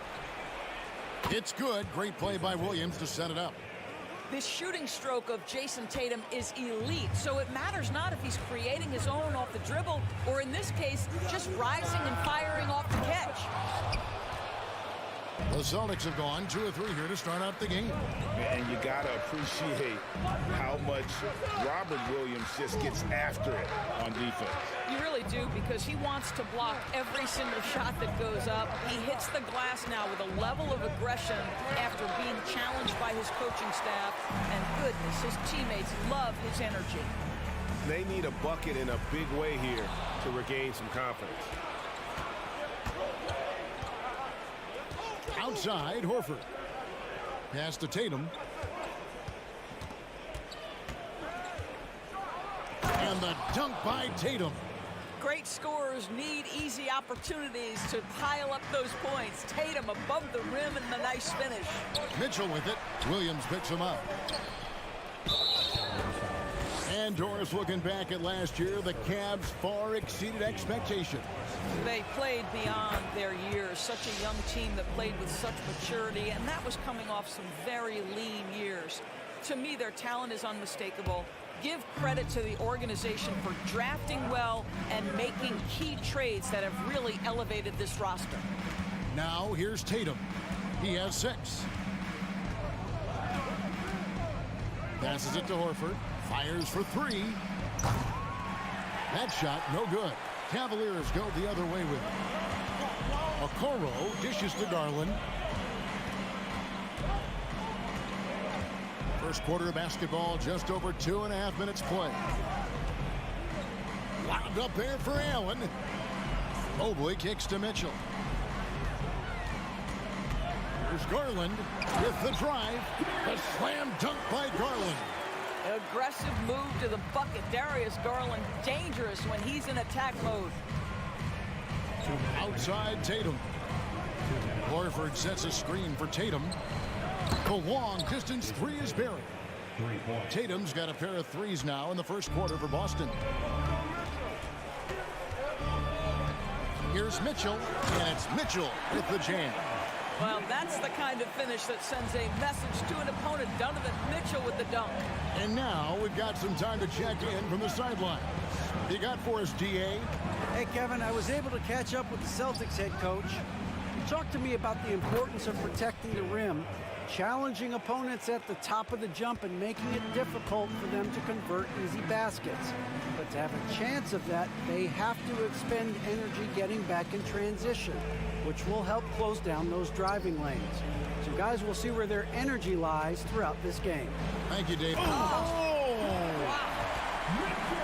It's good. Great play by Williams to set it up. This shooting stroke of Jason Tatum is elite, so it matters not if he's creating his own off the dribble or, in this case, just rising and firing off the catch. The Celtics have gone 2 of 3 here to start out the game. And you got to appreciate how much Robert Williams just gets after it on defense. You really do, because he wants to block every single shot that goes up. He hits the glass now with a level of aggression after being challenged by his coaching staff. And goodness, his teammates love his energy. They need a bucket in a big way here to regain some confidence. Outside, Horford. Pass to Tatum. And the dunk by Tatum. Great scorers need easy opportunities to pile up those points. Tatum above the rim and the nice finish. Mitchell with it. Williams picks him up. And Doris, looking back at last year, the Cavs far exceeded expectations. They played beyond their years. Such a young team that played with such maturity, and that was coming off some very lean years. To me, their talent is unmistakable. Give credit to the organization for drafting well and making key trades that have really elevated this roster. Now here's Tatum. He has 6. Passes it to Horford. Fires for 3. That shot, no good. Cavaliers go the other way with it. Okoro dishes to Garland. First quarter of basketball, just over 2.5 minutes play. Lobbed up there for Allen. Mobley kicks to Mitchell. Here's Garland with the drive. The slam dunk by Garland. Aggressive move to the bucket. Darius Garland, dangerous when he's in attack mode. Outside Tatum. Horford sets a screen for Tatum. The long distance 3 is buried. Tatum's got a pair of 3s now in the first quarter for Boston. Here's Mitchell, and it's Mitchell with the jam. Well, that's the kind of finish that sends a message to an opponent. Donovan Mitchell with the dunk. And now we've got some time to check in from the sidelines. You got for us, DA? Hey, Kevin, I was able to catch up with the Celtics head coach. He talked to me about the importance of protecting the rim, challenging opponents at the top of the jump and making it difficult for them to convert easy baskets. But to have a chance of that, they have to expend energy getting back in transition, which will help close down those driving lanes. So guys, we'll see where their energy lies throughout this game. Thank you, Dave. Oh! Wow.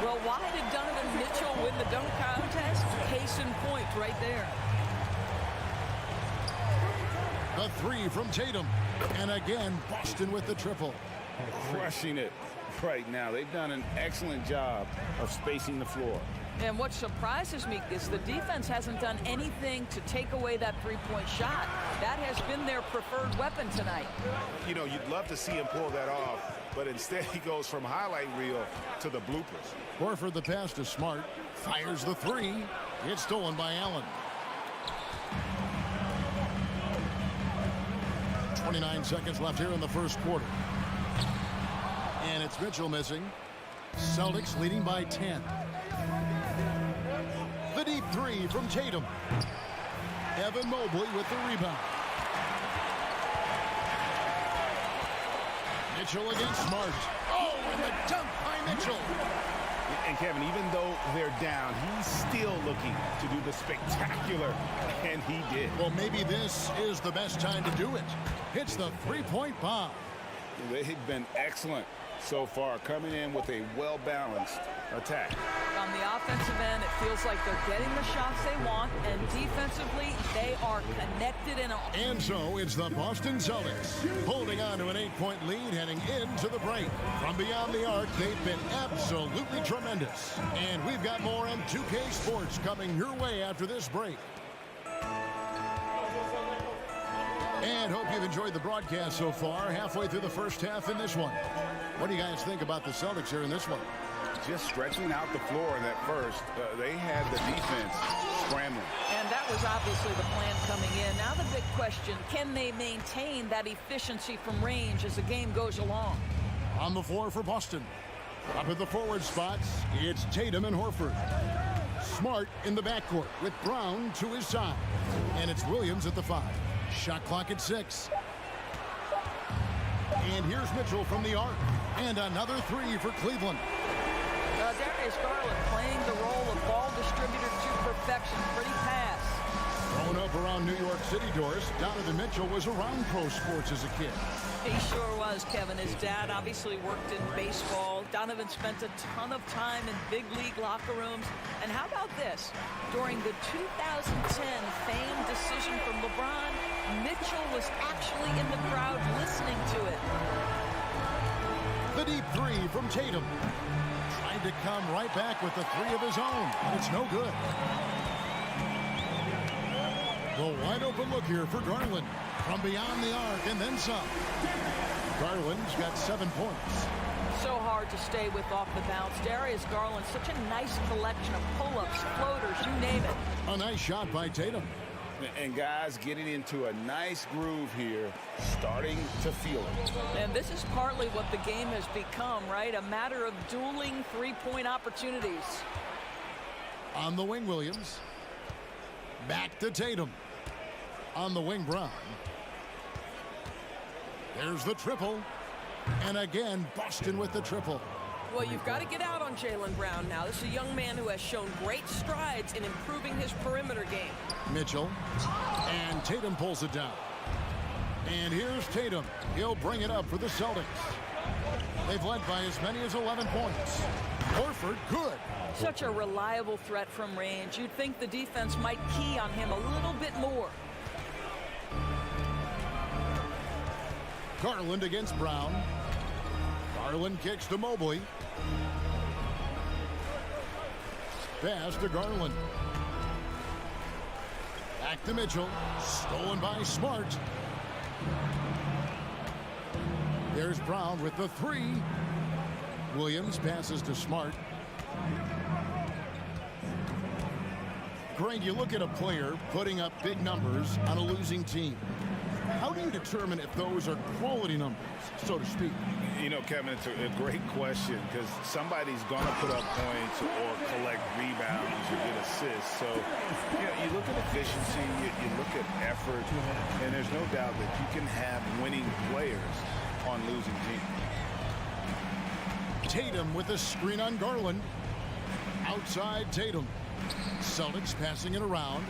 Well, why did Donovan Mitchell win the dunk contest? Case in point right there. A 3 from Tatum. And again, Boston with the triple. Crushing it right now. They've done an excellent job of spacing the floor. And what surprises me is the defense hasn't done anything to take away that three-point shot. That has been their preferred weapon tonight. You know, you'd love to see him pull that off, but instead he goes from highlight reel to the bloopers. Horford the pass to Smart. Fires the 3. It's stolen by Allen. 29 seconds left here in the first quarter. And it's Mitchell missing. Celtics leading by 10. The deep three from Tatum. Evan Mobley with the rebound. Mitchell against Smart. Oh, and the dunk by Mitchell. And Kevin, even though they're down, he's still looking to do the spectacular, and he did. Well, maybe this is the best time to do it. Hits the three-point bomb. They've been excellent so far, coming in with a well-balanced attack. On the offensive end, it feels like they're getting the shots they want, and defensively, they are connected in all. And so it's the Boston Celtics holding on to an 8-point lead heading into the break. From beyond the arc, they've been absolutely tremendous. And we've got more on 2K Sports coming your way after this break. And hope you've enjoyed the broadcast so far, halfway through the first half in this one. What do you guys think about the Celtics here in this one? Just stretching out the floor in that first. They had the defense scrambling. And that was obviously the plan coming in. Now the big question, can they maintain that efficiency from range as the game goes along? On the floor for Boston. Up at the forward spots, it's Tatum and Horford. Smart in the backcourt with Brown to his side. And it's Williams at the 5. Shot clock at 6. And here's Mitchell from the arc. And another 3 for Cleveland. Darius Garland playing the role of ball distributor to perfection. Pretty pass. Growing up around New York City, Doris, Donovan Mitchell was around pro sports as a kid. He sure was, Kevin. His dad obviously worked in baseball. Donovan spent a ton of time in big league locker rooms. And how about this? During the 2010 famed decision from LeBron, Mitchell was actually in the crowd listening to it. The deep 3 from Tatum. Trying to come right back with the 3 of his own. And it's no good. The wide open look here for Garland. From beyond the arc and then some. Garland's got 7 points. So hard to stay with off the bounce. Darius Garland, such a nice collection of pull-ups, floaters, you name it. A nice shot by Tatum. And guys getting into a nice groove here, starting to feel it. And this is partly what the game has become, right? A matter of dueling three-point opportunities. On the wing, Williams. Back to Tatum. On the wing, Brown. There's the triple. And again, Boston with the triple. Well, you've got to get out on Jaylen Brown now. This is a young man who has shown great strides in improving his perimeter game. Mitchell. And Tatum pulls it down. And here's Tatum. He'll bring it up for the Celtics. They've led by as many as 11 points. Horford, good. Such a reliable threat from range. You'd think the defense might key on him a little bit more. Garland against Brown. Garland kicks to Mobley. Pass to Garland. Back to Mitchell. Stolen by Smart. There's Brown with the 3. Williams passes to Smart. Greg, you look at a player putting up big numbers on a losing team. How do you determine if those are quality numbers, so to speak? You know, Kevin, it's a great question because somebody's going to put up points or collect rebounds or get assists. So, you know, you look at efficiency, you look at effort, and there's no doubt that you can have winning players on losing teams. Tatum with a screen on Garland. Outside Tatum. Celtics passing it around.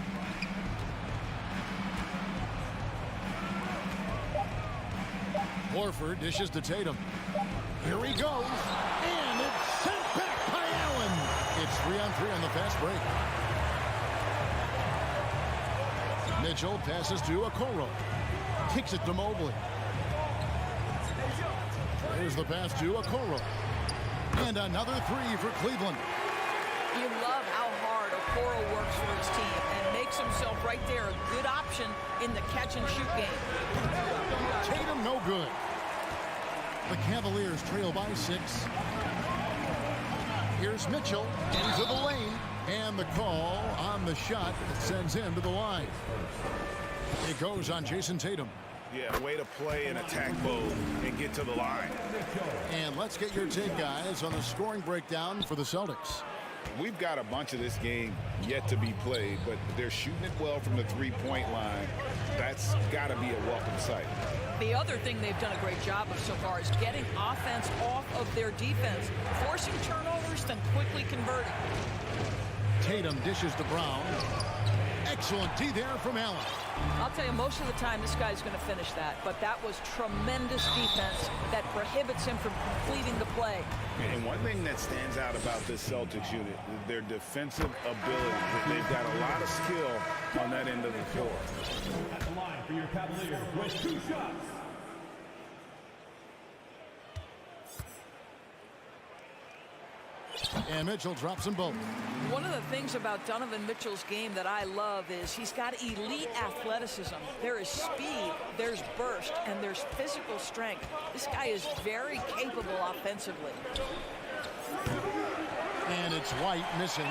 Horford dishes to Tatum. Here he goes. And it's sent back by Allen. It's 3-on-3 on the fast break. Mitchell passes to Okoro. Kicks it to Mobley. There's the pass to Okoro. And another 3 for Cleveland. You love how hard Okoro works for his team and makes himself right there a good option in the catch-and-shoot game. Tatum no good. The Cavaliers trail by 6. Here's Mitchell into the lane. And the call on the shot that sends him to the line. It goes on Jason Tatum. Yeah, way to play in attack mode and get to the line. And let's get your take, guys, on the scoring breakdown for the Celtics. We've got a bunch of this game yet to be played, but they're shooting it well from the three-point line. That's got to be a welcome sight. The other thing they've done a great job of so far is getting offense off of their defense, forcing turnovers, then quickly converting. Tatum dishes to Brown. Excellent D there from Allen. I'll tell you, most of the time this guy's going to finish that, but that was tremendous defense that prohibits him from completing the play. And one thing that stands out about this Celtics unit is their defensive ability. They've got a lot of skill on that end of the floor. At the line for your Cavaliers with 2 shots. And Mitchell drops them both. One of the things about Donovan Mitchell's game that I love is he's got elite athleticism. There is speed, there's burst, and there's physical strength. This guy is very capable offensively. And it's White missing.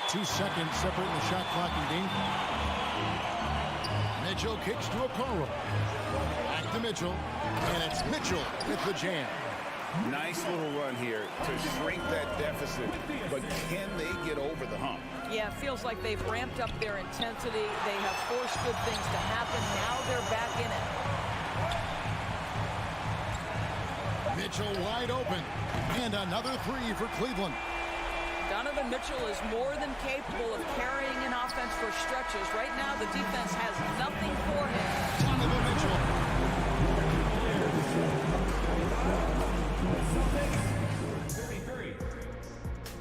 2 seconds separating the shot clock and game clock. Mitchell kicks to Okoro. Back to Mitchell. And it's Mitchell with the jam. Nice little run here to shrink that deficit, but can they get over the hump? Yeah, it feels like they've ramped up their intensity. They have forced good things to happen. Now they're back in it. Mitchell wide open. And another 3 for Cleveland. Donovan Mitchell is more than capable of carrying an offense for stretches. Right now, the defense has nothing for him. Donovan Mitchell.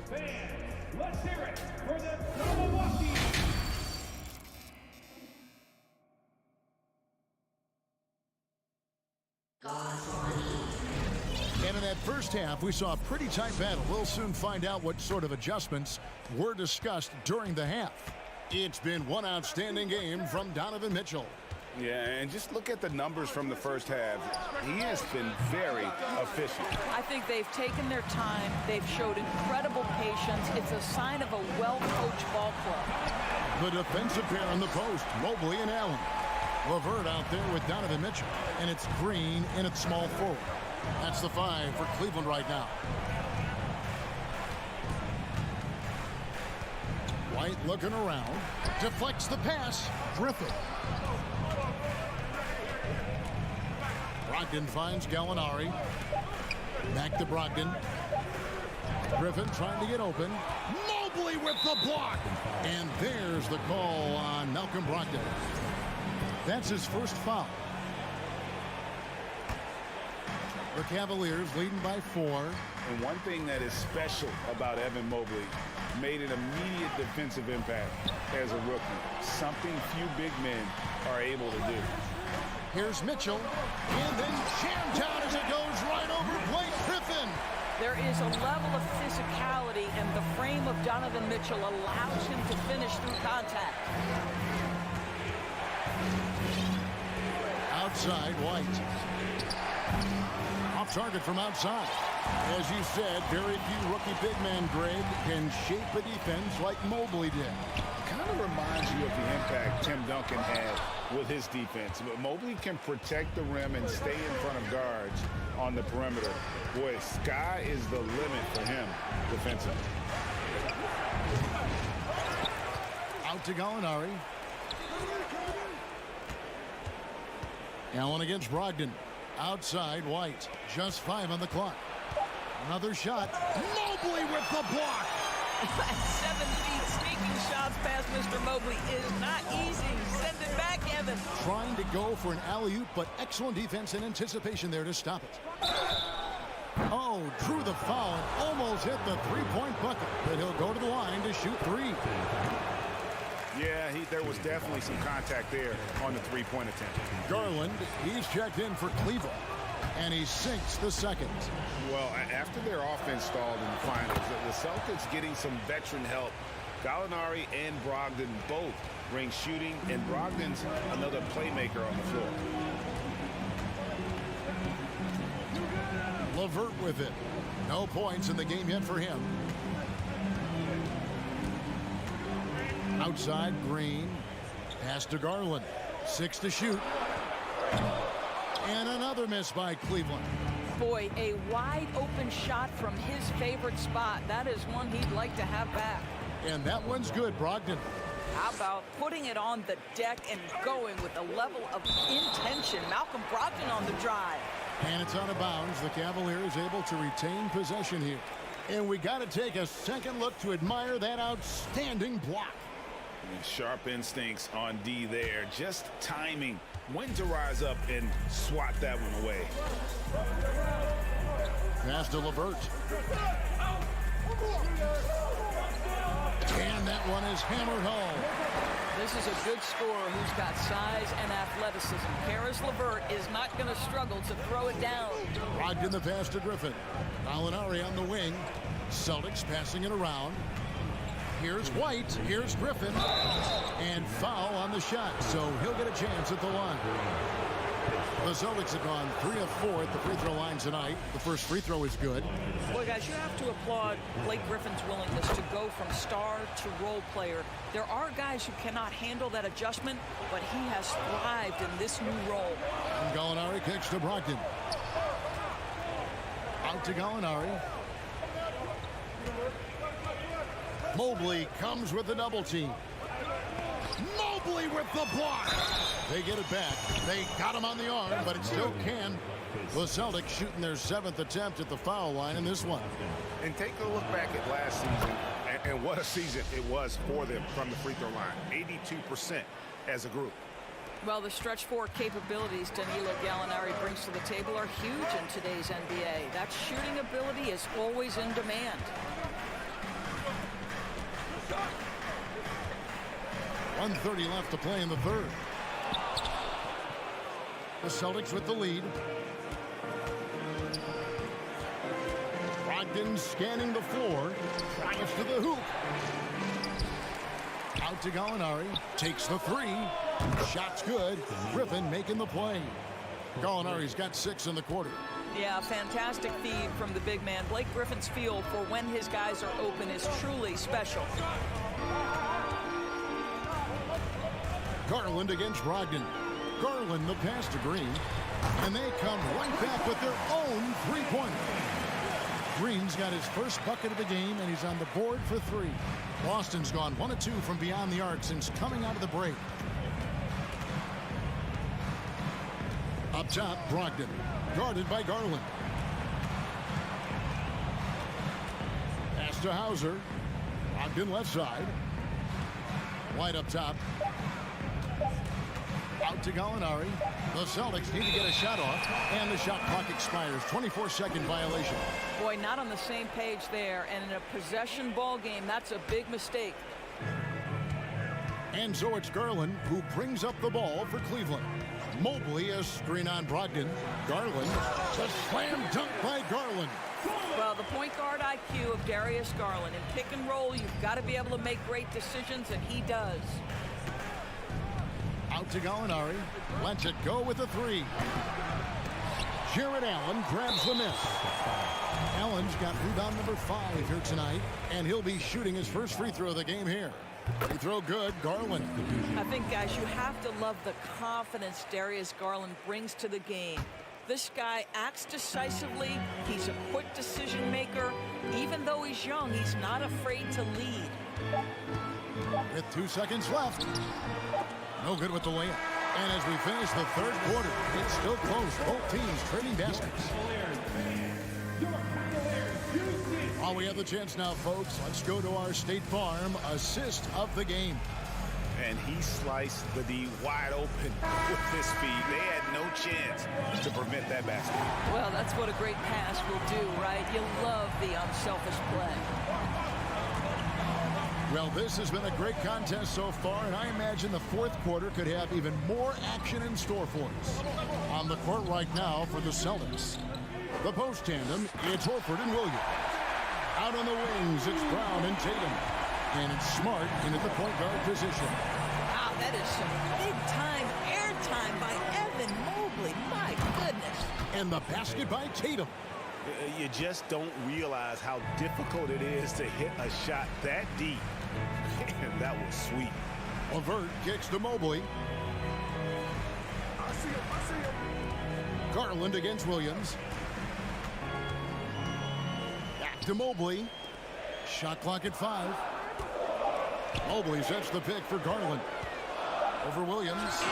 Fans, let's hear it for the Milwaukee. And in that first half, we saw a pretty tight battle. We'll soon find out what sort of adjustments were discussed during the half. It's been one outstanding game from Donovan Mitchell. Yeah, and just look at the numbers from the first half. He has been very efficient. I think they've taken their time. They've showed incredible patience. It's a sign of a well-coached ball club. The defensive pair on the post, Mobley and Allen. LeVert out there with Donovan Mitchell. And it's Green in at small forward. That's the 5 for Cleveland right now. White looking around. Deflects the pass. Griffin. Brogdon finds Gallinari. Back to Brogdon. Griffin trying to get open. Mobley with the block. And there's the call on Malcolm Brogdon. That's his first foul. The Cavaliers leading by 4. And one thing that is special about Evan Mobley, made an immediate defensive impact as a rookie. Something few big men are able to do. Here's Mitchell, and then jammed down as it goes right over Blake Griffin. There is a level of physicality, and the frame of Donovan Mitchell allows him to finish through contact. Outside, White. Off target from outside. As you said, very few rookie big men, Greg, can shape a defense like Mobley did. Kind of reminds you of the impact Tim Duncan had with his defense. But Mobley can protect the rim and stay in front of guards on the perimeter. Boy, sky is the limit for him defensively. Out to Gallinari. Allen against Brogdon. Outside, White. Just 5 on the clock. Another shot. Mobley with the block. 7 feet sneaking shots past Mr. Mobley is not easy. Send it back, Evan. Trying to go for an alley-oop, but excellent defense and anticipation there to stop it. Oh, drew the foul and almost hit the three-point bucket, but he'll go to the line to shoot 3. Yeah, there was definitely some contact there on the three-point attempt. Garland, he's checked in for Cleveland, and he sinks the second. Well, after their offense stalled in the finals, the Celtics getting some veteran help. Gallinari and Brogdon both bring shooting, and Brogdon's another playmaker on the floor. LeVert with it. No points in the game yet for him. Outside, Green. Pass to Garland. 6 to shoot. And another miss by Cleveland. Boy, a wide open shot from his favorite spot. That is one he'd like to have back. And that one's good, Brogdon. How about putting it on the deck and going with a level of intention? Malcolm Brogdon on the drive. And it's out of bounds. The Cavaliers able to retain possession here. And we got to take a second look to admire that outstanding block. And sharp instincts on D there. Just timing when to rise up and swat that one away. Pass to LeVert. And that one is hammered home. This is a good scorer who's got size and athleticism. Karis LeVert is not going to struggle to throw it down. Brogdon the pass to Griffin. Gallinari on the wing. Celtics passing it around. Here's White. Here's Griffin. And foul on the shot, so he'll get a chance at the line. The Celtics have gone 3 of 4 at the free throw line tonight. The first free throw is good. Well, guys, you have to applaud Blake Griffin's willingness to go from star to role player. There are guys who cannot handle that adjustment, but he has thrived in this new role. And Gallinari kicks to Brogdon. Out to Gallinari. Mobley comes with the double team. Mobley with the block. They get it back. They got him on the arm, but it still can. The Celtics shooting their 7th attempt at the foul line in this one. And take a look back at last season, and what a season it was for them from the free throw line. 82% as a group. Well, the stretch four capabilities Danilo Gallinari brings to the table are huge in today's NBA. That shooting ability is always in demand. .130 left to play in the third. The Celtics with the lead. Brogdon scanning the floor. Drives to the hoop. Out to Gallinari. Takes the three. Shot's good. Griffin making the play. Gallinari's got 6 in the quarter. Yeah, fantastic feed from the big man. Blake Griffin's feel for when his guys are open is truly special. Garland against Brogdon. Garland the pass to Green. And they come right back with their own three-pointer. Green's got his first bucket of the game, and he's on the board for 3. Boston's gone 1 of 2 from beyond the arc since coming out of the break. Up top, Brogdon. Guarded by Garland. Pass to Hauser. Brogdon left side. White up top. Out to Gallinari. The Celtics need to get a shot off, and the shot clock expires. 24-second violation. Boy, not on the same page there, and in a possession ball game, that's a big mistake. And so it's Garland who brings up the ball for Cleveland. Mobley a screen on Brogdon. Garland, the slam dunk by Garland. Well, the point guard IQ of Darius Garland. In pick and roll, you've got to be able to make great decisions, and he does. Out to Gallinari. Lets it go with a 3. Jared Allen grabs the miss. Allen's got rebound number 5 here tonight, and he'll be shooting his first free throw of the game here. Free throw good, Garland. I think, guys, you have to love the confidence Darius Garland brings to the game. This guy acts decisively. He's a quick decision maker. Even though he's young, he's not afraid to lead. With 2 seconds left. No good with the layup. And as we finish the third quarter, it's still close. Both teams trading baskets. While we have the chance now, folks, let's go to our State Farm assist of the game. And he sliced the D wide open with his speed. They had no chance to prevent that basket. Well, that's what a great pass will do, right? You love the unselfish play. Well, this has been a great contest so far, and I imagine the fourth quarter could have even more action in store for us. On the court right now for the Celtics. The post tandem, it's Horford and Williams. Out on the wings, it's Brown and Tatum. And it's Smart in at the point guard position. Wow, that is some big-time airtime by Evan Mobley. My goodness. And the basket by Tatum. You just don't realize how difficult it is to hit a shot that deep. And that was sweet. LeVert kicks to Mobley. I see him. Garland against Williams. Back to Mobley. Shot clock at 5. Mobley sets the pick for Garland. Over Williams.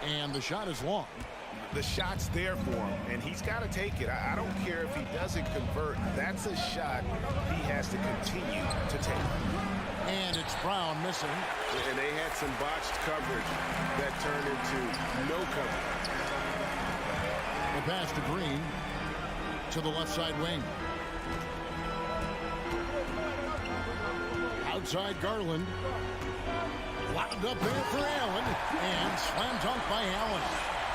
And the shot is long. The shot's there for him, and he's got to take it. I don't care if he doesn't convert. That's a shot he has to continue to take. And it's Brown missing. And they had some botched coverage that turned into no coverage. The pass to Green to the left side wing. Outside Garland. Lobbed up there for Allen. And slam dunk by Allen.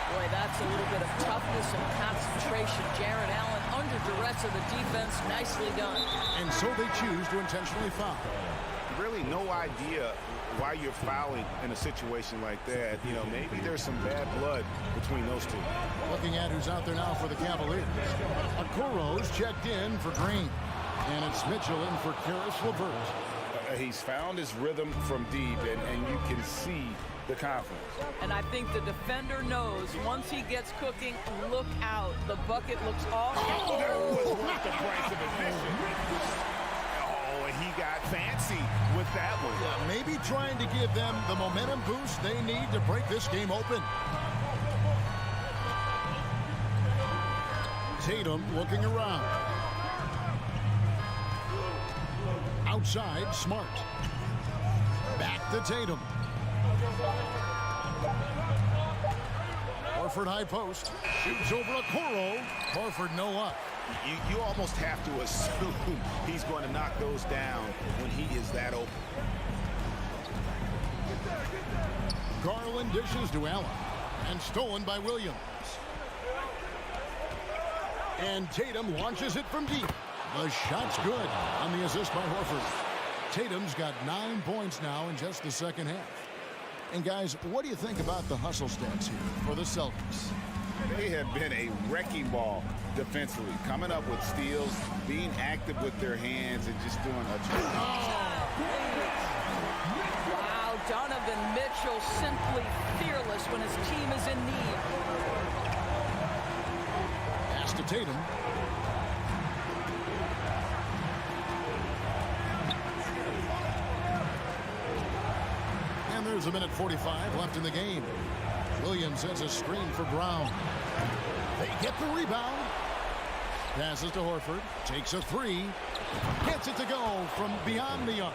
Boy, that's a little bit of toughness and concentration. Jared Allen under duress of the defense. Nicely done. And so they choose to intentionally foul. Really no idea why you're fouling in a situation like that. You know, maybe there's some bad blood between those two. Looking at who's out there now for the Cavaliers. Okoro's checked in for Green. And it's Mitchell in for Karis LeVert. He's found his rhythm from deep, and you can see the confidence. And I think the defender knows once he gets cooking, look out. The bucket looks off. Oh, that was worth the price of admission. Oh, and he got fancy with that one. Yeah, maybe trying to give them the momentum boost they need to break this game open. Tatum looking around. Outside, Smart. Back to Tatum. Horford high post. Shoots over Okoro. Horford no luck. You almost have to assume he's going to knock those down when he is that open. Garland dishes to Allen. And stolen by Williams. And Tatum launches it from deep. The shot's good on the assist by Horford. Tatum's got 9 points now in just the second half. And guys, what do you think about the hustle stats here for the Celtics? They have been a wrecking ball defensively, coming up with steals, being active with their hands, and just doing a terrific job. Wow, Donovan Mitchell simply fearless when his team is in need. Pass to Tatum. And there's a minute 45 left in the game. Williams has a screen for Brown. They get the rebound. Passes to Horford. Takes a three. Gets it to go from beyond the arc.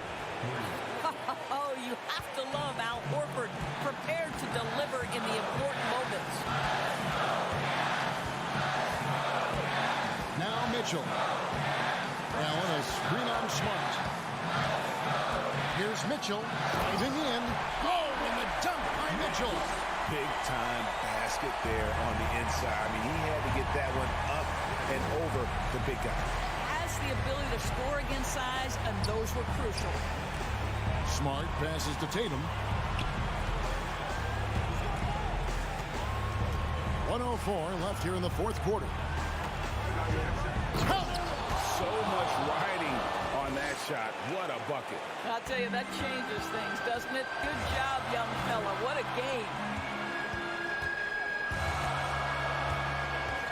Oh, you have to love Al Horford, prepared to deliver in the important moments. Now Mitchell. Allen a screen on Smart. Here's Mitchell driving in. Oh, and the dunk by Mitchell. Big time basket there on the inside. I mean, he had to get that one up and over the big guy. Has the ability to score against size, and those were crucial. Smart passes to Tatum. 1:04 left here in the fourth quarter. So much riding on that shot. What a bucket. I'll tell you, that changes things, doesn't it? Good job, young fella. What a game.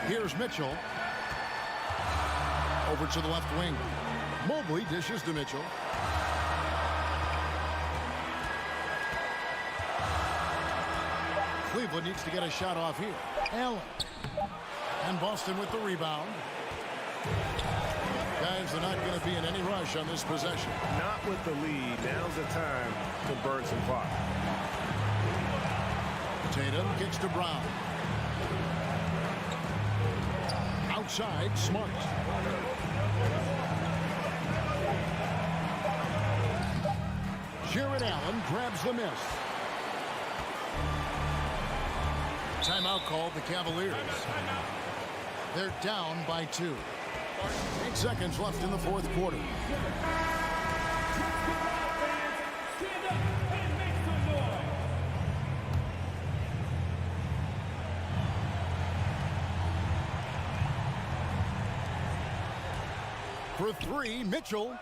Here's Mitchell. Over to the left wing. Mobley dishes to Mitchell. Cleveland needs to get a shot off here. Allen. And Boston with the rebound. Guys, they're not going to be in any rush on this possession. Not with the lead. Now's the time to burn some clock. Tatum kicks to Brown. Outside, Smart. Jared Allen grabs the miss. Timeout called the Cavaliers. They're down by 2. 8 seconds left in the fourth quarter. For 3, Mitchell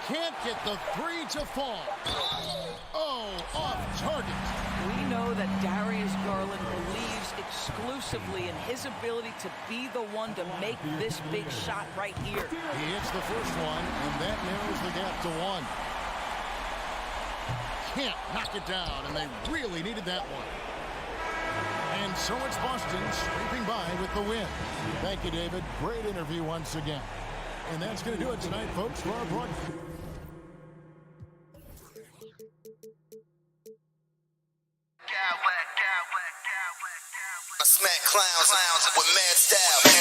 can't get the 3 to fall. Oh, off target. We know that Darius Garland believes exclusively in his ability to be the one to make this big shot right here. He hits the first one, and that narrows the gap to 1. Can't knock it down, and they really needed that one. And so it's Boston sweeping by with the win. Thank you, David. Great interview once again. And that's going to do it tonight, folks, for our broadcast. Smack clowns with mad style.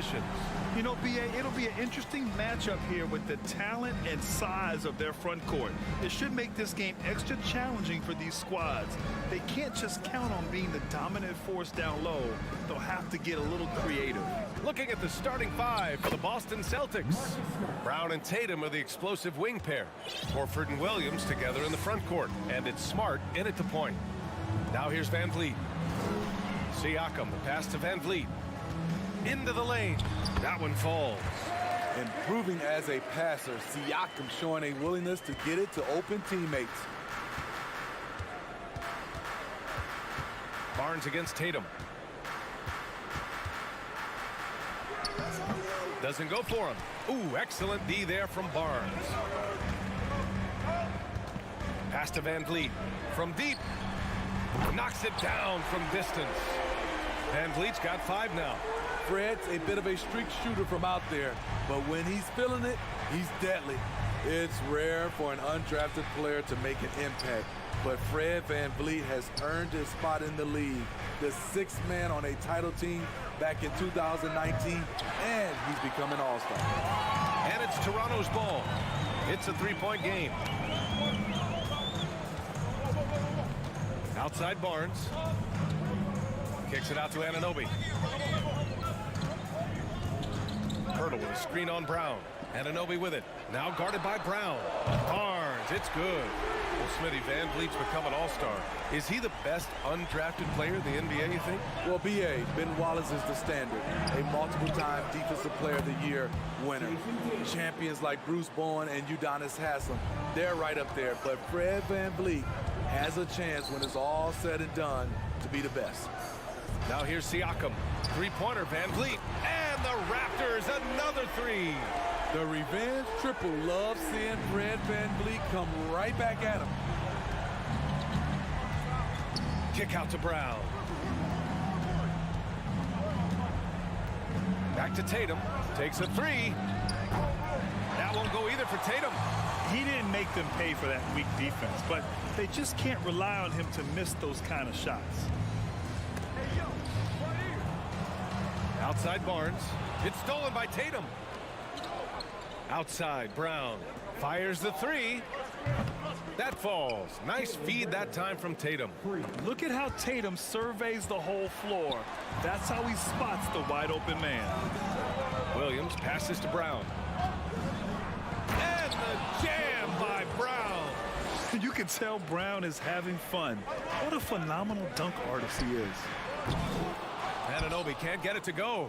transitions. You know, BA, it'll be an interesting matchup here with the talent and size of their front court. It should make this game extra challenging for these squads. They can't just count on being the dominant force down low. They'll have to get a little creative. Looking at the starting five for the Boston Celtics. Brown and Tatum are the explosive wing pair. Horford and Williams together in the front court. And it's Smart in at the point. Now here's Van Vliet. Siakam, the pass to Van Vliet. Into the lane. That one falls. Improving as a passer, Siakam showing a willingness to get it to open teammates. Barnes against Tatum. Doesn't go for him. Ooh, excellent D there from Barnes. Pass to Van Vliet. From deep. Knocks it down from distance. Van Vliet's got 5 now. Fred's a bit of a streak shooter from out there, but when he's feeling it, he's deadly. It's rare for an undrafted player to make an impact, but Fred Van Vliet has earned his spot in the league. The 6th man on a title team back in 2019, and he's become an all-star. And it's Toronto's ball. It's a 3-point game. Outside Barnes. Kicks it out to Anunoby. Hurdle with a screen on Brown. Anunoby with it. Now guarded by Brown. Barnes, it's good. Well, Smitty, Van Vliet's become an all-star. Is he the best undrafted player in the NBA, you think? Well, B.A., Ben Wallace is the standard. A multiple-time Defensive Player of the Year winner. Champions like Bruce Bowen and Udonis Haslem, they're right up there. But Fred Van Vliet has a chance when it's all said and done to be the best. Now here's Siakam. 3-pointer, Van Vliet. And the Raptors, another 3. The revenge triple loves seeing Fred Van Vliet come right back at him. Kick out to Brown. Back to Tatum. Takes a 3. That won't go either for Tatum. He didn't make them pay for that weak defense, but they just can't rely on him to miss those kind of shots. Outside Barnes. It's stolen by Tatum. Outside Brown. Fires the 3. That falls. Nice feed that time from Tatum. Look at how Tatum surveys the whole floor. That's how he spots the wide open man. Williams passes to Brown. And the jam by Brown. You can tell Brown is having fun. What a phenomenal dunk artist he is. Anunoby can't get it to go.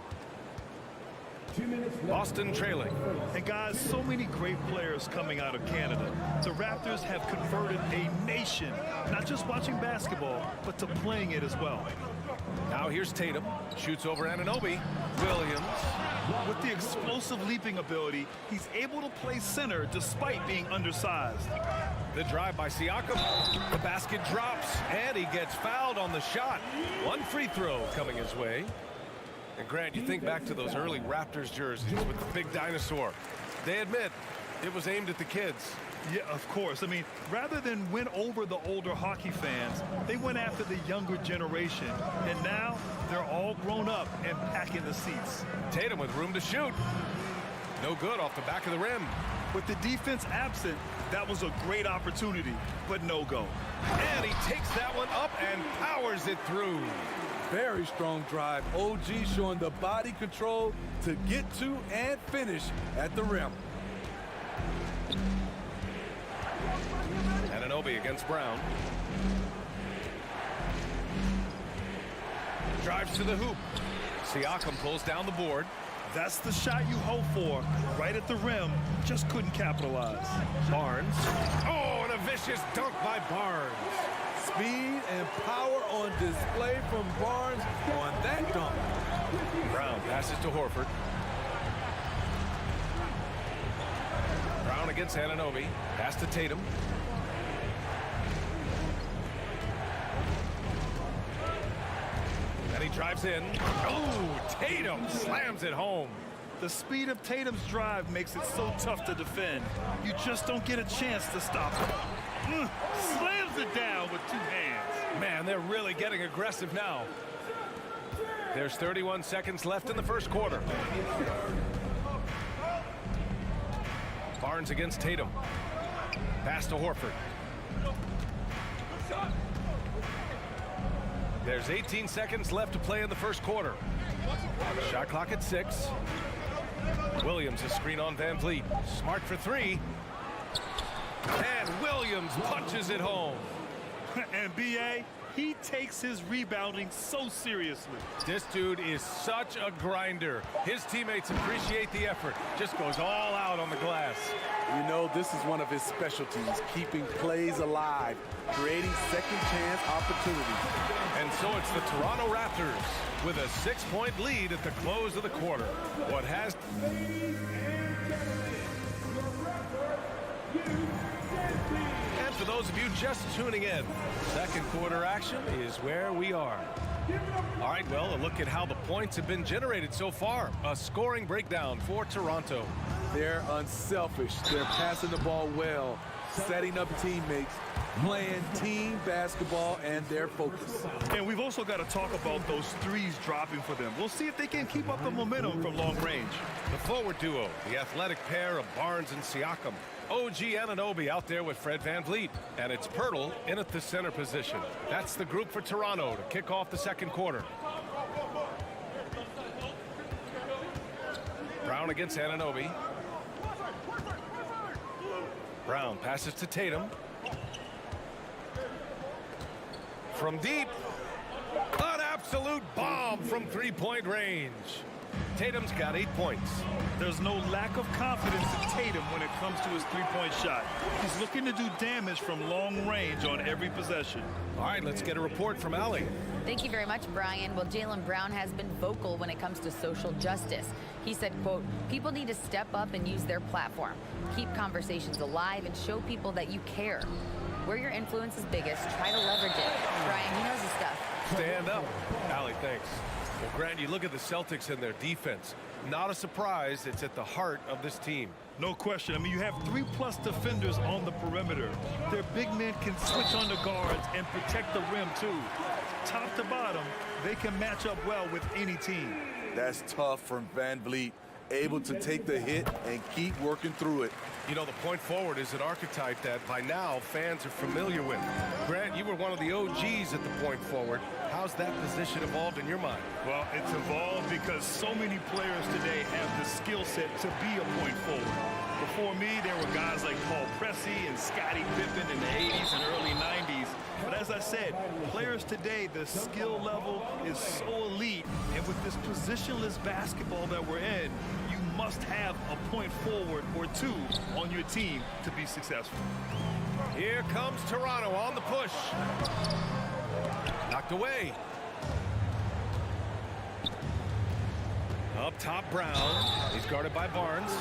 Boston trailing. And guys, so many great players coming out of Canada. The Raptors have converted a nation, not just watching basketball, but to playing it as well. Now here's Tatum. Shoots over Anunoby. Williams. With the explosive leaping ability, he's able to play center despite being undersized. The drive by Siakam. The basket drops, and he gets fouled on the shot. 1 free throw coming his way. And Grant, you think back to those early Raptors jerseys with the big dinosaur. They admit it was aimed at the kids. Yeah, of course. I mean, rather than win over the older hockey fans, they went after the younger generation. And now they're all grown up and packing the seats. Tatum with room to shoot. No good off the back of the rim. With the defense absent, that was a great opportunity, but no go. And he takes that one up and powers it through. Very strong drive. OG showing the body control to get to and finish at the rim. Anunoby against Brown. Drives to the hoop. Siakam pulls down the board. That's the shot you hope for. Right at the rim. Just couldn't capitalize. Barnes. Oh, and a vicious dunk by Barnes. Speed and power on display from Barnes on that dunk. Brown passes to Horford. Brown against Anunoby. Pass to Tatum. And he drives in. Oh, Tatum slams it home. The speed of Tatum's drive makes it so tough to defend. You just don't get a chance to stop him. Slams it down with 2 hands. Man, they're really getting aggressive now. There's 31 seconds left in the first quarter. Barnes against Tatum. Pass to Horford. There's 18 seconds left to play in the first quarter. Shot clock at 6. Williams a screen on Van Vliet. Smart for 3. And Williams punches it home. And B.A., he takes his rebounding so seriously. This dude is such a grinder. His teammates appreciate the effort. Just goes all out on the glass. You know, this is one of his specialties, keeping plays alive, creating second chance opportunities. And so it's the Toronto Raptors with a 6-point lead at the close of the quarter. What has... And for those of you just tuning in, second quarter action is where we are. All right, well, a look at how the points have been generated so far. A scoring breakdown for Toronto. They're unselfish. They're passing the ball well, setting up teammates, playing team basketball, and their focus. And we've also got to talk about those threes dropping for them. We'll see if they can keep up the momentum from long range. The forward duo, the athletic pair of Barnes and Siakam. OG Anunoby out there with Fred Van Vliet. And it's Pirtle in at the center position. That's the group for Toronto to kick off the second quarter. Brown against Anunoby. Brown passes to Tatum. From deep, an absolute bomb from three-point range. Tatum's got 8 points. There's no lack of confidence in Tatum when it comes to his three-point shot. He's looking to do damage from long range on every possession. All right, let's get a report from Allie. Thank you very much, Brian. Well, Jaylen Brown has been vocal when it comes to social justice. He said, quote, people need to step up and use their platform. Keep conversations alive and show people that you care. Where your influence is biggest, try to leverage it. Brian, he knows his stuff. Stand up. Allie, thanks. Well, Grant, you look at the Celtics and their defense. Not a surprise, it's at the heart of this team. No question. I mean, you have 3+ defenders on the perimeter. Their big men can switch on the guards and protect the rim, too. Top to bottom, they can match up well with any team. That's tough from Van Vliet, able to take the hit and keep working through it. You know, the point forward is an archetype that by now fans are familiar with. Grant, you were one of the OGs at the point forward. How's that position evolved in your mind? Well, it's evolved because so many players today have the skill set to be a point forward. Before me, there were guys like Paul Pressey and Scottie Pippen in the 80s and early 90s. But as I said, players today, the skill level is so elite. And with this positionless basketball that we're in, you must have a point forward or two on your team to be successful. Here comes Toronto on the push. Knocked away. Up top, Brown. He's guarded by Barnes.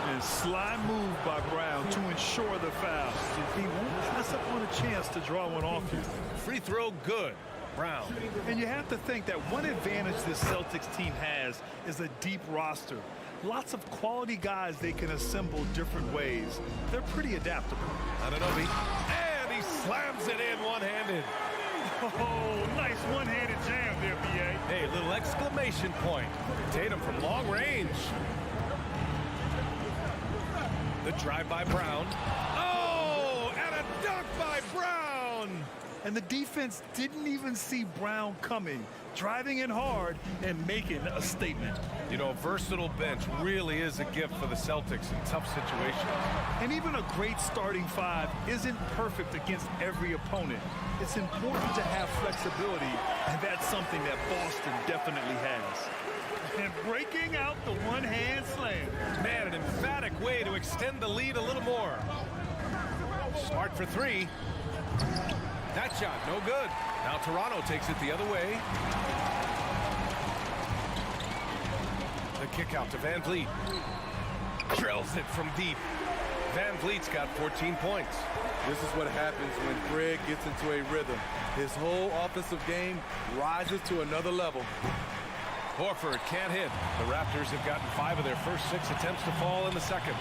And sly move by Brown to ensure the foul. He won't pass up on a chance to draw one off you. Free throw good. Brown. And you have to think that one advantage this Celtics team has is a deep roster. Lots of quality guys they can assemble different ways. They're pretty adaptable. Anunoby. And he slams it in one-handed. Oh, nice one-handed jam there, B.A. Hey, little exclamation point. Tatum from long range. The drive by Brown. Oh, and a dunk by Brown. And the defense didn't even see Brown coming, driving in hard and making a statement. You know, a versatile bench really is a gift for the Celtics in tough situations. And even a great starting five isn't perfect against every opponent. It's important to have flexibility, and that's something that Boston definitely has. And breaking out the one-hand slam. Man, an emphatic way to extend the lead a little more. Smart for 3. That shot, no good. Now Toronto takes it the other way. The kick out to Van Vliet. Drills it from deep. Van Vliet's got 14 points. This is what happens when Fred gets into a rhythm. His whole offensive game rises to another level. Horford can't hit. The Raptors have gotten 5 of their first 6 attempts to fall in the second.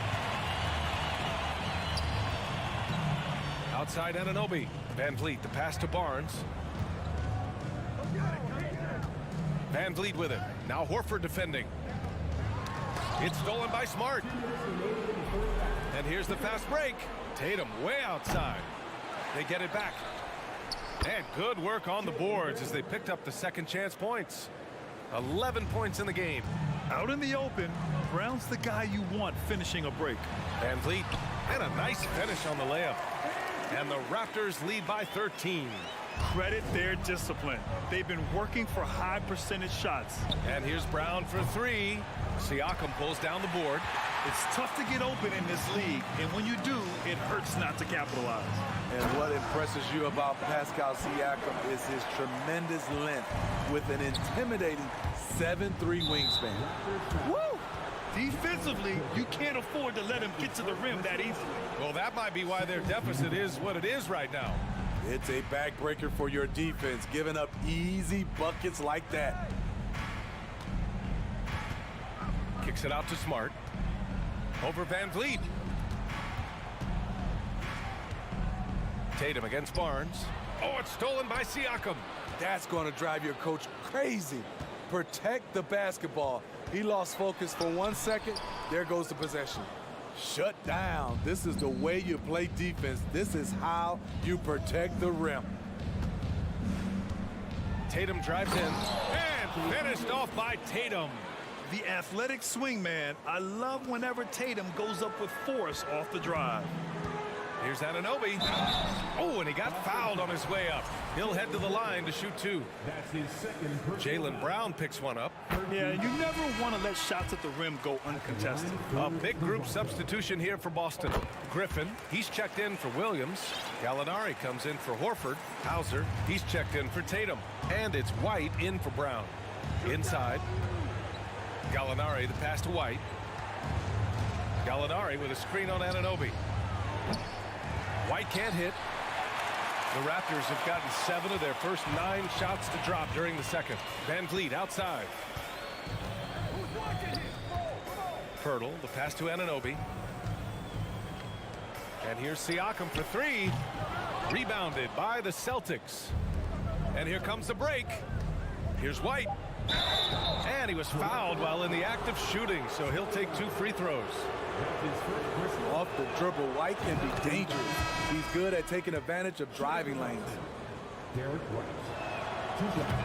Outside Anunoby. Van Vliet, the pass to Barnes. Van Vliet with it. Now Horford defending. It's stolen by Smart. And here's the fast break. Tatum way outside. They get it back. And good work on the boards as they picked up the second chance points. 11 points in the game. Out in the open, Brown's the guy you want finishing a break. Van Vliet, and a nice finish on the layup. And the Raptors lead by 13. Credit their discipline. They've been working for high percentage shots. And here's Brown for three. Siakam pulls down the board. It's tough to get open in this league, and when you do, it hurts not to capitalize. And what impresses you about Pascal Siakam is his tremendous length with an intimidating 7'3" wingspan. Woo! Defensively, you can't afford to let him get to the rim that easily. Well, that might be why their deficit is what it is right now. It's a backbreaker for your defense, giving up easy buckets like that. Kicks it out to Smart. Over Van Vliet. Tatum against Barnes. Oh, it's stolen by Siakam. That's going to drive your coach crazy. Protect the basketball. He lost focus for 1 second. There goes the possession. Shut down. This is the way you play defense. This is how you protect the rim. Tatum drives in and finished off by Tatum. The athletic swingman. I love whenever Tatum goes up with force off the drive. Here's Anunoby. Oh, and he got fouled on his way up. He'll head to the line to shoot two. Jaylen Brown picks one up. Yeah, you never want to let shots at the rim go uncontested. A big group substitution here for Boston. Griffin, he's checked in for Williams. Gallinari comes in for Horford. Hauser, he's checked in for Tatum. And it's White in for Brown. Inside. Gallinari, the pass to White. Gallinari with a screen on Anunoby. White can't hit. The Raptors have gotten 7 of their first 9 shots to drop during the second. Van Vliet outside. Pirtle, the pass to Anunoby. And here's Siakam for 3. Rebounded by the Celtics. And here comes the break. Here's White. And he was fouled while in the act of shooting, so he'll take 2 free throws. Off the dribble, White can be dangerous. He's good at taking advantage of driving lanes.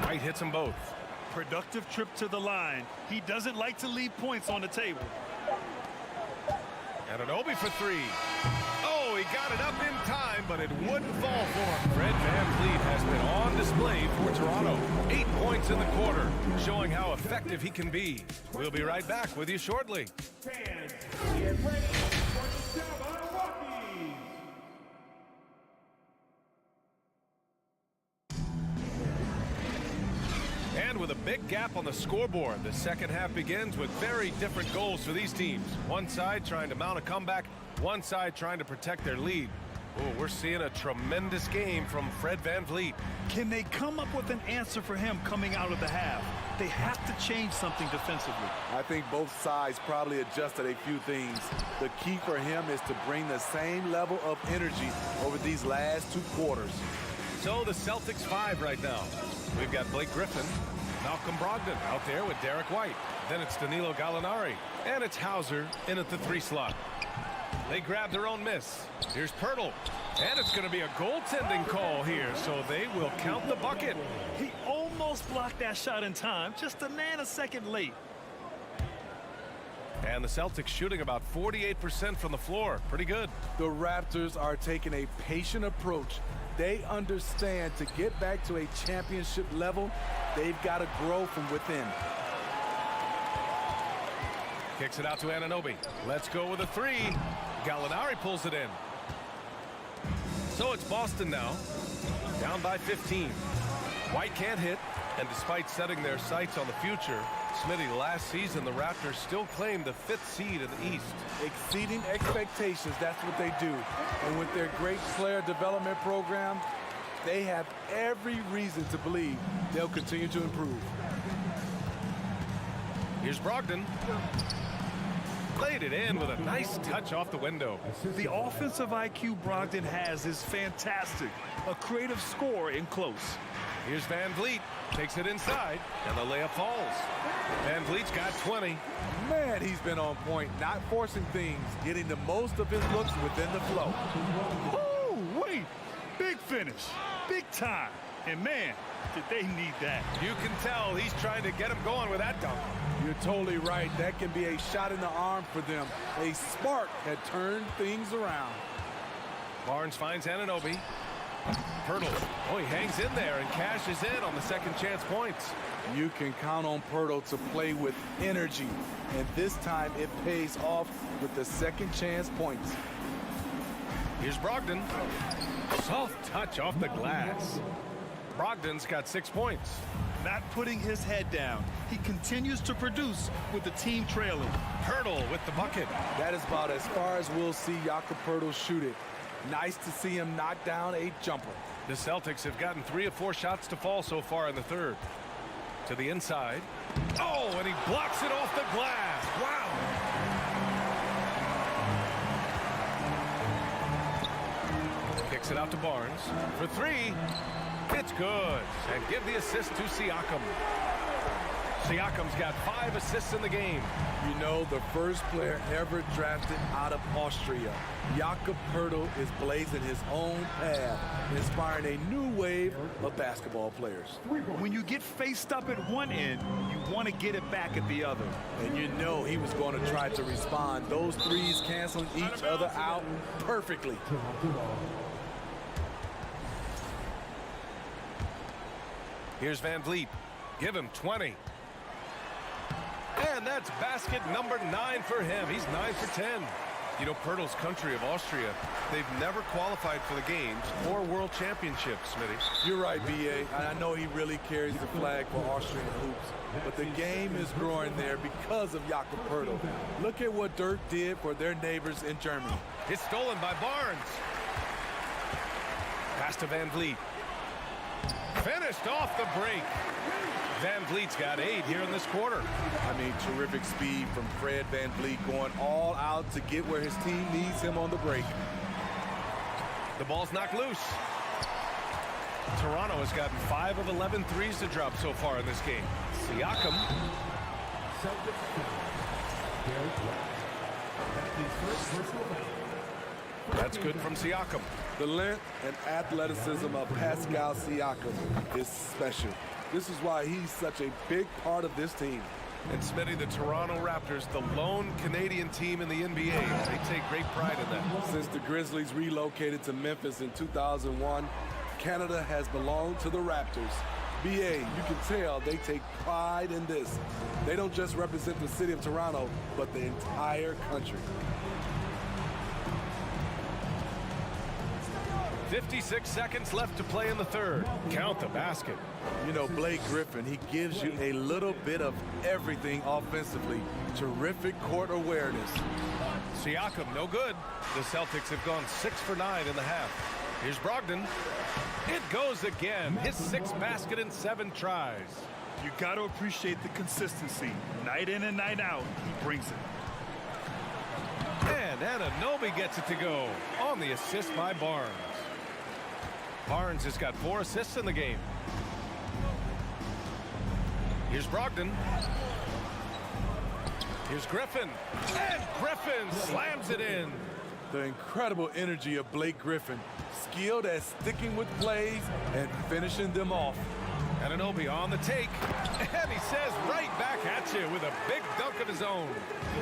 White hits them both. Productive trip to the line. He doesn't like to leave points on the table. Anunoby for 3. Oh, he got it up in time, but it wouldn't fall for him. Fred VanVleet has been on display for Toronto. 8 points in the quarter, showing how effective he can be. We'll be right back with you shortly. Fans, get ready for the Rockies. And with a big gap on the scoreboard, the second half begins with very different goals for these teams. One side trying to mount a comeback, one side trying to protect their lead. Oh, we're seeing a tremendous game from Fred VanVleet. Can they come up with an answer for him coming out of the half? They have to change something defensively. I think both sides probably adjusted a few things. The key for him is to bring the same level of energy over these last 2 quarters. So the Celtics 5 right now. We've got Blake Griffin, Malcolm Brogdon out there with Derek White. Then it's Danilo Gallinari. And it's Hauser in at the 3 slot. They grab their own miss. Here's Pirtle. And it's going to be a goaltending call here, so they will count the bucket. He almost blocked that shot in time, just a nanosecond late. And the Celtics shooting about 48% from the floor. Pretty good. The Raptors are taking a patient approach. They understand to get back to a championship level, they've got to grow from within. Kicks it out to Anunoby. Let's go with a 3. Gallinari pulls it in. So it's Boston now, down by 15. White can't hit, and despite setting their sights on the future, Smitty, last season the Raptors still claimed the 5th seed in the East. Exceeding expectations, that's what they do. And with their great player development program, they have every reason to believe they'll continue to improve. Here's Brogdon. Laid it in with a nice touch off the window. The offensive IQ Brogdon has is fantastic. A creative scorer in close. Here's Van Vliet. Takes it inside, and the layup falls. Van Vliet's got 20. Man, he's been on point, not forcing things, getting the most of his looks within the flow. Oh, wait. Big finish. Big time. And, man, did they need that. You can tell he's trying to get him going with that dunk. You're totally right. That can be a shot in the arm for them. A spark had turned things around. Barnes finds Anunoby. Pirtle. Oh, he hangs in there and cashes in on the second chance points. You can count on Pirtle to play with energy. And this time it pays off with the second chance points. Here's Brogdon. Soft touch off the glass. Brogdon's got 6 points. Not putting his head down. He continues to produce with the team trailing. Pirtle with the bucket. That is about as far as we'll see Jakob Pirtle shoot it. Nice to see him knock down a jumper. The Celtics have gotten 3 of 4 shots to fall so far in the third. To the inside. Oh, and he blocks it off the glass. Wow. Kicks it out to Barnes for 3. It's good. And give the assist to Siakam. Siakam's got 5 assists in the game. You know, the first player ever drafted out of Austria. Jakob Pirtle is blazing his own path, inspiring a new wave of basketball players. When you get faced up at one end, you want to get it back at the other. And you know he was going to try to respond. Those threes canceling each other out perfectly. Here's Van Vliet. Give him 20. And that's basket number 9 for him. He's 9 for 10. You know, Pirtle's country of Austria, they've never qualified for the games or world championships, Smitty. You're right, B.A. I know he really carries the flag for Austrian hoops. But the game is growing there because of Jakob Pirtle. Look at what Dirk did for their neighbors in Germany. It's stolen by Barnes. Pass to Van Vliet. Finished off the break. Van Vliet's got 8 here in this quarter. I mean, terrific speed from Fred Van Vliet, going all out to get where his team needs him on the break. The ball's knocked loose. Toronto has gotten 5 of 11 threes to drop so far in this game. Siakam. That's good from Siakam. The length and athleticism of Pascal Siakam is special. This is why he's such a big part of this team. And Smitty, the Toronto Raptors, the lone Canadian team in the NBA. They take great pride in that. Since the Grizzlies relocated to Memphis in 2001, Canada has belonged to the Raptors. BA, you can tell they take pride in this. They don't just represent the city of Toronto, but the entire country. 56 seconds left to play in the third. Count the basket. You know, Blake Griffin, he gives you a little bit of everything offensively. Terrific court awareness. Siakam, no good. The Celtics have gone 6 for 9 in the half. Here's Brogdon. It goes again. His 6th basket in 7 tries. You got to appreciate the consistency. Night in and night out, he brings it. And Anunoby gets it to go on the assist by Barnes. Barnes has got 4 assists in the game. Here's Brogdon. Here's Griffin. And Griffin slams it in. The incredible energy of Blake Griffin. Skilled at sticking with plays and finishing them off. Anunoby on the take. And he says right back at you with a big dunk of his own.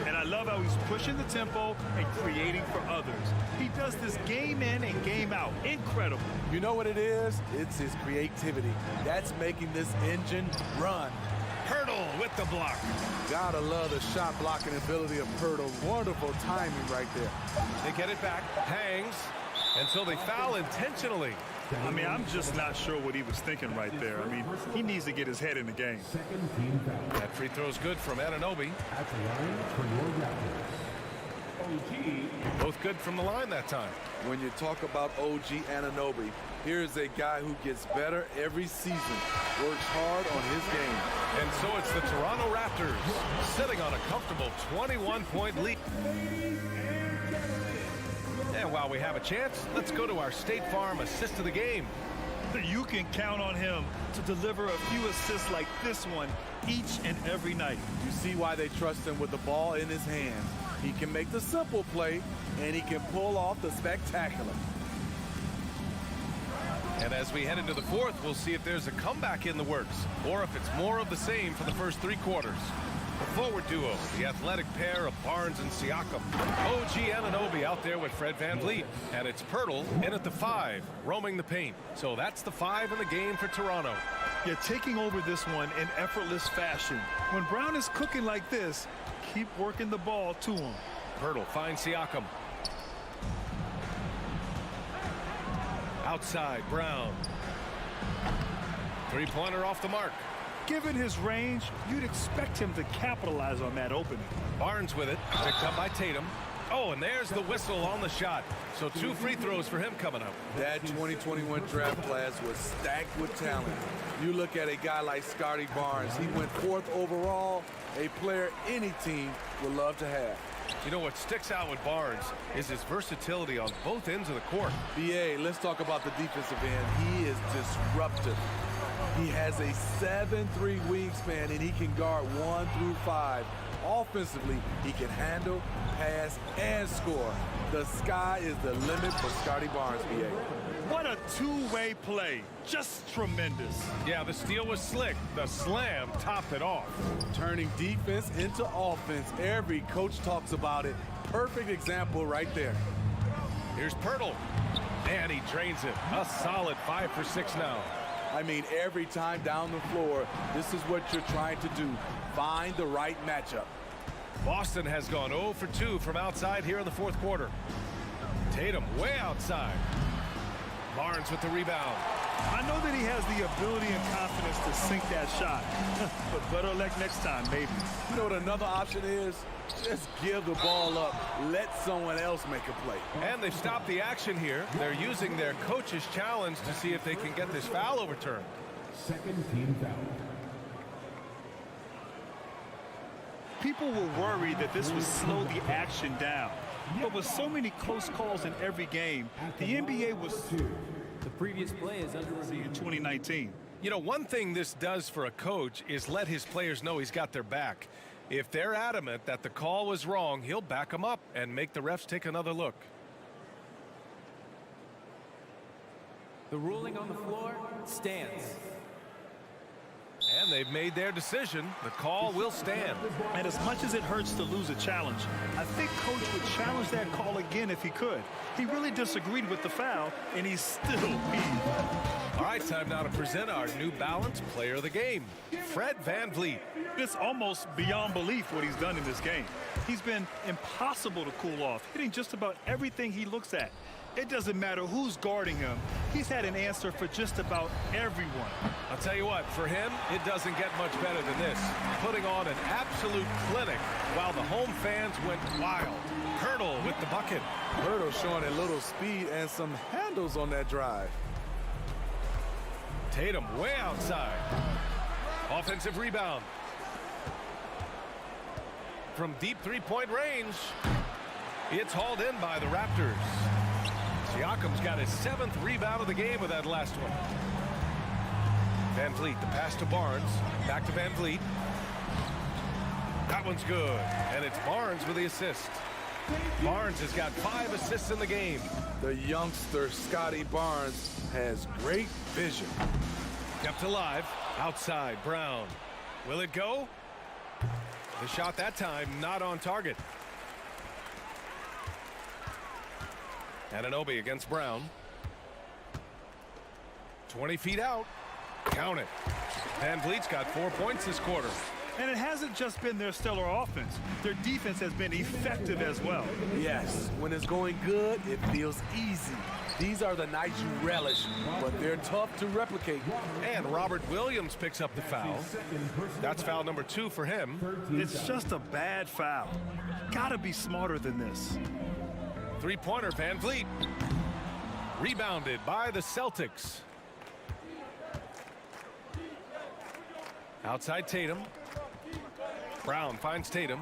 And I love how he's pushing the tempo and creating for others. He does this game in and game out. Incredible. You know what it is? It's his creativity. That's making this engine run. Pirtle with the block. Gotta love the shot blocking ability of Pirtle. Wonderful timing right there. They get it back. Hangs until they foul intentionally. I mean, I'm just not sure what he was thinking right there. I mean, he needs to get his head in the game. That free throw's good from Anunoby. Both good from the line that time. When you talk about OG Anunoby, here's a guy who gets better every season, works hard on his game. And so it's the Toronto Raptors sitting on a comfortable 21-point lead. And while we have a chance, let's go to our State Farm assist of the game. You can count on him to deliver a few assists like this one each and every night. You see why they trust him with the ball in his hand. He can make the simple play, and he can pull off the spectacular. And as we head into the fourth, we'll see if there's a comeback in the works or if it's more of the same for the first 3 quarters. The forward duo, the athletic pair of Barnes and Siakam. OG Anunoby out there with Fred VanVleet. And it's Pirtle in at the 5, roaming the paint. So that's the 5 in the game for Toronto. You're taking over this one in effortless fashion. When Brown is cooking like this, keep working the ball to him. Pirtle finds Siakam. Outside, Brown. 3-pointer off the mark. Given his range, you'd expect him to capitalize on that opening. Barnes with it, picked up by Tatum. Oh, and there's the whistle on the shot. So 2 free throws for him coming up. That 2021 draft class was stacked with talent. You look at a guy like Scotty Barnes. He went 4th overall, a player any team would love to have. You know what sticks out with Barnes is his versatility on both ends of the court. BA, let's talk about the defensive end. He is disruptive. He has a 7'3" wingspan, and he can guard 1 through 5. Offensively, he can handle, pass, and score. The sky is the limit for Scotty Barnes, BA. What a two-way play. Just tremendous. Yeah, the steal was slick. The slam topped it off. Turning defense into offense. Every coach talks about it. Perfect example right there. Here's Pirtle. And he drains it. A solid 5 for 6 now. I mean, every time down the floor, this is what you're trying to do. Find the right matchup. Boston has gone 0 for 2 from outside here in the 4th quarter. Tatum way outside. Barnes with the rebound. I know that he has the ability and confidence to sink that shot. But better luck next time, maybe. You know what another option is? Just give the ball up. Let someone else make a play. And they've stopped the action here. They're using their coach's challenge to see if they can get this foul overturned. Second team foul. People were worried that this would slow the action down. But with so many close calls in every game, the NBA was The previous play is under review. in 2019. You know, one thing this does for a coach is let his players know he's got their back. If they're adamant that the call was wrong, he'll back them up and make the refs take another look. The ruling on the floor stands. And they've made their decision. The call will stand. And as much as it hurts to lose a challenge, I think Coach would challenge that call again if he could. He really disagreed with the foul, and he's still peeved. All right, time now to present our New Balance Player of the Game, Fred VanVleet. It's almost beyond belief what he's done in this game. He's been impossible to cool off, hitting just about everything he looks at. It doesn't matter who's guarding him. He's had an answer for just about everyone. I'll tell you what, for him, it doesn't get much better than this. Putting on an absolute clinic while the home fans went wild. Pirtle with the bucket. Pirtle showing a little speed and some handles on that drive. Tatum way outside. Offensive rebound. From deep 3-point range, it's hauled in by the Raptors. Siakam's got his 7th rebound of the game with that last one. VanVleet, the pass to Barnes. Back to VanVleet. That one's good. And it's Barnes with the assist. Barnes has got 5 assists in the game. The youngster, Scotty Barnes, has great vision. Kept alive. Outside, Brown. Will it go? The shot that time not on target. Anunoby against Brown. 20 feet out. Count it. VanVleet's got 4 points this quarter. And it hasn't just been their stellar offense. Their defense has been effective as well. Yes, when it's going good, it feels easy. These are the nights you relish, but they're tough to replicate. And Robert Williams picks up the foul. That's foul number 2 for him. It's just a bad foul. Gotta be smarter than this. 3-pointer, VanVleet. Rebounded by the Celtics. Outside Tatum. Brown finds Tatum.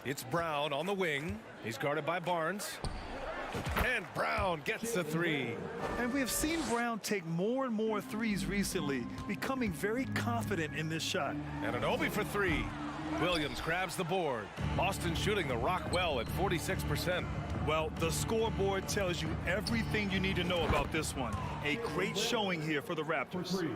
It's Brown on the wing. He's guarded by Barnes. And Brown gets the three. And we have seen Brown take more and more threes recently, becoming very confident in this shot. Anunoby for three. Williams grabs the board. Boston shooting the rock well at 46%. Well, the scoreboard tells you everything you need to know about this one. A great showing here for the Raptors.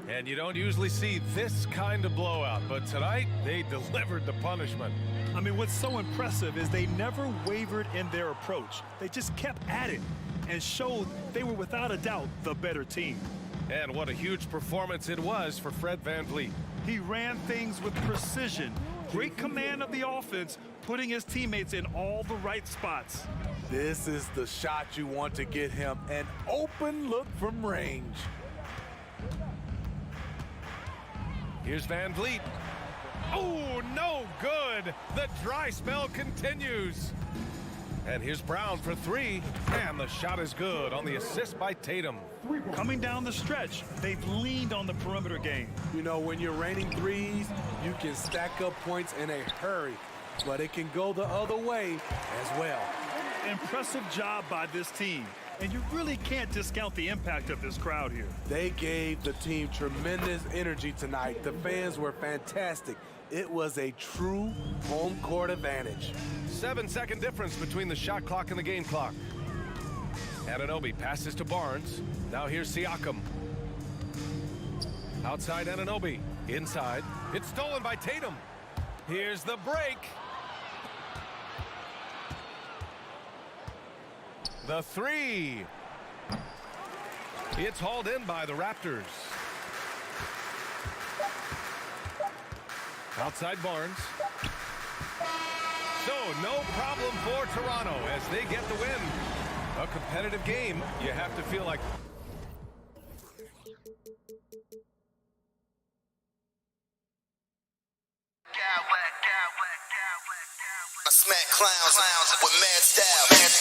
And you don't usually see this kind of blowout, but tonight they delivered the punishment. I mean, what's so impressive is they never wavered in their approach. They just kept at it and showed they were without a doubt the better team. And what a huge performance it was for Fred VanVleet. He ran things with precision, great command of the offense, putting his teammates in all the right spots. This is the shot you want to get him, an open look from range. Here's VanVleet. Oh, no good. The dry spell continues. And here's Brown for three. And the shot is good on the assist by Tatum. Coming down the stretch, they've leaned on the perimeter game. You know, when you're raining threes, you can stack up points in a hurry, but it can go the other way as well. Impressive job by this team. And you really can't discount the impact of this crowd here. They gave the team tremendous energy tonight. The fans were fantastic. It was a true home court advantage. 7-second difference between the shot clock and the game clock. Anunoby passes to Barnes. Now here's Siakam. Outside Anunoby. Inside. It's stolen by Tatum. Here's the break. The three. It's hauled in by the Raptors. Outside Barnes. So no problem for Toronto as they get the win. A competitive game, you have to feel like. I smack clowns with mad style.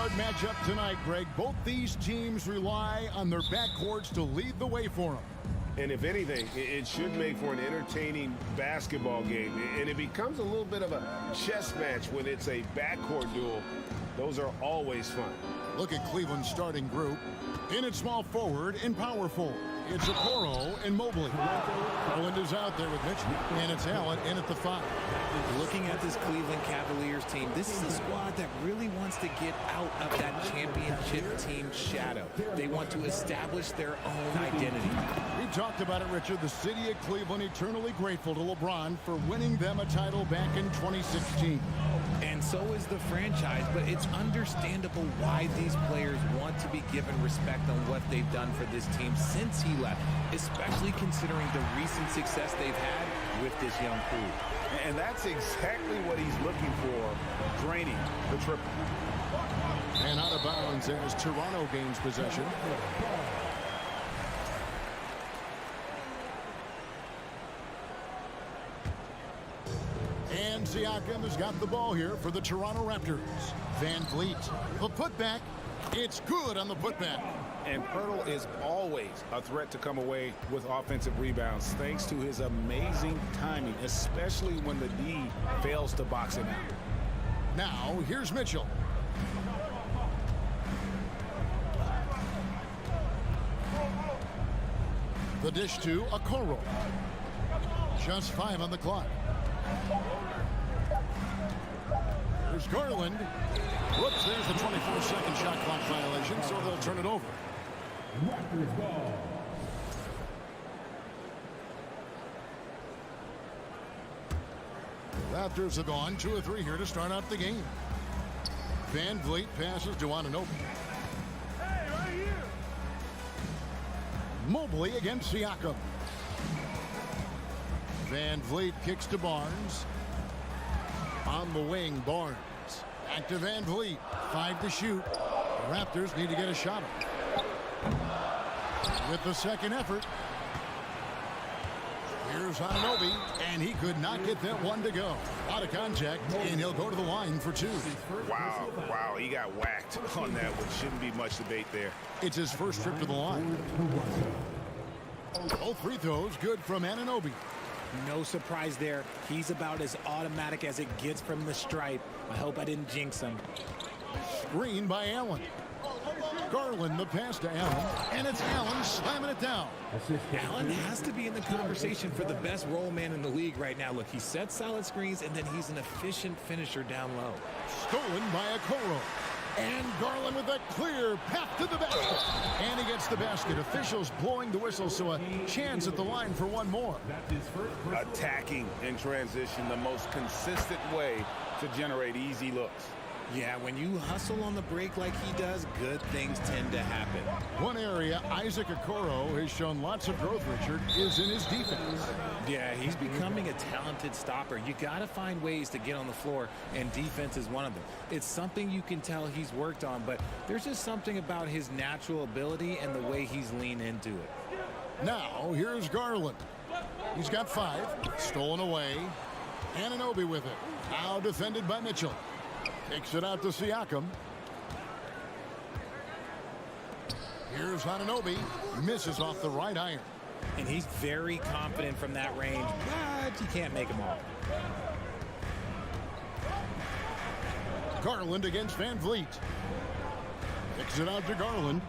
hard matchup tonight, Greg. Both these teams rely on their backcourts to lead the way for them. And if anything, it should make for an entertaining basketball game. And it becomes a little bit of a chess match when it's a backcourt duel. Those are always fun. Look at Cleveland's starting group. In at small forward and power forward, it's Okoro and Mobley. Garland is out there with Mitchell, and it's Allen in at the 5. Looking at this Cleveland Cavaliers team, this is a squad that really wants to get out of that championship team shadow. They want to establish their own identity. We talked about it, Richard. The city of Cleveland eternally grateful to LeBron for winning them a title back in 2016. And so is the franchise, but it's understandable why these players want to be given respect on what they've done for this team since he left, especially considering the recent success they've had with this young crew. And that's exactly what he's looking for, draining the triple. And out of bounds as Toronto gains possession. And Siakam has got the ball here for the Toronto Raptors. Van Vliet, the putback. It's good on the putback. And Pirtle is always a threat to come away with offensive rebounds thanks to his amazing timing, especially when the D fails to box him out. Now, here's Mitchell. The dish to Okoro. Just 5 on the clock. There's Garland. Whoops, there's the 24-second shot clock violation, so they'll turn it over. Raptors ball. Raptors have gone 2 of 3 here to start out the game. Van Vliet passes to Anunoby. Hey, right here. Mobley against Siakam. Van Vliet kicks to Barnes. On the wing, Barnes. Back to Van Vliet. 5 to shoot. The Raptors need to get a shot up. With the second effort. Here's Anunoby, and he could not get that one to go. Out of contact, and he'll go to the line for 2. Wow, he got whacked on that one. Shouldn't be much debate there. It's his first trip to the line. Both free throws good from Anunoby. No surprise there. He's about as automatic as it gets from the stripe. I hope I didn't jinx him. Screen by Allen. Garland the pass to Allen, and it's Allen slamming it down. Allen has to be in the conversation for the best roll man in the league right now. Look, he sets solid screens, and then he's an efficient finisher down low. Stolen by Okoro. And Garland with a clear path to the basket. And he gets the basket. Officials blowing the whistle, so a chance at the line for one more. Attacking in transition, the most consistent way to generate easy looks. Yeah, when you hustle on the break like he does, good things tend to happen. One area Isaac Okoro has shown lots of growth, Richard, is in his defense. Yeah, he's becoming a talented stopper. You got to find ways to get on the floor, and defense is one of them. It's something you can tell he's worked on, but there's just something about his natural ability and the way he's leaned into it. Now, here's Garland. He's got 5. Stolen away. Anunoby with it. Now defended by Mitchell. Kicks it out to Siakam. Here's Anunoby. Misses off the right iron. And he's very confident from that range, but you can't make him all. Garland against Van Vliet. Kicks it out to Garland.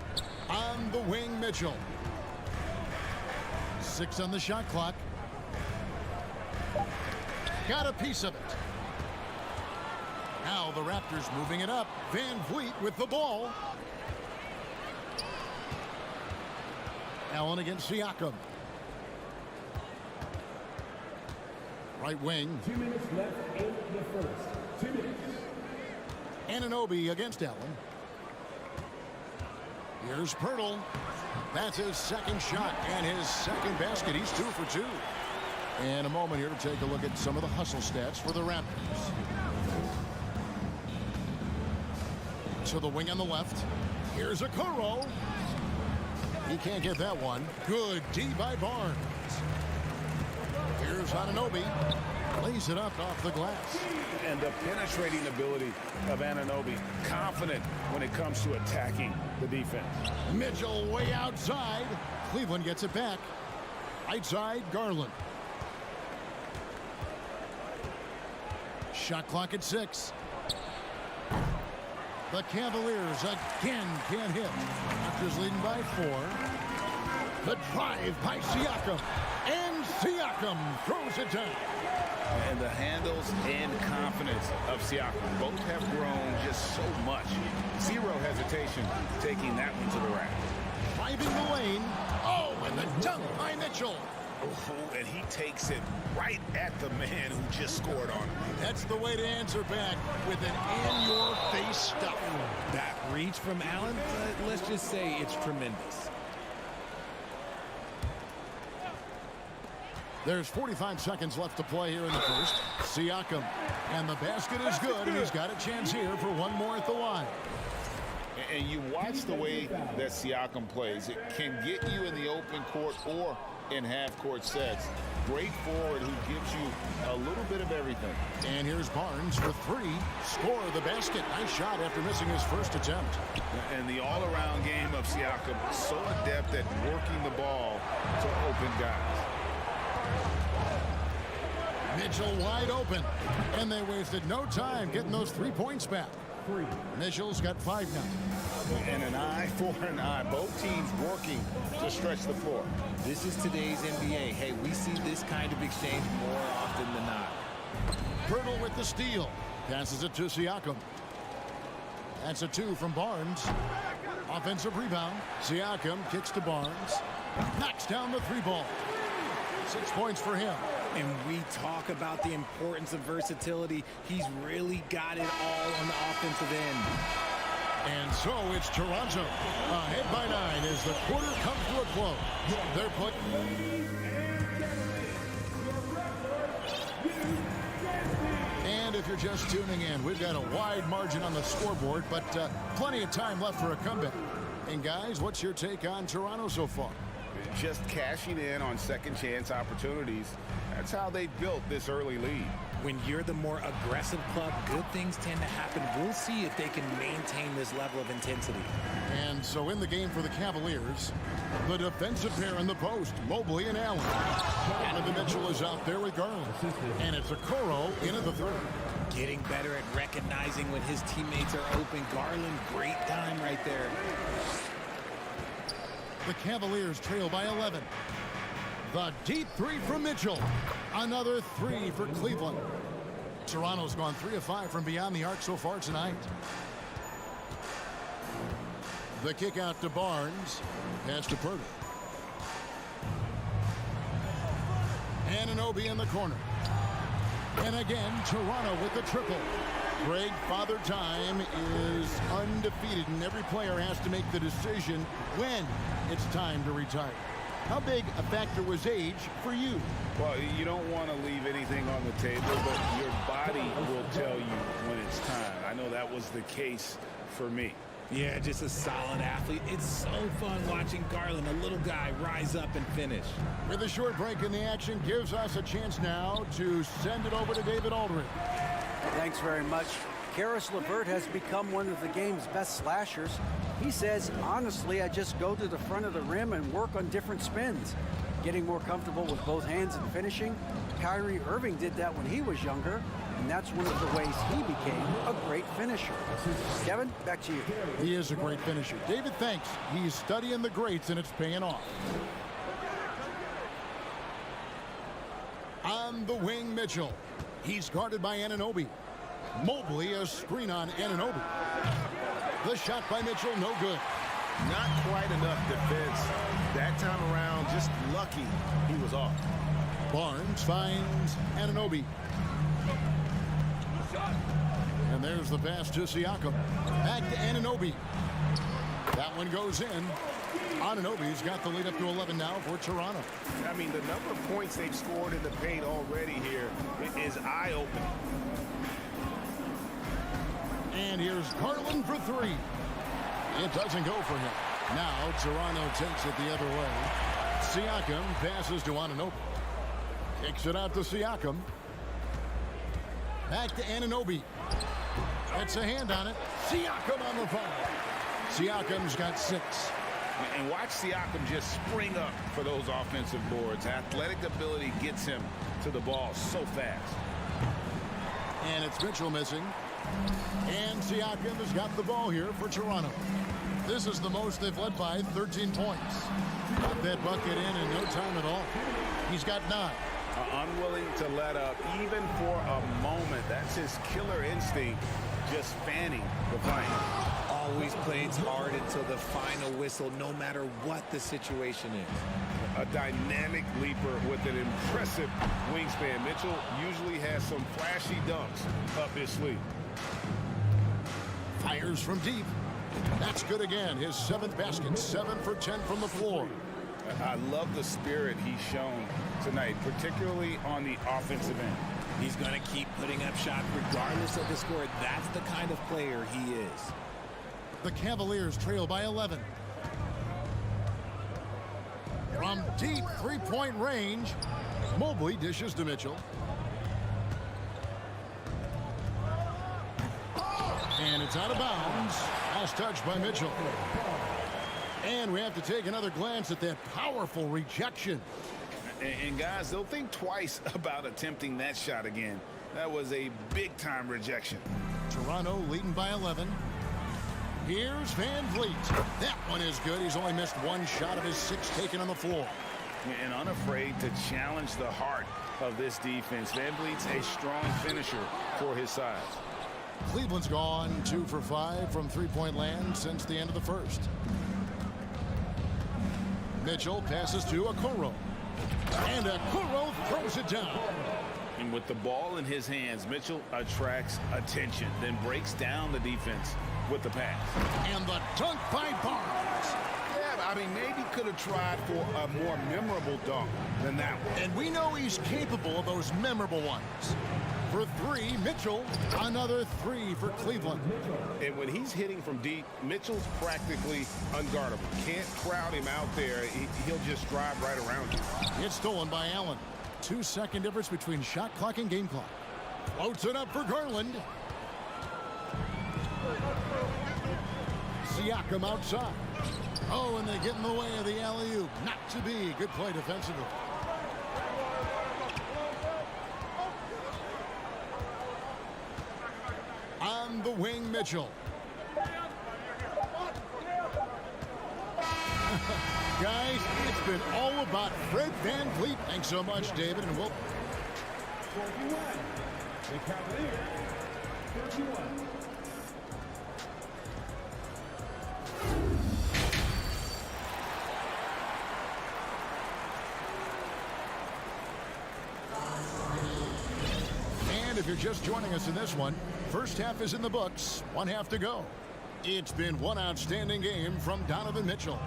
On the wing, Mitchell. 6 on the shot clock. Got a piece of it. Now the Raptors moving it up. Van Vliet with the ball. Allen against Siakam. Right wing. 2 minutes left in the first. 2 minutes. Anunoby against Allen. Here's Pirtle. That's his second shot and his second basket. He's 2 for 2. And a moment here to take a look at some of the hustle stats for the Raptors. To the wing on the left. Here's Okoro. He can't get that one. Good D by Barnes. Here's Anunoby. Lays it up off the glass. And the penetrating ability of Anunoby. Confident when it comes to attacking the defense. Mitchell way outside. Cleveland gets it back. Right side, Garland. Shot clock at 6. The Cavaliers again can't hit. Raptors leading by 4. The drive by Siakam. And Siakam throws it down. And the handles and confidence of Siakam both have grown just so much. Zero hesitation taking that one to the rack. Driving the lane. Oh, and the dunk by Mitchell. Oh, and he takes it right at the man who just scored on him. That's the way to answer back with an in-your-face stuff. That reach from Allen, let's just say it's tremendous. There's 45 seconds left to play here in the first. Siakam, and the basket is good, and he's got a chance here for one more at the line. And you watch the way that Siakam plays. It can get you in the open court or in half-court sets. Great forward who gives you a little bit of everything. And here's Barnes for 3. Score the basket. Nice shot after missing his first attempt. And the all-around game of Siakam, so adept at working the ball to open guys. Mitchell wide open. And they wasted no time getting those 3 points back. Mitchell's got 5 now. And an eye for an eye. Both teams working to stretch the floor. This is today's NBA. Hey, we see this kind of exchange more often than not. Pirtle with the steal. Passes it to Siakam. That's a 2 from Barnes. Offensive rebound. Siakam kicks to Barnes. Knocks down the 3 ball. 6 points for him. And we talk about the importance of versatility. He's really got it all on the offensive end. And so it's Toronto ahead by 9 as the quarter comes to a close. They're put. And if you're just tuning in, we've got a wide margin on the scoreboard, but plenty of time left for a comeback. And guys, what's your take on Toronto so far? Just cashing in on second chance opportunities. That's how they built this early lead. When you're the more aggressive club, good things tend to happen. We'll see if they can maintain this level of intensity. And so in the game for the Cavaliers, the defensive pair in the post, Mobley and Allen. Donovan Mitchell is out there with Garland. And it's Okoro into the third. Getting better at recognizing when his teammates are open. Garland, great time right there. The Cavaliers trail by 11. The deep 3 from Mitchell. Another 3 for Cleveland. Toronto's gone 3 of 5 from beyond the arc so far tonight. The kick out to Barnes. Pass to Pirtle. Anunoby in the corner. And again, Toronto with the triple. Greg, Father Time is undefeated, and every player has to make the decision when it's time to retire. How big a factor was age for you? Well, you don't want to leave anything on the table, but your body will tell you when it's time. I know that was the case for me. Yeah, just a solid athlete. It's so fun watching Garland, a little guy, rise up and finish. With a short break in the action, gives us a chance now to send it over to David Aldridge. Thanks very much. Karis LeVert has become one of the game's best slashers. He says, honestly, I just go to the front of the rim and work on different spins. Getting more comfortable with both hands and finishing. Kyrie Irving did that when he was younger, and that's one of the ways he became a great finisher. Kevin, back to you. He is a great finisher. David, thanks. He's studying the greats, and it's paying off. On the wing, Mitchell. He's guarded by Anunoby. Mobley, a screen on Anunoby. The shot by Mitchell, no good. Not quite enough defense. That time around, just lucky he was off. Barnes finds Anunoby. And there's the pass to Siakam. Back to Anunoby. That one goes in. Anunoby's got the lead up to 11 now for Toronto. I mean, the number of points they've scored in the paint already here is eye-opening. And here's Garland for 3. It doesn't go for him. Now Toronto takes it the other way. Siakam passes to Anunoby. Kicks it out to Siakam. Back to Anunoby. Gets a hand on it. Siakam on the foul. Siakam's got 6. And watch Siakam just spring up for those offensive boards. Athletic ability gets him to the ball so fast. And it's Mitchell missing. And Siakam has got the ball here for Toronto. This is the most they've led by, 13 points. Got that bucket in no time at all. He's got 9. Unwilling to let up even for a moment. That's his killer instinct, just fanning the flame. Always plays hard until the final whistle, no matter what the situation is. A dynamic leaper with an impressive wingspan. Mitchell usually has some flashy dunks up his sleeve. Fires from deep. That's good again. His 7th basket, 7 for 10 from the floor. I love the spirit he's shown tonight, particularly on the offensive end. He's going to keep putting up shots regardless of the score. That's the kind of player he is. The Cavaliers trail by 11. From deep three-point range, Mobley dishes to Mitchell. And it's out of bounds. Last touch by Mitchell. And we have to take another glance at that powerful rejection. And guys, they'll think twice about attempting that shot again. That was a big-time rejection. Toronto leading by 11. Here's Van Vliet. That one is good. He's only missed 1 shot of his 6 taken on the floor. And unafraid to challenge the heart of this defense. Van Vliet's a strong finisher for his size. Cleveland's gone 2 for 5 from three-point land since the end of the first. Mitchell passes to Okoro. And Okoro throws it down. And with the ball in his hands, Mitchell attracts attention, then breaks down the defense with the pass. And the dunk by Barnes. Yeah, I mean, maybe could have tried for a more memorable dunk than that one. And we know he's capable of those memorable ones. For 3, Mitchell, another 3 for Cleveland. And when he's hitting from deep, Mitchell's practically unguardable. Can't crowd him out there. He'll just drive right around you. It's stolen by Allen. 2-second difference between shot clock and game clock. Floats it up for Garland. Siakam outside. Oh, and they get in the way of the alley-oop. Not to be. Good play defensively. On the wing, Mitchell. Guys, it's been all about Fred Van Vliet. Thanks so much, David, and we'll... 41. The Cavaliers, 31. And if you're just joining us in this one, first half is in the books, 1 half to go. It's been one outstanding game from Donovan Mitchell.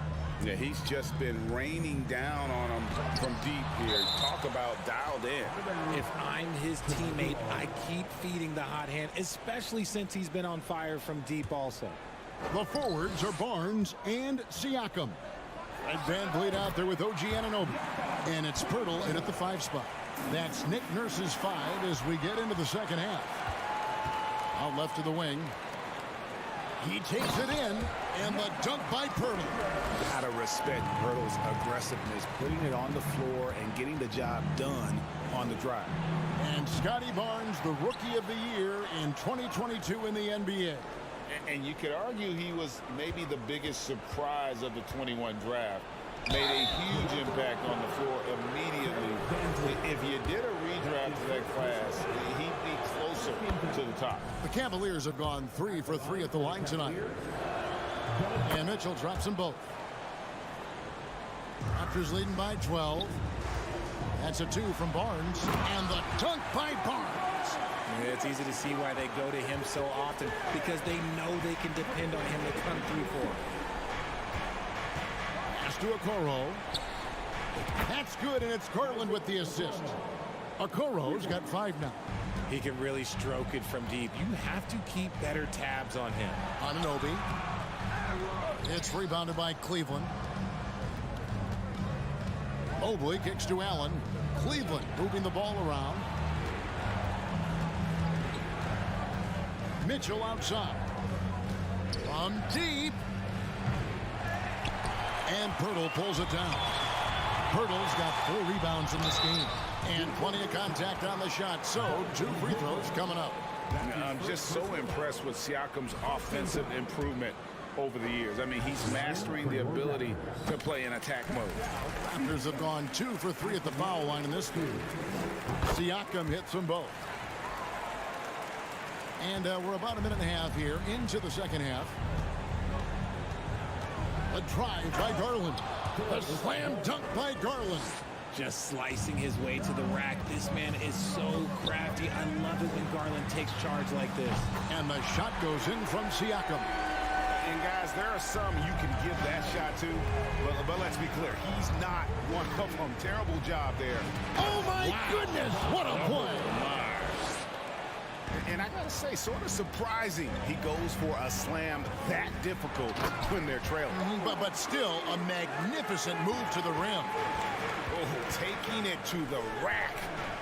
Yeah, he's just been raining down on him from deep here. Talk about dialed in. If I'm his teammate, I keep feeding the hot hand, especially since he's been on fire from deep also. The forwards are Barnes and Siakam. And Van Vliet out there with OG Anunoby. And it's Pirtle in at the 5 spot. That's Nick Nurse's 5 as we get into the second half. Out left to the wing. He takes it in, and the dunk by Pirtle. Gotta respect Pirtle's aggressiveness, putting it on the floor and getting the job done on the drive. And Scotty Barnes, the Rookie of the Year in 2022 in the NBA. And you could argue he was maybe the biggest surprise of the 21 draft. Made a huge impact on the floor immediately. If you did a redraft to that class, he'd be closer to the top. The Cavaliers have gone 3 for 3 at the line tonight. And Mitchell drops them both. Raptors leading by 12. That's a 2 from Barnes. And the dunk by Barnes. Yeah, it's easy to see why they go to him so often, because they know they can depend on him to come through for them. Pass to Okoro. That's good, and it's Garland with the assist. Okoro's got 5 now. He can really stroke it from deep. You have to keep better tabs on him. Anunoby. It's rebounded by Cleveland. Mobley kicks to Allen. Cleveland moving the ball around. Mitchell outside. From deep. And Pirtle pulls it down. Pirtle's got 4 rebounds in this game. And plenty of contact on the shot. So 2 free throws coming up. I'm just so impressed with Siakam's offensive improvement over the years. I mean, he's mastering the ability to play in attack mode. Raptors have gone 2 for 3 at the foul line in this game. Siakam hits them both. And we're about a minute and a half here into the second half. A drive by Garland. A slam dunk by Garland. Just slicing his way to the rack. This man is so crafty. I love it when Garland takes charge like this. And the shot goes in from Siakam. And guys, there are some you can give that shot to, but let's be clear, he's not one of them. Terrible job there. Oh my goodness, what a play. And I gotta say, sort of surprising he goes for a slam that difficult when they're trailing. But still a magnificent move to the rim. Oh, taking it to the rack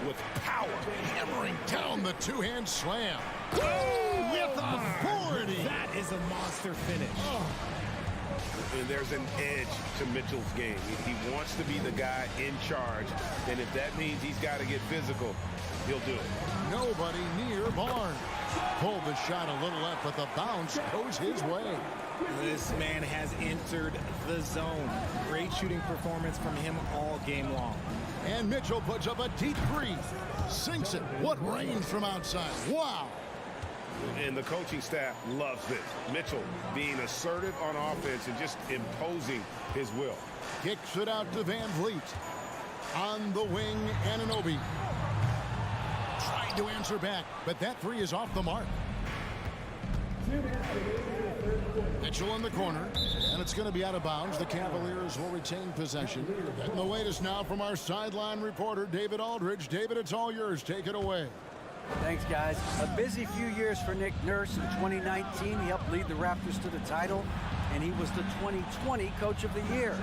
with power. Hammering down the 2-hand slam. With authority. That is a monster finish. And there's an edge to Mitchell's game. He wants to be the guy in charge, and if that means he's got to get physical, he'll do it. Nobody near Barnes. Pulled the shot a little left, but the bounce goes his way. This man has entered the zone. Great shooting performance from him all game long. And Mitchell puts up a deep 3. Sinks it. What range from outside. Wow. And the coaching staff loves this. Mitchell being assertive on offense and just imposing his will. Kicks it out to Van Vliet. On the wing, Anunoby. Tried to answer back, but that 3 is off the mark. Mitchell in the corner, and it's going to be out of bounds. The Cavaliers will retain possession. And the latest now from our sideline reporter, David Aldridge. David, it's all yours. Take it away. Thanks, guys. A busy few years for Nick Nurse. In 2019, he helped lead the Raptors to the title, and he was the 2020 Coach of the Year.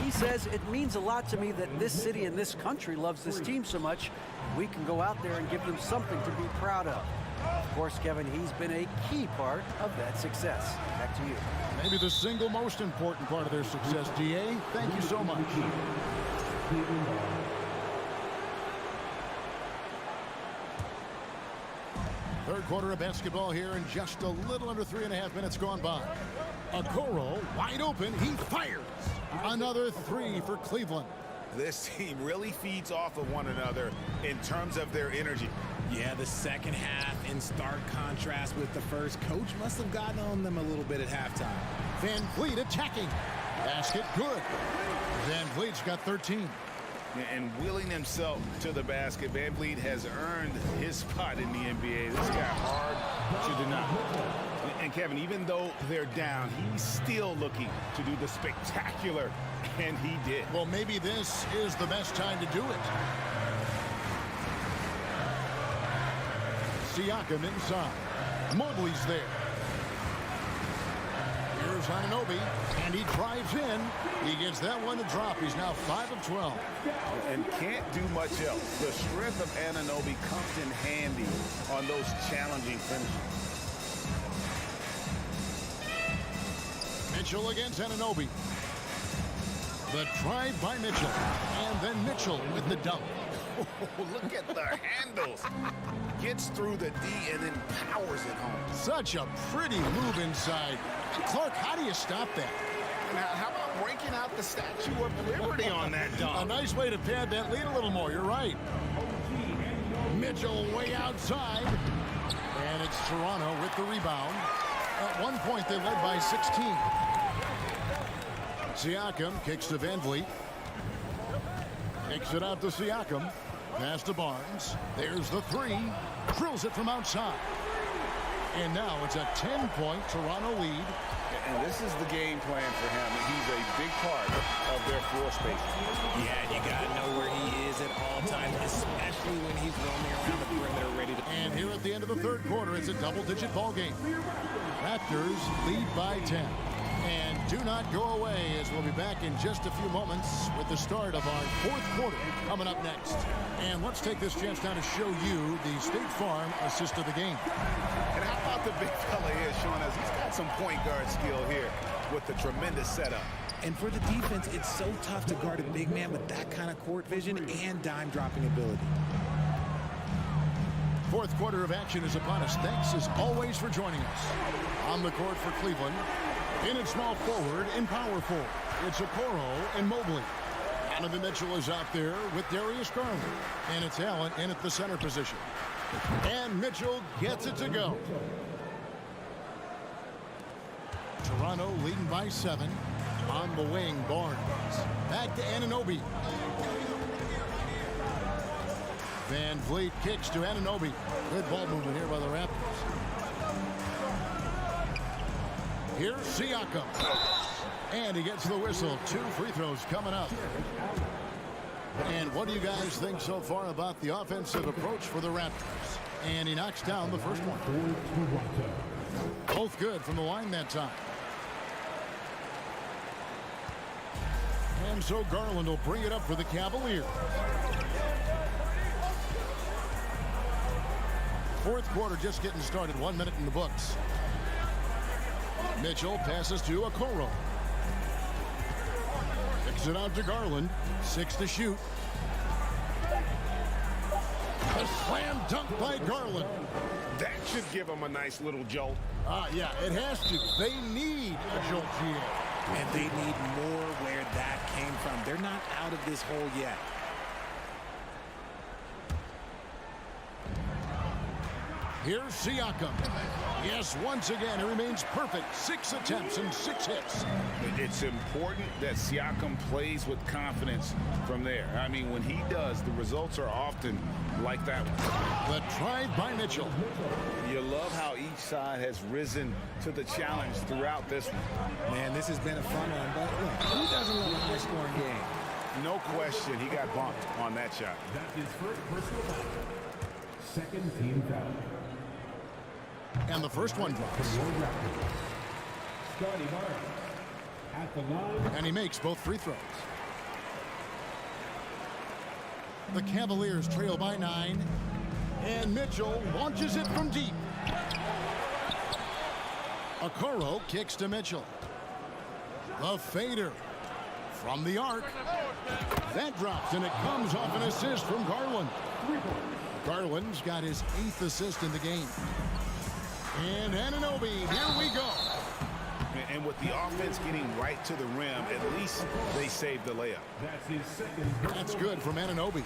He says, it means a lot to me that this city and this country loves this team so much. We can go out there and give them something to be proud of. Of course, Kevin, he's been a key part of that success. Back to you. Maybe the single most important part of their success, DA. Thank you so much. Third quarter of basketball here, and just a little under 3.5 minutes gone by. Okoro wide open. He fires. Another 3 for Cleveland. This team really feeds off of one another in terms of their energy. Yeah, the second half in stark contrast with the first. Coach must have gotten on them a little bit at halftime. Van Vliet attacking. Basket good. Van Vliet's got 13. And wheeling himself to the basket, Van Vliet has earned his spot in the NBA. This guy hard to deny. And Kevin, even though they're down, he's still looking to do the spectacular, and he did. Well, maybe this is the best time to do it. Siakam inside. Mobley's there. Here's Anunoby, and he drives in. He gets that one to drop. He's now 5 of 12. And can't do much else. The strength of Anunoby comes in handy on those challenging finishes. Mitchell against Anunoby. The drive by Mitchell. And then Mitchell with the dunk. Look at the handles. Gets through the D and then powers it home. Such a pretty move inside. Clark, how do you stop that? Now, how about breaking out the Statue of Liberty on that dunk? A nice way to pad that lead a little more. You're right. Mitchell way outside. And it's Toronto with the rebound. At one point, they led by 16. Siakam kicks to Van Vliet. Kicks it out to Siakam. Pass to Barnes. There's the 3. Drills it from outside. And now it's a 10-point Toronto lead. And this is the game plan for him. He's a big part of their floor space. Yeah, you got to know where he is at all times, especially when he's roaming around the perimeter ready to... And here at the end of the third quarter, it's a double-digit ball game. Raptors lead by 10. And do not go away, as we'll be back in just a few moments with the start of our fourth quarter coming up next. And let's take this chance now to show you the State Farm assist of the game. And how about the big fella here showing us he's got some point guard skill here with the tremendous setup. And for the defense, it's so tough to guard a big man with that kind of court vision and dime dropping ability. Fourth quarter of action is upon us. Thanks as always for joining us. On the court for Cleveland, in at small forward, in power forward, it's Okoro and Mobley. Donovan Mitchell is out there with Darius Garland. And it's Allen in at the center position. And Mitchell gets it to go. Toronto leading by 7. On the wing, Barnes. Back to Anunoby. Van Vliet kicks to Anunoby. Good ball movement here by the Raptors. Here's Siakam. And he gets the whistle. 2 free throws coming up. And what do you guys think so far about the offensive approach for the Raptors? And he knocks down the first one. Both good from the line that time. And so Garland will bring it up for the Cavaliers. Fourth quarter just getting started. 1 minute in the books. Mitchell passes to Okoro. Kicks it out to Garland. 6 to shoot. A slam dunk by Garland. That should give him a nice little jolt. Yeah, it has to. They need a jolt here. And they need more where that came from. They're not out of this hole yet. Here's Siakam. Yes, once again, he remains perfect. 6 attempts and 6 hits. It's important that Siakam plays with confidence from there. I mean, when he does, the results are often like that one. The drive by Mitchell. You love how each side has risen to the challenge throughout this one. Man, this has been a fun one, but look, who doesn't love a high-scoring game? No question, he got bumped on that shot. That's his first personal foul. Second team foul. And the first one drops. Scotty Barnes at the line. And he makes both free throws. The Cavaliers trail by 9. And Mitchell launches it from deep. Okoro kicks to Mitchell. The fader from the arc. That drops, and it comes off an assist from Garland. Garland's got his 8th assist in the game. And Anunoby, here we go. And with the offense getting right to the rim, at least they saved the layup. That's his second. That's good from Anunoby.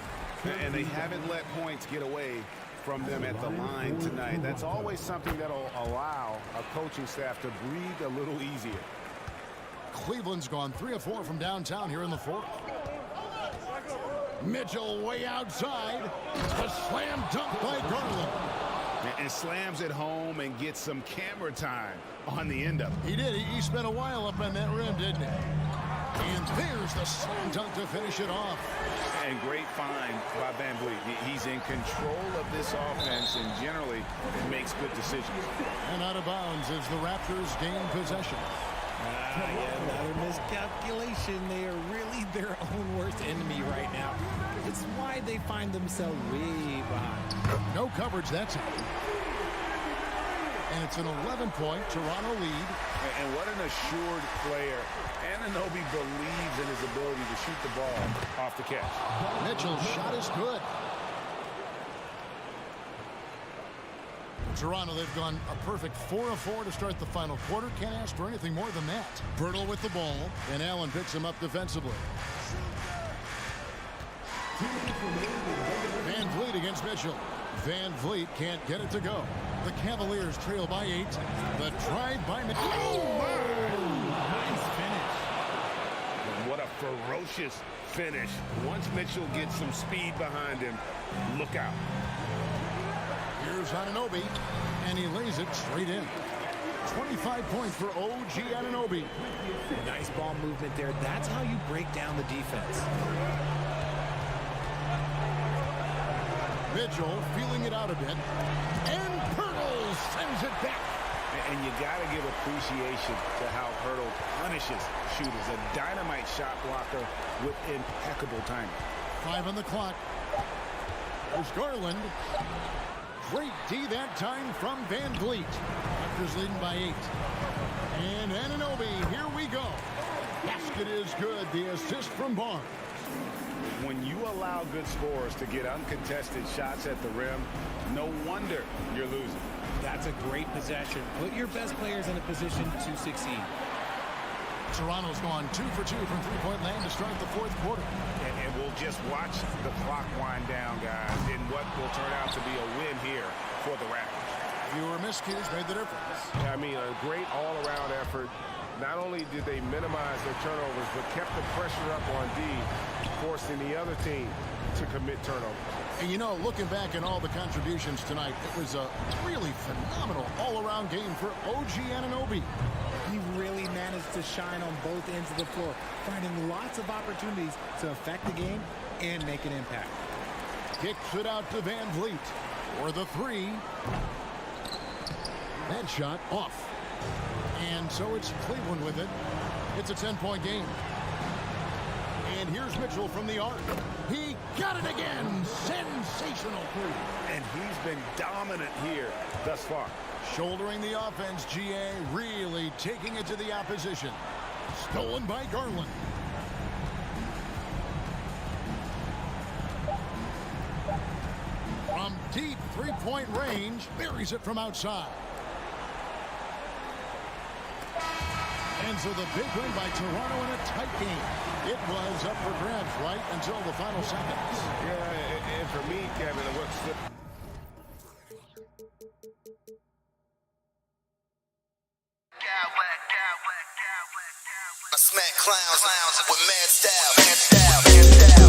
And they haven't let points get away from them at the line tonight. That's always something that'll allow a coaching staff to breathe a little easier. Cleveland's gone 3 of 4 from downtown here in the fourth. Mitchell way outside. A slam dunk by Garland. And slams it home and gets some camera time on the end of it. He did. He spent a while up on that rim, didn't he? And there's the slam dunk to finish it off. And great find by Van Vliet. He's in control of this offense and generally makes good decisions. And out of bounds as the Raptors gain possession. Yeah, another miscalculation. They are really their own worst enemy right now. It's why they find themselves way behind. No coverage that time. And it's an 11-point Toronto lead. And what an assured player. Anunoby believes in his ability to shoot the ball off the catch. Mitchell's shot is good. Toronto, they've gone a perfect 4 of 4 to start the final quarter. Can't ask for anything more than that. Pirtle with the ball, and Allen picks him up defensively. Van Vliet against Mitchell. Van Vliet can't get it to go. The Cavaliers trail by 8. The drive by Mitchell. Nice finish. What a ferocious finish. Once Mitchell gets some speed behind him, look out. Here's Anunoby, and he lays it straight in. 25 points for OG Anunoby. Nice ball movement there. That's how you break down the defense. Mitchell feeling it out a bit. And Pirtle sends it back. And you got to give appreciation to how Hurdle punishes shooters. A dynamite shot blocker with impeccable timing. 5 on the clock. There's Garland. Great D that time from Van Vliet. Raptors leading by 8. And Anunoby, here we go. Basket is good. The assist from Barnes. When you allow good scorers to get uncontested shots at the rim, no wonder you're losing. That's a great possession. Put your best players in a position to succeed. Toronto's gone 2 for 2 from three-point land to start the fourth quarter. And we'll just watch the clock wind down, guys, in what will turn out to be a win here for the Raptors. Fewer miscues made the difference. I mean, a great all-around effort. Not only did they minimize their turnovers, but kept the pressure up on D, forcing the other team to commit turnovers. And you know, looking back at all the contributions tonight, it was a really phenomenal all-around game for OG Anunoby. He really managed to shine on both ends of the floor, finding lots of opportunities to affect the game and make an impact. Kicks it out to Van Vliet for the 3. That shot off. And so it's Cleveland with it. It's a 10-point game. And here's Mitchell from the arc. He got it again. Sensational 3. And he's been dominant here thus far. Shouldering the offense, GA really taking it to the opposition. Stolen by Garland. From deep three-point range, buries it from outside. And so the big win by Toronto in a tight game. It was up for grabs right until the final seconds. Yeah, and for me, Kevin, what's I smack clowns with mad style.